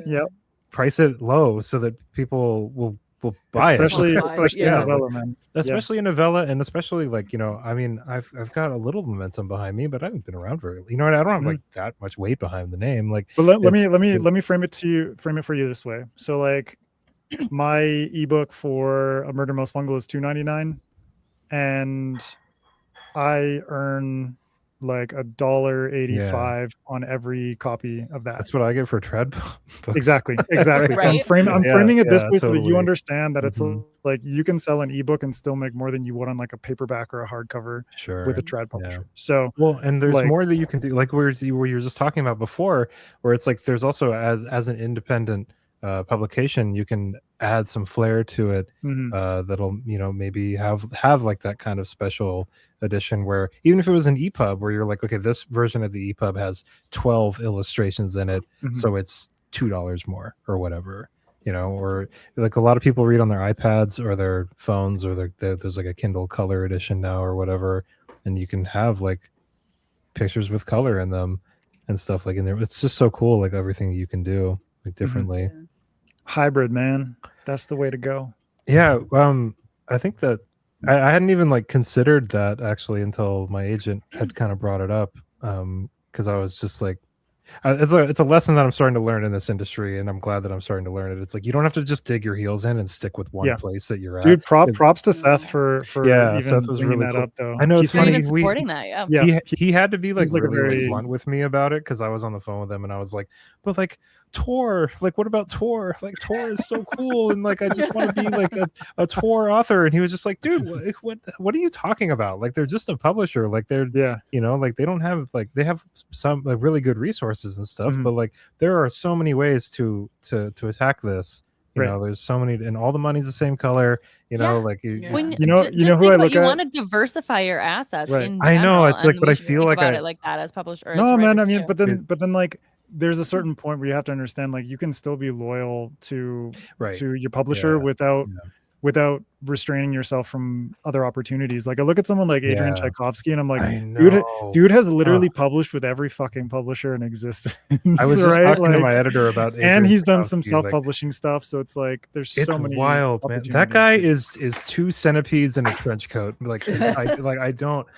price it low so that people will will buy especially it. especially Yeah. novella, man. Especially a novella, and especially like, you know, I mean, I've got a little momentum behind me, but I haven't been around very, you know, I don't have like that much weight behind the name. Like, But let it's- me frame it for you this way. So like my ebook for A Murder Most Fungal is $2.99, and I earn like $1.85 on every copy of that. That's what I get for trad books. Exactly. So I'm Right? framing it this way so that you totally. understand that it's Mhm. like you can sell an ebook and still make more than you would on like a paperback or a hardcover Sure. with a trad publisher. So Well, and there's like- more that you can do, like where you were just talking about before, where it's like there's also as an independent publication, you can add some flair to it that'll, you know, maybe have like that kind of special edition where even if it was an EPUB where you're like, okay, this version of the EPUB has 12 illustrations in it, so it's $2 more or whatever, you know, or like a lot of people read on their iPads or their phones, or there's like a Kindle color edition now or whatever, and you can have like pictures with color in them and stuff like in there. It's just so cool, like everything you can do like differently. hybrid, man, that's the way to go. Yeah. I think that I hadn't even like considered that actually until my agent had kind of brought it up. Because I was just like, it's a lesson that I'm starting to learn in this industry, and I'm glad that I'm starting to learn it. It's like you don't have to just dig your heels in and stick with one place that you're at. Dude, props to Seth for even Seth was bringing really that cool. up though. I know, He it's For seemed- funny. even supporting that, Yeah. He had to be like Seems like a really very- blunt with me about it, because I was on the phone with him and I was like, but like Tor, like what about Tor? Like Tor is so cool, and like I just want to be like a Tor author. And he was just like, dude, what are you talking about? Like they're just a publisher, like they're you know, like they don't have, like they have some like really good resources and stuff, but like there are so many ways to attack this. You know, there's so many, and all the money's the same color. You know, like When you know just who I think about, look you at? want to diversify your assets. Right. In I know, general, it's like, and but we I should feel think like about I- it like that as publisher. As No, man. I writers, mean, too. but then like there's a certain point where you have to understand, like you can still be loyal to your publisher without restraining yourself from other opportunities. Like I look at someone like Adrian Tchaikovsky and I'm like, dude has literally published with every fucking publisher in existence. I was just talking to my editor about Adrian and he's done some Tchaikovsky, like, self-publishing stuff. So it's like there's it's so many wild, man. That guy is 2 centipedes in a trench coat. Like I don't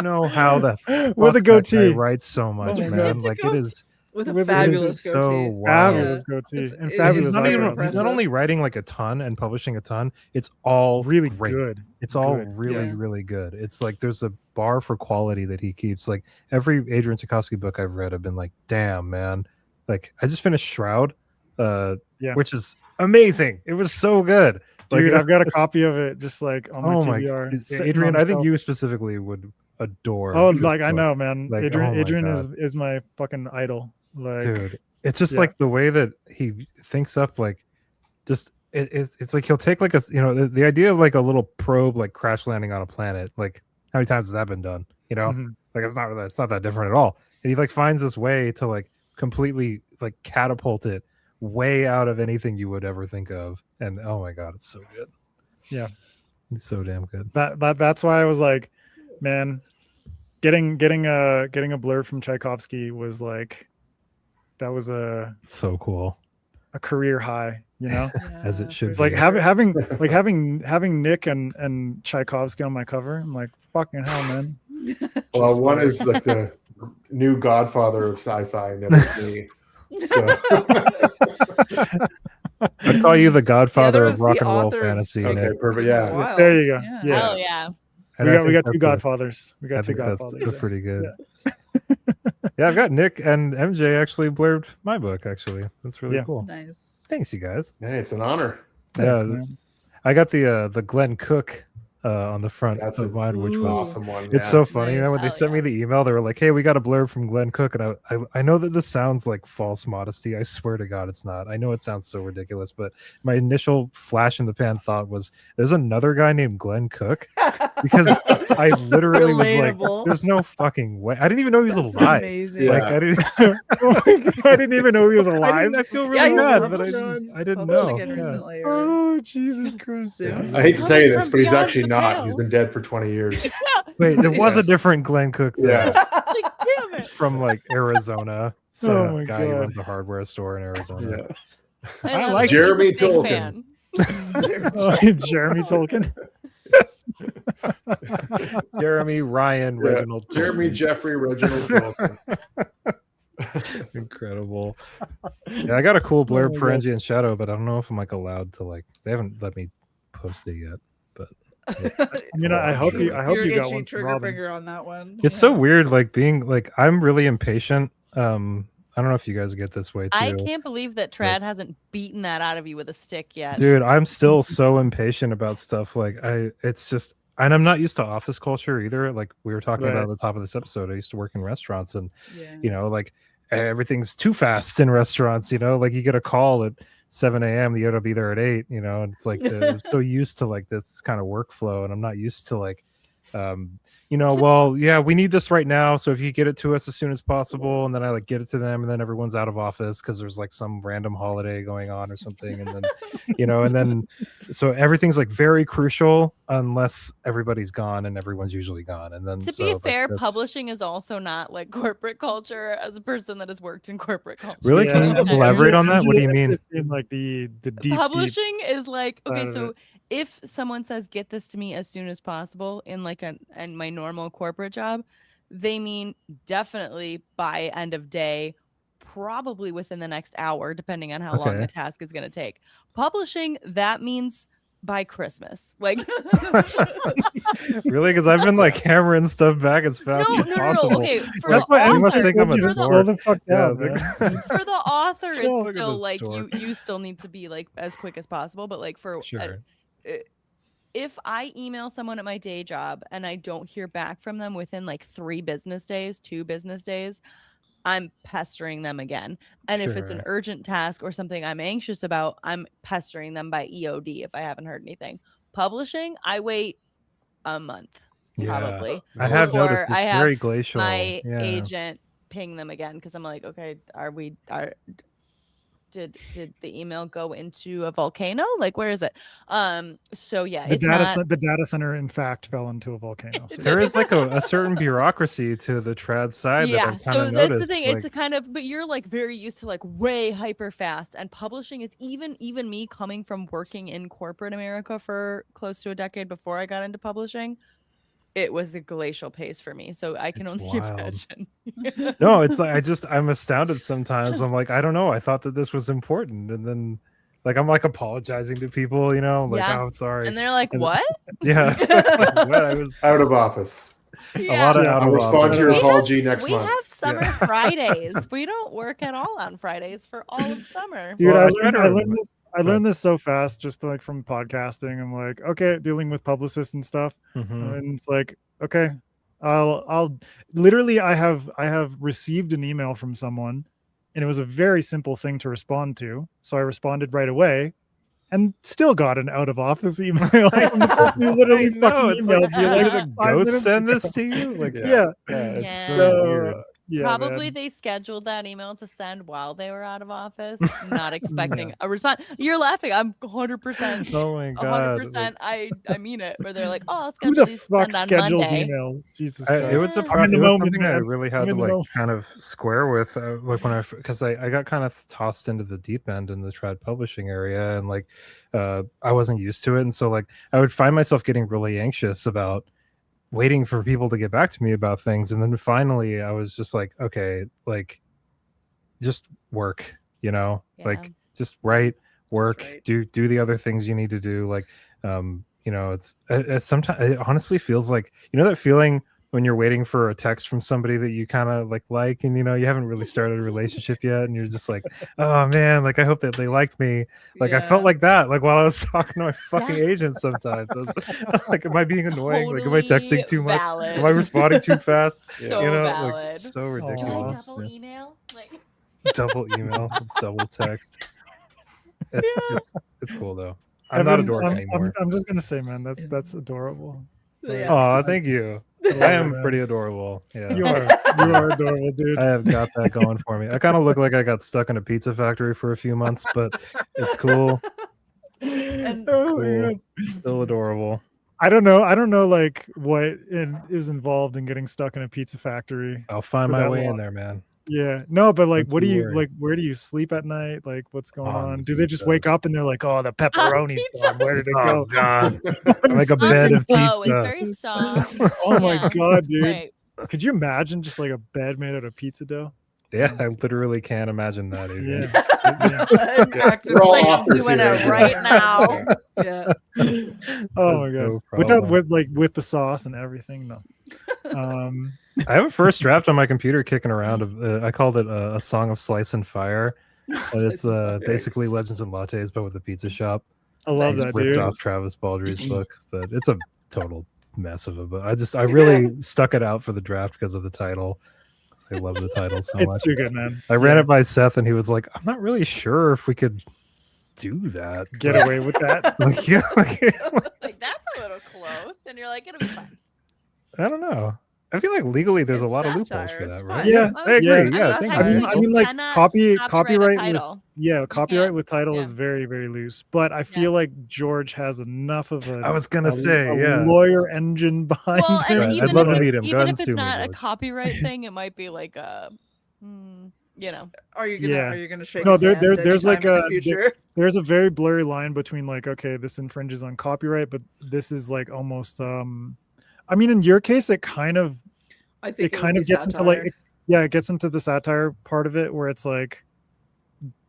know how the with a goatee that guy writes so much, man. Like it is with a with fabulous so goatee. wild. fabulous goatee and It- fabulous He's not, eyebrows. he's not only writing like a ton and publishing a ton, it's all really great. good. It's all Good. really, really good. It's like there's a bar for quality that he keeps. Like every Adrian Tchaikovsky book I've read, I've been like, damn, man. Like I just finished Shroud, which is amazing. It was so good. Dude, like, I've got a copy of it just like on my TBR. sitting Adrian, on the I think shelf. you specifically would adore. Oh, this like I book. know, man. Like, Adrian, oh my Adrian God. is my fucking idol. Like, Dude, it's just like the way that he thinks up, like just it's like he'll take like a, you know, the idea of like a little probe like crash landing on a planet. Like how many times has that been done? You know, like it's not that different at all. And he like finds this way to like completely like catapult it way out of anything you would ever think of. And oh my God, it's so good. Yeah, it's so damn good. That's why I was like, man, getting a blurb from Tchaikovsky was like, that was so cool, a career high, you know. As it should. It's like having Nick and Tchaikovsky on my cover. I'm like, fucking hell, man. Well, one is like the new godfather of sci-fi, and that was me. So. I call you the godfather was of rock the and roll author- fantasy. Okay, Nick. perfect. Yeah. Wild. There you go. Yeah. Yeah. Hell yeah. And We got that's two godfathers. We I got two think godfathers. that's pretty good. Yeah, I've got Nick and MJ actually blurbed my book. Actually, that's really cool. Nice. Thanks, you guys. Hey, it's an honor. Thanks, Yeah, man. I got the Glenn Cook on the front That's of mine, which was awesome one. it's so funny. You know, Nice. when they Hell sent me yeah. the email, they were like, "Hey, we got a blurb from Glenn Cook," and I know that this sounds like false modesty. I swear to God, it's not. I know it sounds so ridiculous, but my initial flash in the pan thought was, "There's another guy named Glenn Cook," because I literally was Relatable. like, "There's no fucking way." I didn't even know he was That's alive. amazing. Yeah. Like I didn't. I didn't even know he was alive. I feel Yeah, really he was bad, but published- I didn't published know. again Yeah. recently, or Oh, Jesus Christ. soon. I hate to tell you this, From but he's beyond actually the not. veil. He's been dead for 20 years. Wait, there was a Yes. different Glenn Cook. Though. Yeah. Like, damn He's it. from like Arizona. So Oh my guy who God. runs a hardware store in Arizona. Yeah. I love like it. He's a Jeremy big Tolkien. fan. Jeremy Tolkien. Jeremy, Ryan, Reginald. Jeremy, Tolkien. Jeffrey, Reginald. Tolkien. Incredible. Yeah, I got a cool blurb my for God. NG and Shadow, but I don't know if I'm like allowed to like. They haven't let me post it yet. But I mean, I hope you got Your one from trigger Robin. finger on that one. it's so weird, like being like I'm really impatient. I don't know if you guys get this way too. I can't believe that Trad hasn't beaten that out of you with a stick yet. Dude, I'm still so impatient about stuff. Like it's just, and I'm not used to office culture either. Like we were talking about at the top of this episode, I used to work in restaurants, and you know, like everything's too fast in restaurants. You know, like you get a call at 7 a.m. You got to be there at 8. You know, and it's like I'm so used to like this kind of workflow, and I'm not used to like. You know, well, yeah, we need this right now. So if you get it to us as soon as possible, and then I like get it to them, and then everyone's out of office because there's like some random holiday going on or something, and then, you know, and then so everything's like very crucial unless everybody's gone, and everyone's usually gone. And then to so, be like, fair, that's- publishing is also not like corporate culture. As a person that has worked in corporate culture, Really? Can you Okay. elaborate on that? What do you mean? In like the deep Publishing is like, side okay, of so it. if someone says get this to me as soon as possible in like in my normal corporate job, they mean definitely by end of day, probably within the next hour, depending on how long the task is going to take. Publishing, that means by Christmas. Like Really? Because I've been like hammering stuff back as fast as possible. no. Okay, for That's the why You must author, think I'm a for the just dork. slow the fuck down, Yeah, man. for the author, Look it's at still this like dork. you still need to be like as quick as possible. But like for Sure. if I email someone at my day job and I don't hear back from them within like 2 business days, I'm pestering them again. And if it's an Sure. urgent task or something I'm anxious about, I'm pestering them by EOD if I haven't heard anything. Publishing, I wait a month probably. I have before noticed it's I have very glacial. my Yeah. agent ping them again because I'm like, okay, did the email go into a volcano? Like, where is it? So yeah, The it's the data center, in fact, fell into a volcano. So There is like a certain bureaucracy to the trad side that yeah. I've kind So of that's noticed. the thing. Like, It's a kind of, but you're like very used to like way hyper fast, and publishing is even me coming from working in corporate America for close to a decade before I got into publishing. It was a glacial pace for me, so I can It's only wild. imagine. no, it's like I'm astounded sometimes. I'm like, I don't know. I thought that this was important, and then like I'm like apologizing to people, you know, like, Yeah. oh, I'm sorry. And they're like, And- "What?" Yeah, like, what? I was Out of office. a lot of Yeah. out I'll of respond to your We have- apology next we month. have summer Fridays. We don't work at all on Fridays for all of summer. dude, Well, I I try learned, to I learned remember- this. I learned this so fast, just like from podcasting. I'm like, okay, dealing with publicists and stuff, Mhm. and it's like, okay, I'll literally, I have received an email from someone, and it was a very simple thing to respond to, so I responded right away, and still got an out of office email. From the person who literally I know, fucking it's like, emailed you did like a 5 ghost minutes send ago. this to you? Like, Yeah. it's Yeah. so weird. Yeah, Probably man. they scheduled that email to send while they were out of office, not expecting a response. You're laughing. I'm 100%. Oh my god! 100%. I mean it. Where they're like, "Oh, I'll Who schedule the these to fuck send on schedules Monday." emails? Jesus It Christ. was a I'm in the it was moment, something I man. really I'm had to in the like moment. kind of square with, like when because I got kind of tossed into the deep end in the trad publishing area, and like I wasn't used to it, and so like I would find myself getting really anxious about waiting for people to get back to me about things, and then finally I was just like, okay, like just work, you know, Yeah. like just write, work, right. do the other things you need to do, like you know, it's sometimes it honestly feels like, you know, that feeling when you're waiting for a text from somebody that you kind of like, and you know, you haven't really started a relationship yet, and you're just like, oh man, like I hope that they like me. Like I felt like that, like while I was talking to my fucking agent sometimes. I was like, am I being annoying? Like, am I texting too much? Valid. Am I responding too fast? So you know, valid. like so Do I ridiculous. double Yeah. email? Like, Double email, double text. It's cool though. I'm not a Evan, dork anymore. I'm just gonna say, man, that's adorable. Yeah. Oh, thank you. I am man. pretty adorable. Yeah. You are adorable, dude. I have got that going for me. I kind of look like I got stuck in a pizza factory for a few months, but it's cool. And Oh, Cool. man. Still adorable. I don't know like what is involved in getting stuck in a pizza factory. I'll find For my that way in long. there, man. Yeah. No, but like, Don't what do you you worry. like? Where do you sleep at night? Like, what's going On on? Do they just wake pizzas. up and they're like, oh, the pepperoni's pizzas. gone. Where did it Oh go? God! I'm Like a On bed the of go, pizza. it's very soft. Oh my Yeah, God, it's dude. great. Could you imagine just like a bed made out of pizza dough? Yeah, I literally can't imagine that. Adrian. Yeah. I'm actively We're all Like, I'm authors doing here, it Adrian. right now. Yeah. Oh my There's God. no Without problem. with the sauce and everything. No. I have a first draft on my computer kicking around. Of I called it a Song of Slice and Fire, and it's Slice and Fire. basically Legends and Lattes, but with a pizza shop. I love Nice. that, Ripped dude. off Travis Baldry's book, but it's a total mess of a book. I really stuck it out for the draft because of the title. 'Cause I love the title so It's much. too good, man. I ran it by Seth, and he was like, "I'm not really sure if we could do that." Get away with that. Like, yeah, Like, that's a little close, and you're like, it'll be fine. I don't know. I feel like legally there's a It's lot of loopholes satire, for it's that, right? fine. Yeah, I agree. yeah. Yeah, I thank mean, you. I mean, like cannot copyright copyright a with title. copyright can't- with title yeah. is very, very loose. But I feel like George has enough of a I was gonna a say, yeah. lawyer engine behind Well, him. and Right, even I'd love if to it- meet him. Go even ahead if and it's sue me, not a George. copyright thing, it might be like a, you know. Are you gonna shake? No, his there- hand there- there's anytime like in the a- future. There's a very blurry line between like, okay, this infringes on copyright, but this is like almost I mean, in your case, it kind of I think it kind of gets into like it gets into the satire part of it where it's like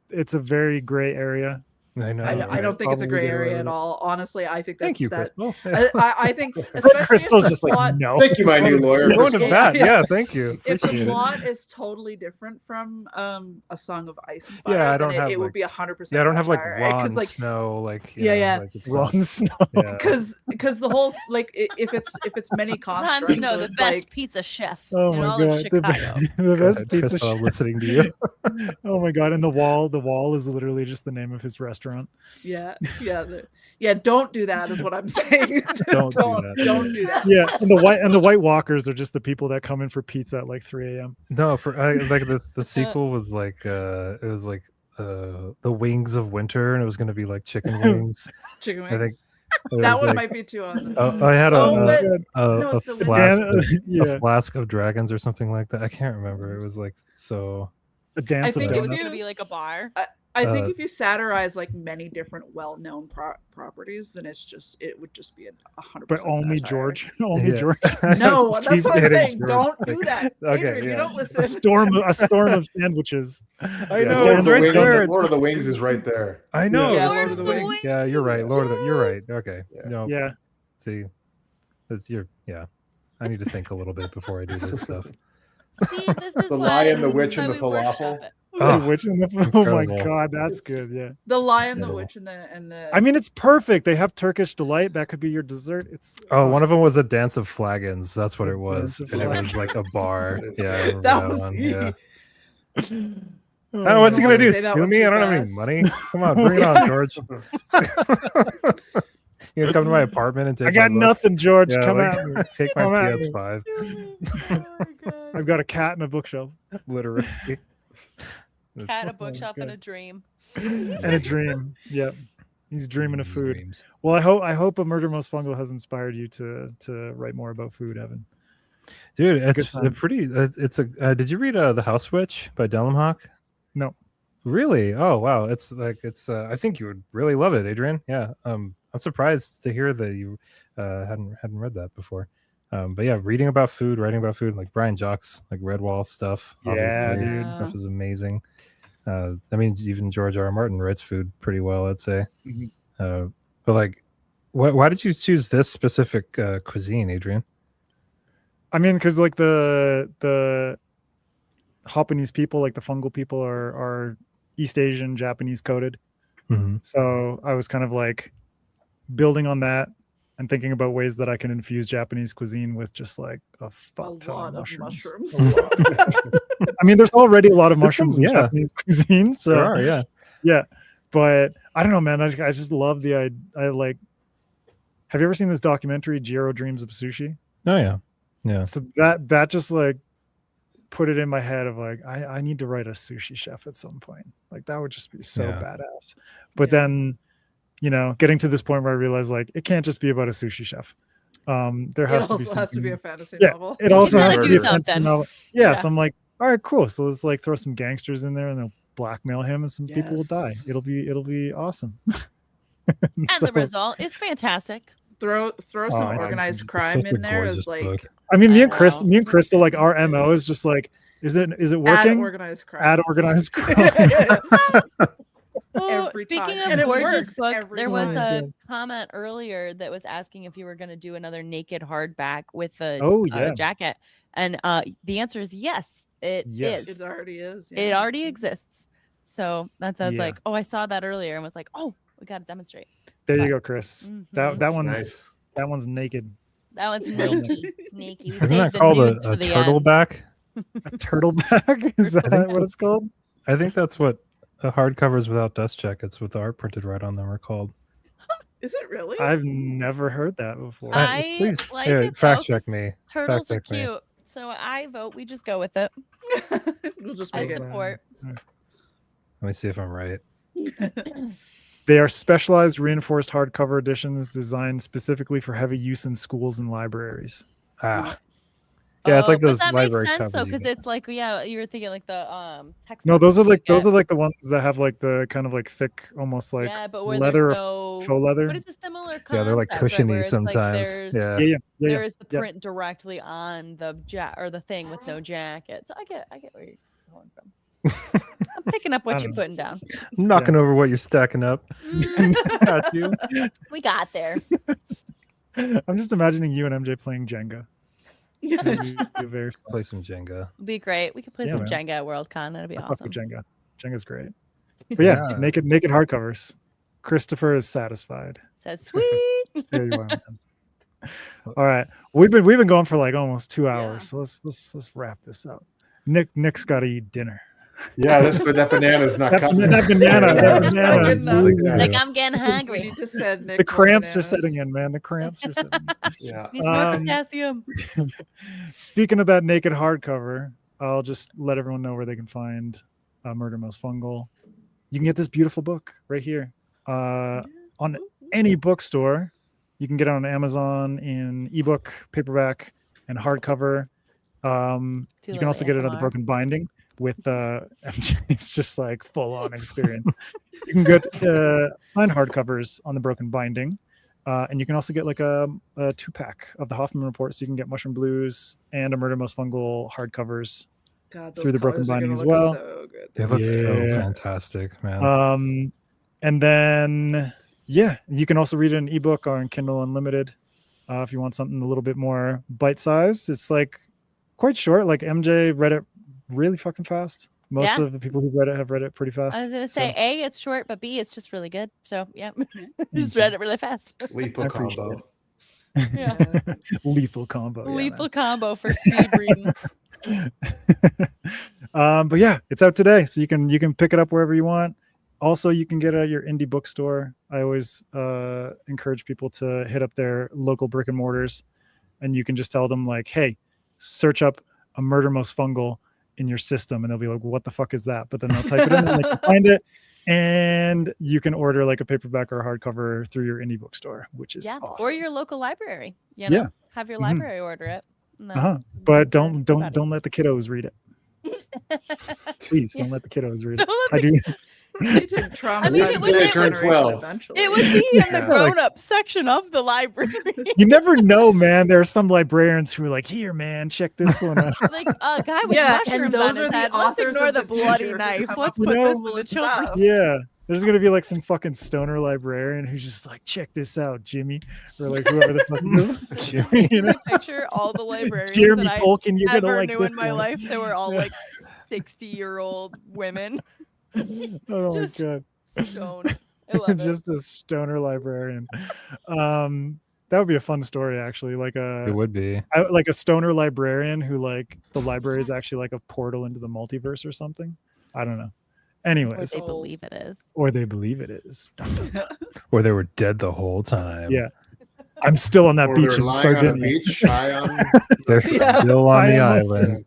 it's a very gray area. I know. I right? don't think it's a Probably gray get away area with at it. all. Honestly, I think that's, Thank you, that. Crystal. I think, especially Crystal's if the just like, plot, no. Thank you, my new lawyer. You're going to Crystal. bat. Yeah. Yeah, thank you. if the Appreciate it. plot is totally different from A Song of Ice and Yeah, Fire, I don't then have, it would like- be 100%. Yeah, I don't have like satire, raw 'cause, and like, snow. Like Yeah. Like, it's Ron not- Snow. yeah. because the whole like if it's many Ron constructs, Snow, so the it's best like pizza chef Oh in my all God. of Chicago. The Go best ahead, pizza Crystal, I'm chef. listening to you. Oh my God. And the wall is literally just the name of his restaurant. yeah, don't do that is what I'm saying. Don't do that. Don't do that. Yeah. And the White Walkers are just the people that come in for pizza at like 3 a.m. No, for like the sequel was like it was like the Wings of Winter, and it was going to be like chicken wings. Chicken I think wings. it That was one like, might be too on. I had Oh, but- a no, it's the flask, Yeah. a flask of dragons or something like that. I can't remember. It was like so. A dance I of think It it was was donuts. going to be like a bar. I think Uh, if you satirize like many different well-known properties, then it would just be 100%. But only satire. George. Only Yeah. George. No, Just that's keep what I'm hitting saying. George. Don't do that. Okay, Adrian, you yeah. don't A listen. storm of sandwiches. I Yeah, know Lord it's of the right Wings- there. It's Lord of the just- Wings is right there. I know. Yeah, Lord Lord of of the the Wings. Wings. Yeah, you're right. You're right. Okay. Yeah. No. Yeah. See, yeah. I need to think a little bit before I do this stuff. See, this is The why Lion, the this is Witch, why and the we workshop Falafel. it. Oh, The witch and the oh my incredible. God, that's good. Yeah. The Lion, the Incredible. Witch, and the. I mean, it's perfect. They have Turkish delight. That could be your dessert. It's Oh, one of them was a dance of flagons. That's what A it was. dance of And it was flagons. like a bar. That is Yeah, I great. remember That that was one. me. Yeah. Oh, I don't know what's he no. gonna do. Say that Sue one me? too I don't have any fast. money. Come on, bring it on, George. You gonna come to my apartment and take I got my book? nothing, George. Yeah, Come like, at me. take my Come at me. PS5. Oh my God. I've got a cat and a bookshelf Literally. Cat, a Oh my bookshelf, and God. a dream. and a dream. Yep. He's dreaming of food. Dreams. Well, I hope A Murder Most Fungal has inspired you to write more about food, Evan. Dude, It's a good it's a time. pretty. It's a. Did you read The House Witch by Delham Hawk? No. Really? Oh wow! It's like it's. I think you would really love it, Adrian. Yeah. I'm surprised to hear that you hadn't read that before. But yeah, reading about food, writing about food, like Brian Jock's like Redwall stuff. Yeah, obviously, dude. stuff is amazing. I mean, even George R. R. Martin writes food pretty well, I'd say. Mhm. But like, why did you choose this specific cuisine, Adrian? I mean, because like the Japanese people, like the fungal people, are East Asian, Japanese coded. Mm-hmm. So I was kind of like building on that and thinking about ways that I can infuse Japanese cuisine with just like a A fuck ton lot of of mushrooms. mushrooms. I mean, there's already a lot of mushrooms in Yeah. Japanese cuisine, so There are, yeah. yeah. But I don't know, man. I just love the I like. Have you ever seen this documentary, Jiro Dreams of Sushi? Oh yeah, yeah. So that just like put it in my head of like I need to write a sushi chef at some point. Like that would just be so Yeah. badass. But then, you know, getting to this point where I realized like it can't just be about a sushi chef. There It has to also be has something. to be a fantasy Yeah, novel. it also You has gotta to be do a fantasy something. novel. Yeah, Yeah. so I'm like, all right, cool. So let's like throw some gangsters in there and they'll blackmail him and some people will die. It'll be awesome. And the result is fantastic. Throw some organized crime in there as like book. I mean, me and Krystle, like our MO is just like, is it working? Add organized crime. Add organized crime. Oh, speaking of gorgeous book, there was time. a comment earlier that was asking if you were going to do another naked hardback with a jacket, and the answer is yes. It is. It already is. Yeah. It already exists. So that's I was like, oh, I saw that earlier and was like, oh, we got to demonstrate. There you go, Chris. Mm-hmm. That one's nice. That one's naked. That one's naked. Naked. Isn't that called a turtleback? A turtleback? Is that what it's called? I think that's what hardcovers without dust jackets with the art printed right on them are called. Is it really? I've never heard that before. Please like it, fact check me. Turtles are Fact check me. cute, so I vote we just go with it. We'll just I make it. support. Let me see if I'm right. They are specialized reinforced hardcover editions designed specifically for heavy use in schools and libraries. Yeah, it's like those that library makes sense though, covers. because it's like you were thinking like the text. No, those are like the ones that have like the kind of like thick, almost like but where leather or no, faux leather. But it's a similar concept. Yeah, they're like right, cushiony where it's sometimes. Like Yeah. there is the print directly on the or the thing with no jacket. So I get where you're going from. I'm picking up what you're putting down. I'm knocking over what you're stacking up. Got you. We got there. I'm just imagining you and MJ playing Jenga. Play some Jenga. It'd be great. We could play some Jenga at Worldcon. That'd be awesome. Jenga. Jenga's great. But yeah, naked hardcovers. Christopher is satisfied. Says sweet. There you are, man. All right. We've been going for like almost 2 hours. So let's wrap this up. Nick's got to eat dinner. Yeah, that banana's not cutting. That banana is losing. Like I'm getting hungry. You just said Nick the cramps are setting in, man. The cramps are setting in. Yeah. Needs more potassium. Speaking of that naked hardcover, I'll just let everyone know where they can find A Murder Most Fungal. You can get this beautiful book right here on any bookstore. You can get it on Amazon in ebook, paperback, and hardcover. You can also get it on the broken binding with MJ's just like full on experience. You can get signed hardcovers on the broken binding. And you can also get like a 2-pack of the Hoffman Report. So you can get Mushroom Blues and A Murder Most Fungal hardcovers through the broken binding as well. So good. They look so fantastic, man. And then, you can also read it in ebook or in Kindle Unlimited if you want something a little bit more bite-sized. It's like quite short. Like MJ read it really fucking fast. Most of the people who've read it have read it pretty fast. I was gonna say A, it's short, but B, it's just really good. So just read it really fast. Lethal combo. Yeah. Lethal combo. Lethal combo for speed reading. But yeah, it's out today, so you can pick it up wherever you want. Also, you can get it at your indie bookstore. I always encourage people to hit up their local brick and mortars, and you can just tell them like, hey, search up A Murder Most Fungal in your system, and they'll be like, what the fuck is that? But then they'll type it in and they can find it, and you can order like a paperback or a hardcover through your indie bookstore, which is awesome. Or your local library. You know, have your library order it. But don't let the kiddos read it. Please don't let the kiddos read it. I do. I mean, it turned 12. It would be in the grown-up section of the library. You never know, man. There are some librarians who are like, "Here, man, check this one out." Like a guy with mushrooms on his head. Let's ignore the bloody knife. Let's put this in the children. Yeah, there's gonna be like some fucking stoner librarian who's just like, "Check this out, Jimmy," or like whoever the fuck it is. Jimmy, you know? Picture all the librarians Jeremy that Tolkien, you're I gonna ever like knew this in my one. life. They were all like 60-year-old women. Oh my god. Stone. I love just a stoner librarian. That would be a fun story, actually. Like it would be like a stoner librarian who like the library is actually like a portal into the multiverse or something. I don't know. Anyways, or they believe it is. Or they believe it is. Or they were dead the whole time. Yeah. I'm still on that Or beach they're in lying Sardinia. on a beach, high on... They're still on the island.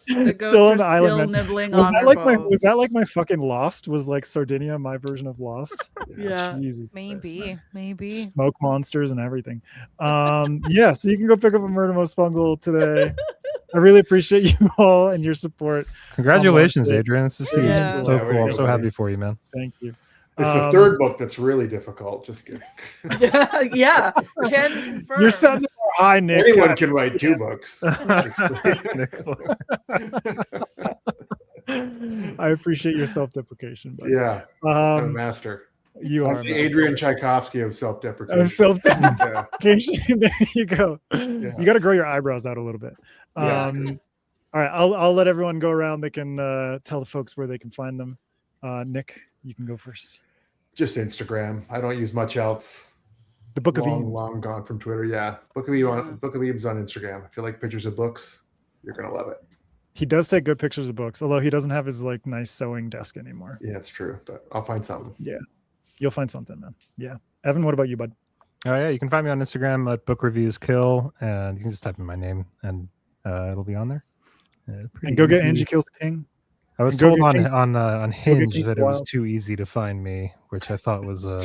Still on the island. Nibbling was on that their like bones. was that like my fucking Lost? Was like Sardinia my version of Lost? Yeah. Jesus maybe. Smoke monsters and everything. So you can go pick up A Murder Most Fungal today. I really appreciate you all and your support. Congratulations, Adrian. This is huge. Yeah. So Yeah, cool. way I'm to so go, happy buddy. for you, man. Thank you. It's the third book that's really difficult. Just kidding. Yeah, can confirm. You're setting the bar high, Nick. Anyone can write 2 books. I appreciate your self-deprecation. Buddy. Yeah, I'm a Um, master. you are I'm the Adrian Tchaikovsky of self-deprecation. of self-deprecation. Yeah. There you go. Yeah. You got to grow your eyebrows out a little bit. Yeah. All right, I'll let everyone go around. They can tell the folks where they can find them. Nick, you can go first. Just Instagram. I don't use much else. The Book of long, Eames. long gone from Twitter. Yeah, Book of Eames on Instagram. If you like pictures of books, you're gonna love it. He does take good pictures of books, although he doesn't have his like nice sewing desk anymore. Yeah, it's true, but I'll find something. Yeah, you'll find something, man. Yeah, Evan, what about you, bud? Oh yeah, you can find me on Instagram at Book Reviews Kill, and you can just type in my name, and it'll be on there. Pretty And go get easy. Angie Kills King. I was and go told get on King- on Hinge King that it was Wild. too easy to find me, which I thought was a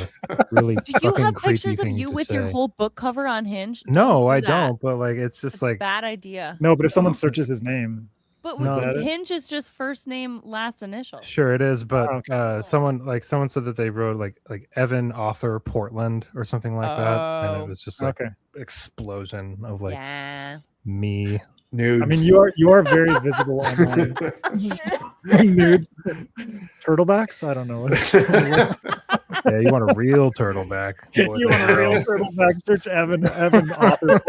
really Do you fucking have creepy pictures of thing you to with say. your whole book cover on Hinge? No, I that. don't. But like, it's just like Bad idea. No, but if someone searches his name, But No. was Is that it? Hinge is just first name, last initial. sure it is, but okay. someone said that they wrote like Evan Author Portland or something like that, and Oh. it was just like okay. explosion of like Yeah. me. Nudes. I mean, you are very visible online. Just nudes, turtlebacks. I don't know. Yeah, you want a real turtleback. If you want a real turtleback, search Evan Author.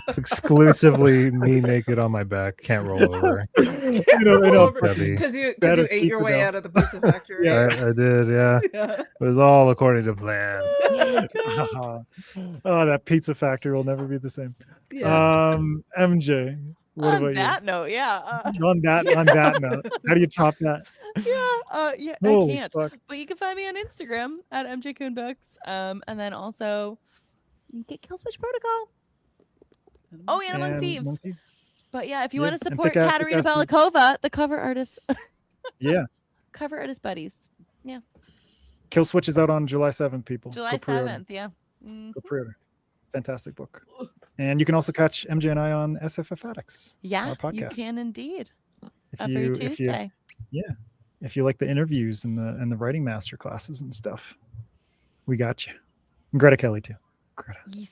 It's exclusively me naked on my back, can't roll over. Debbie. Because you Better ate your pizza way dough. out of the pizza factory. Yeah. I did, yeah. Yeah. It was all according to plan. Oh, that pizza factory will never be the same. Yeah. MJ, what On about that note, yeah. you? On that note, how do you top that? Yeah, Holy I can't. fuck. But you can find me on Instagram at MJ Kuhn Books. And then also you can get Killswitch Protocol. Oh, and Among And Thieves. Monkey? But yeah, if you Yeah, want to and support pick out- Katerina pick out Belikova, the cover artist, Yeah, cover artist buddies. Killswitch is out on July 7th. People, July Go pre-order. 7th, yeah. Mhm. Go pre-order. Fantastic book. And you can also catch MJ and I on SFF Addicts. Yeah, our you podcast. can indeed. If Every you, Tuesday. if you like the interviews and the writing master classes and stuff, we got you. And Greta Kelly too. Greta. Yes.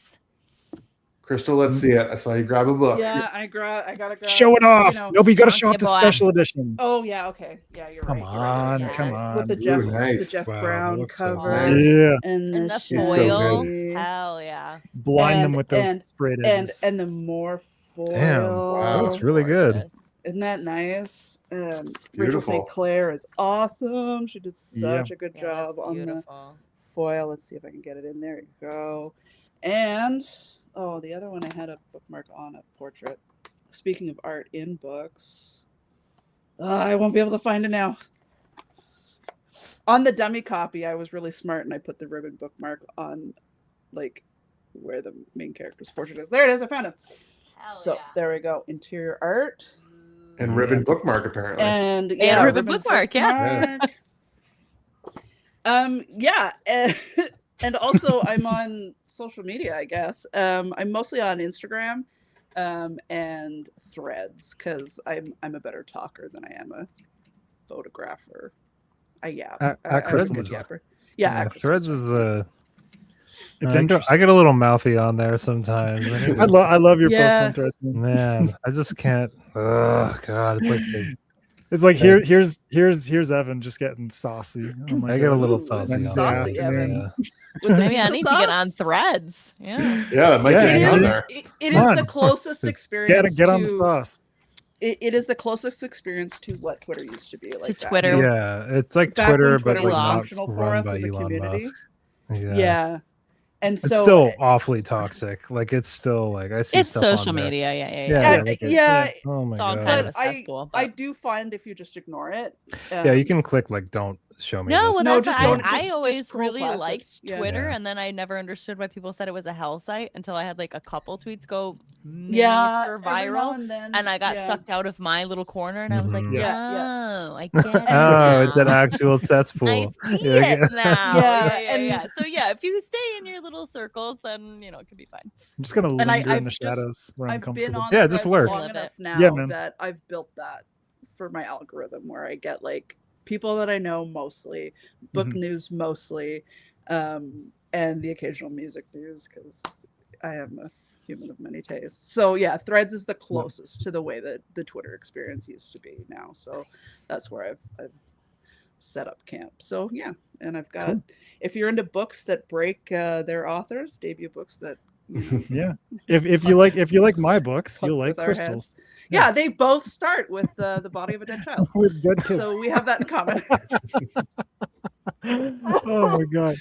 Crystal, let's see it. I saw you grab a book. Yeah, I gotta grab. Show it off. You know, Nope, you got to Monkey show off the boy. special edition. Oh yeah, okay. Yeah, you're Come right. you're right, you're on, right. come on. With the Ooh, Jeff, nice. the Jeff Wow, that Brown looks so cover. nice. Yeah, And And the She's so foil. good. Hell yeah. blind them And- with those and- sprayed and edges. and the more foil. Damn, Wow. that looks really good. Gorgeous. Isn't that nice? Rachel Beautiful. St. Clair is awesome. She did such Yeah. a good Yeah, job that's on the beautiful. foil. Let's see if I can get it in. There you go. And the other one I had a bookmark on a portrait. Speaking of art in books, I won't be able to find it now. On the dummy copy, I was really smart and I put the ribbon bookmark on, like, where the main character's portrait is. There it is. I found it. Hell So yeah. there we go. Interior art. And ribbon bookmark, apparently. And ribbon bookmark, yeah. Yeah. And also I'm on social media, I guess. I'm mostly on Instagram and Threads because I'm a better talker than I am a photographer. At I'm a Crystal good Matar. yapper. Yeah, at Crystal Threads Matar. is It's I interesting. get a little mouthy on there sometimes. I love your posts Yeah. on Threads. Man, I just can't. Oh God, it's like It's like Yeah. here's Evan just getting saucy. Oh my I get a God. little Ooh, saucy. on saucy, there. Evan. Yeah. With the Maybe I pizza need to get on sauce? Threads. Yeah. Yeah, that might Yeah, get It you is, on there. it Come is on. the closest experience Get on the to- sauce. It is the closest experience to what Twitter used to be. Like To that. Twitter. Yeah, it's like Back when Twitter, Twitter but was like not optional for run us by as a Elon community. Musk. Yeah. And It's so still awfully toxic. Like it's still like I see It's stuff on social there. media. Yeah. Yeah, yeah, like oh my It's all God. kind of a But cesspool. I but- do find if you just ignore it. Yeah, you can click like don't show me. No, this. well, No, that's just why don't- I just always scroll really past it. liked Yeah. Twitter, Yeah. and then I never understood why people said it was a hell site until I had like a couple tweets go Yeah, major every now viral, and then, and I got yeah. sucked out of my little corner, and I was like, Mhm. Yeah, oh, I get it. Oh, it's an now. actual I cesspool. see Yeah, it now. Yeah, Yeah, and- yeah. So yeah, if you stay in your little circles, then it can be fine. I'm just gonna And linger in I've the just- shadows where I'm I've been comfortable. on Yeah, Threads just lurk. long Love enough it. now Yeah, man. that I've built that for my algorithm where I get like people that I know mostly, book Mhm. news mostly, and the occasional music news because I am a human of many tastes. So yeah, Threads is the closest to the way that the Twitter experience used to be now. So that's where I've set up camp. So yeah, and I've got Cool. if you're into books that break their authors, debut books that Yeah. If you like my books, Fuck you'll like with our crystals. yeah, they both start with the body of a dead child. With dead kids. So we have that in common. Oh my god.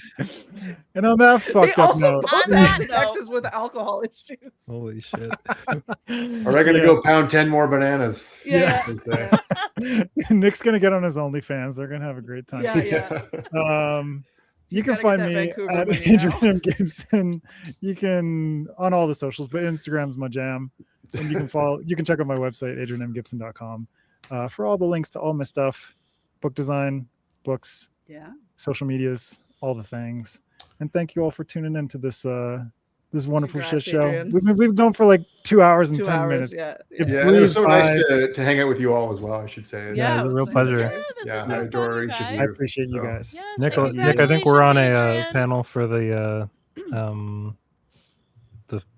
And on that They fucked up also note. both On have that detectives with alcohol issues. Holy shit. Are they going to go pound 10 more bananas? Yeah, They say. yeah, Nick's gonna get on his OnlyFans. They're gonna have a great time. yeah. You He's can gotta get find that me Vancouver at money Adrian now. M. Gibson. You can on all the socials, but Instagram's my jam. And you can follow. You can check out my website, adrianmgibson.com, for all the links to all my stuff, book design, books, Yeah. social medias, all the things. And thank you all for tuning in to this this wonderful Congrats, shit show. Adrian. We've been going for like 2 hours and 2 10 hours. minutes. Yeah. It Yeah, and it was breezed so by. nice to hang out with you all as well, I should say. Yeah, it was a it real nice. pleasure. Yeah, this Yeah, was so I fun, adore you each of guys. I appreciate you So, guys. Yes, Nick, and Nick, I think we're on a congratulations, panel for the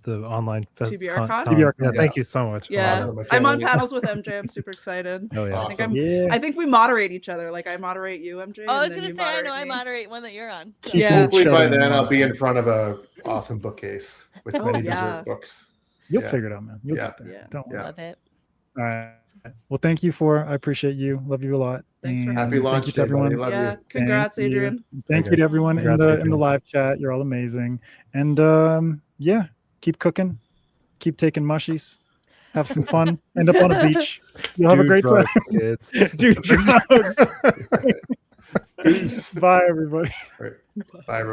online TBR con? TBR Yeah, con. thank you so much. Yeah. Awesome. I I'm on can't panels with MJ. I'm super excited. Oh yeah. Awesome. Yeah. I think we moderate each other. Like I moderate you, MJ. Oh, I was and then gonna you say I know moderate I me. moderate one that you're on. So. Keep Yeah. Hopefully by each other then in I'll mind. be in front of a awesome bookcase with Oh, many yeah. dessert books. You'll Yeah. figure it out, man. You'll Yeah. get there. Yeah. Don't worry. Yeah. Love it. All right. Well, thank you I appreciate you. Love you a lot. Thanks for And having Happy me. launch thank you to day, buddy. everyone. Love Yeah. you. Congrats, Thank you. Adrian. Thank you to everyone Congrats, in Adrian. the live chat. You're all amazing. And yeah, keep cooking, keep taking mushies, have some fun, end up on a beach. You'll have a Do great time. drugs, kids. Do drugs. Peace. Bye, everybody. All right. Bye, everyone.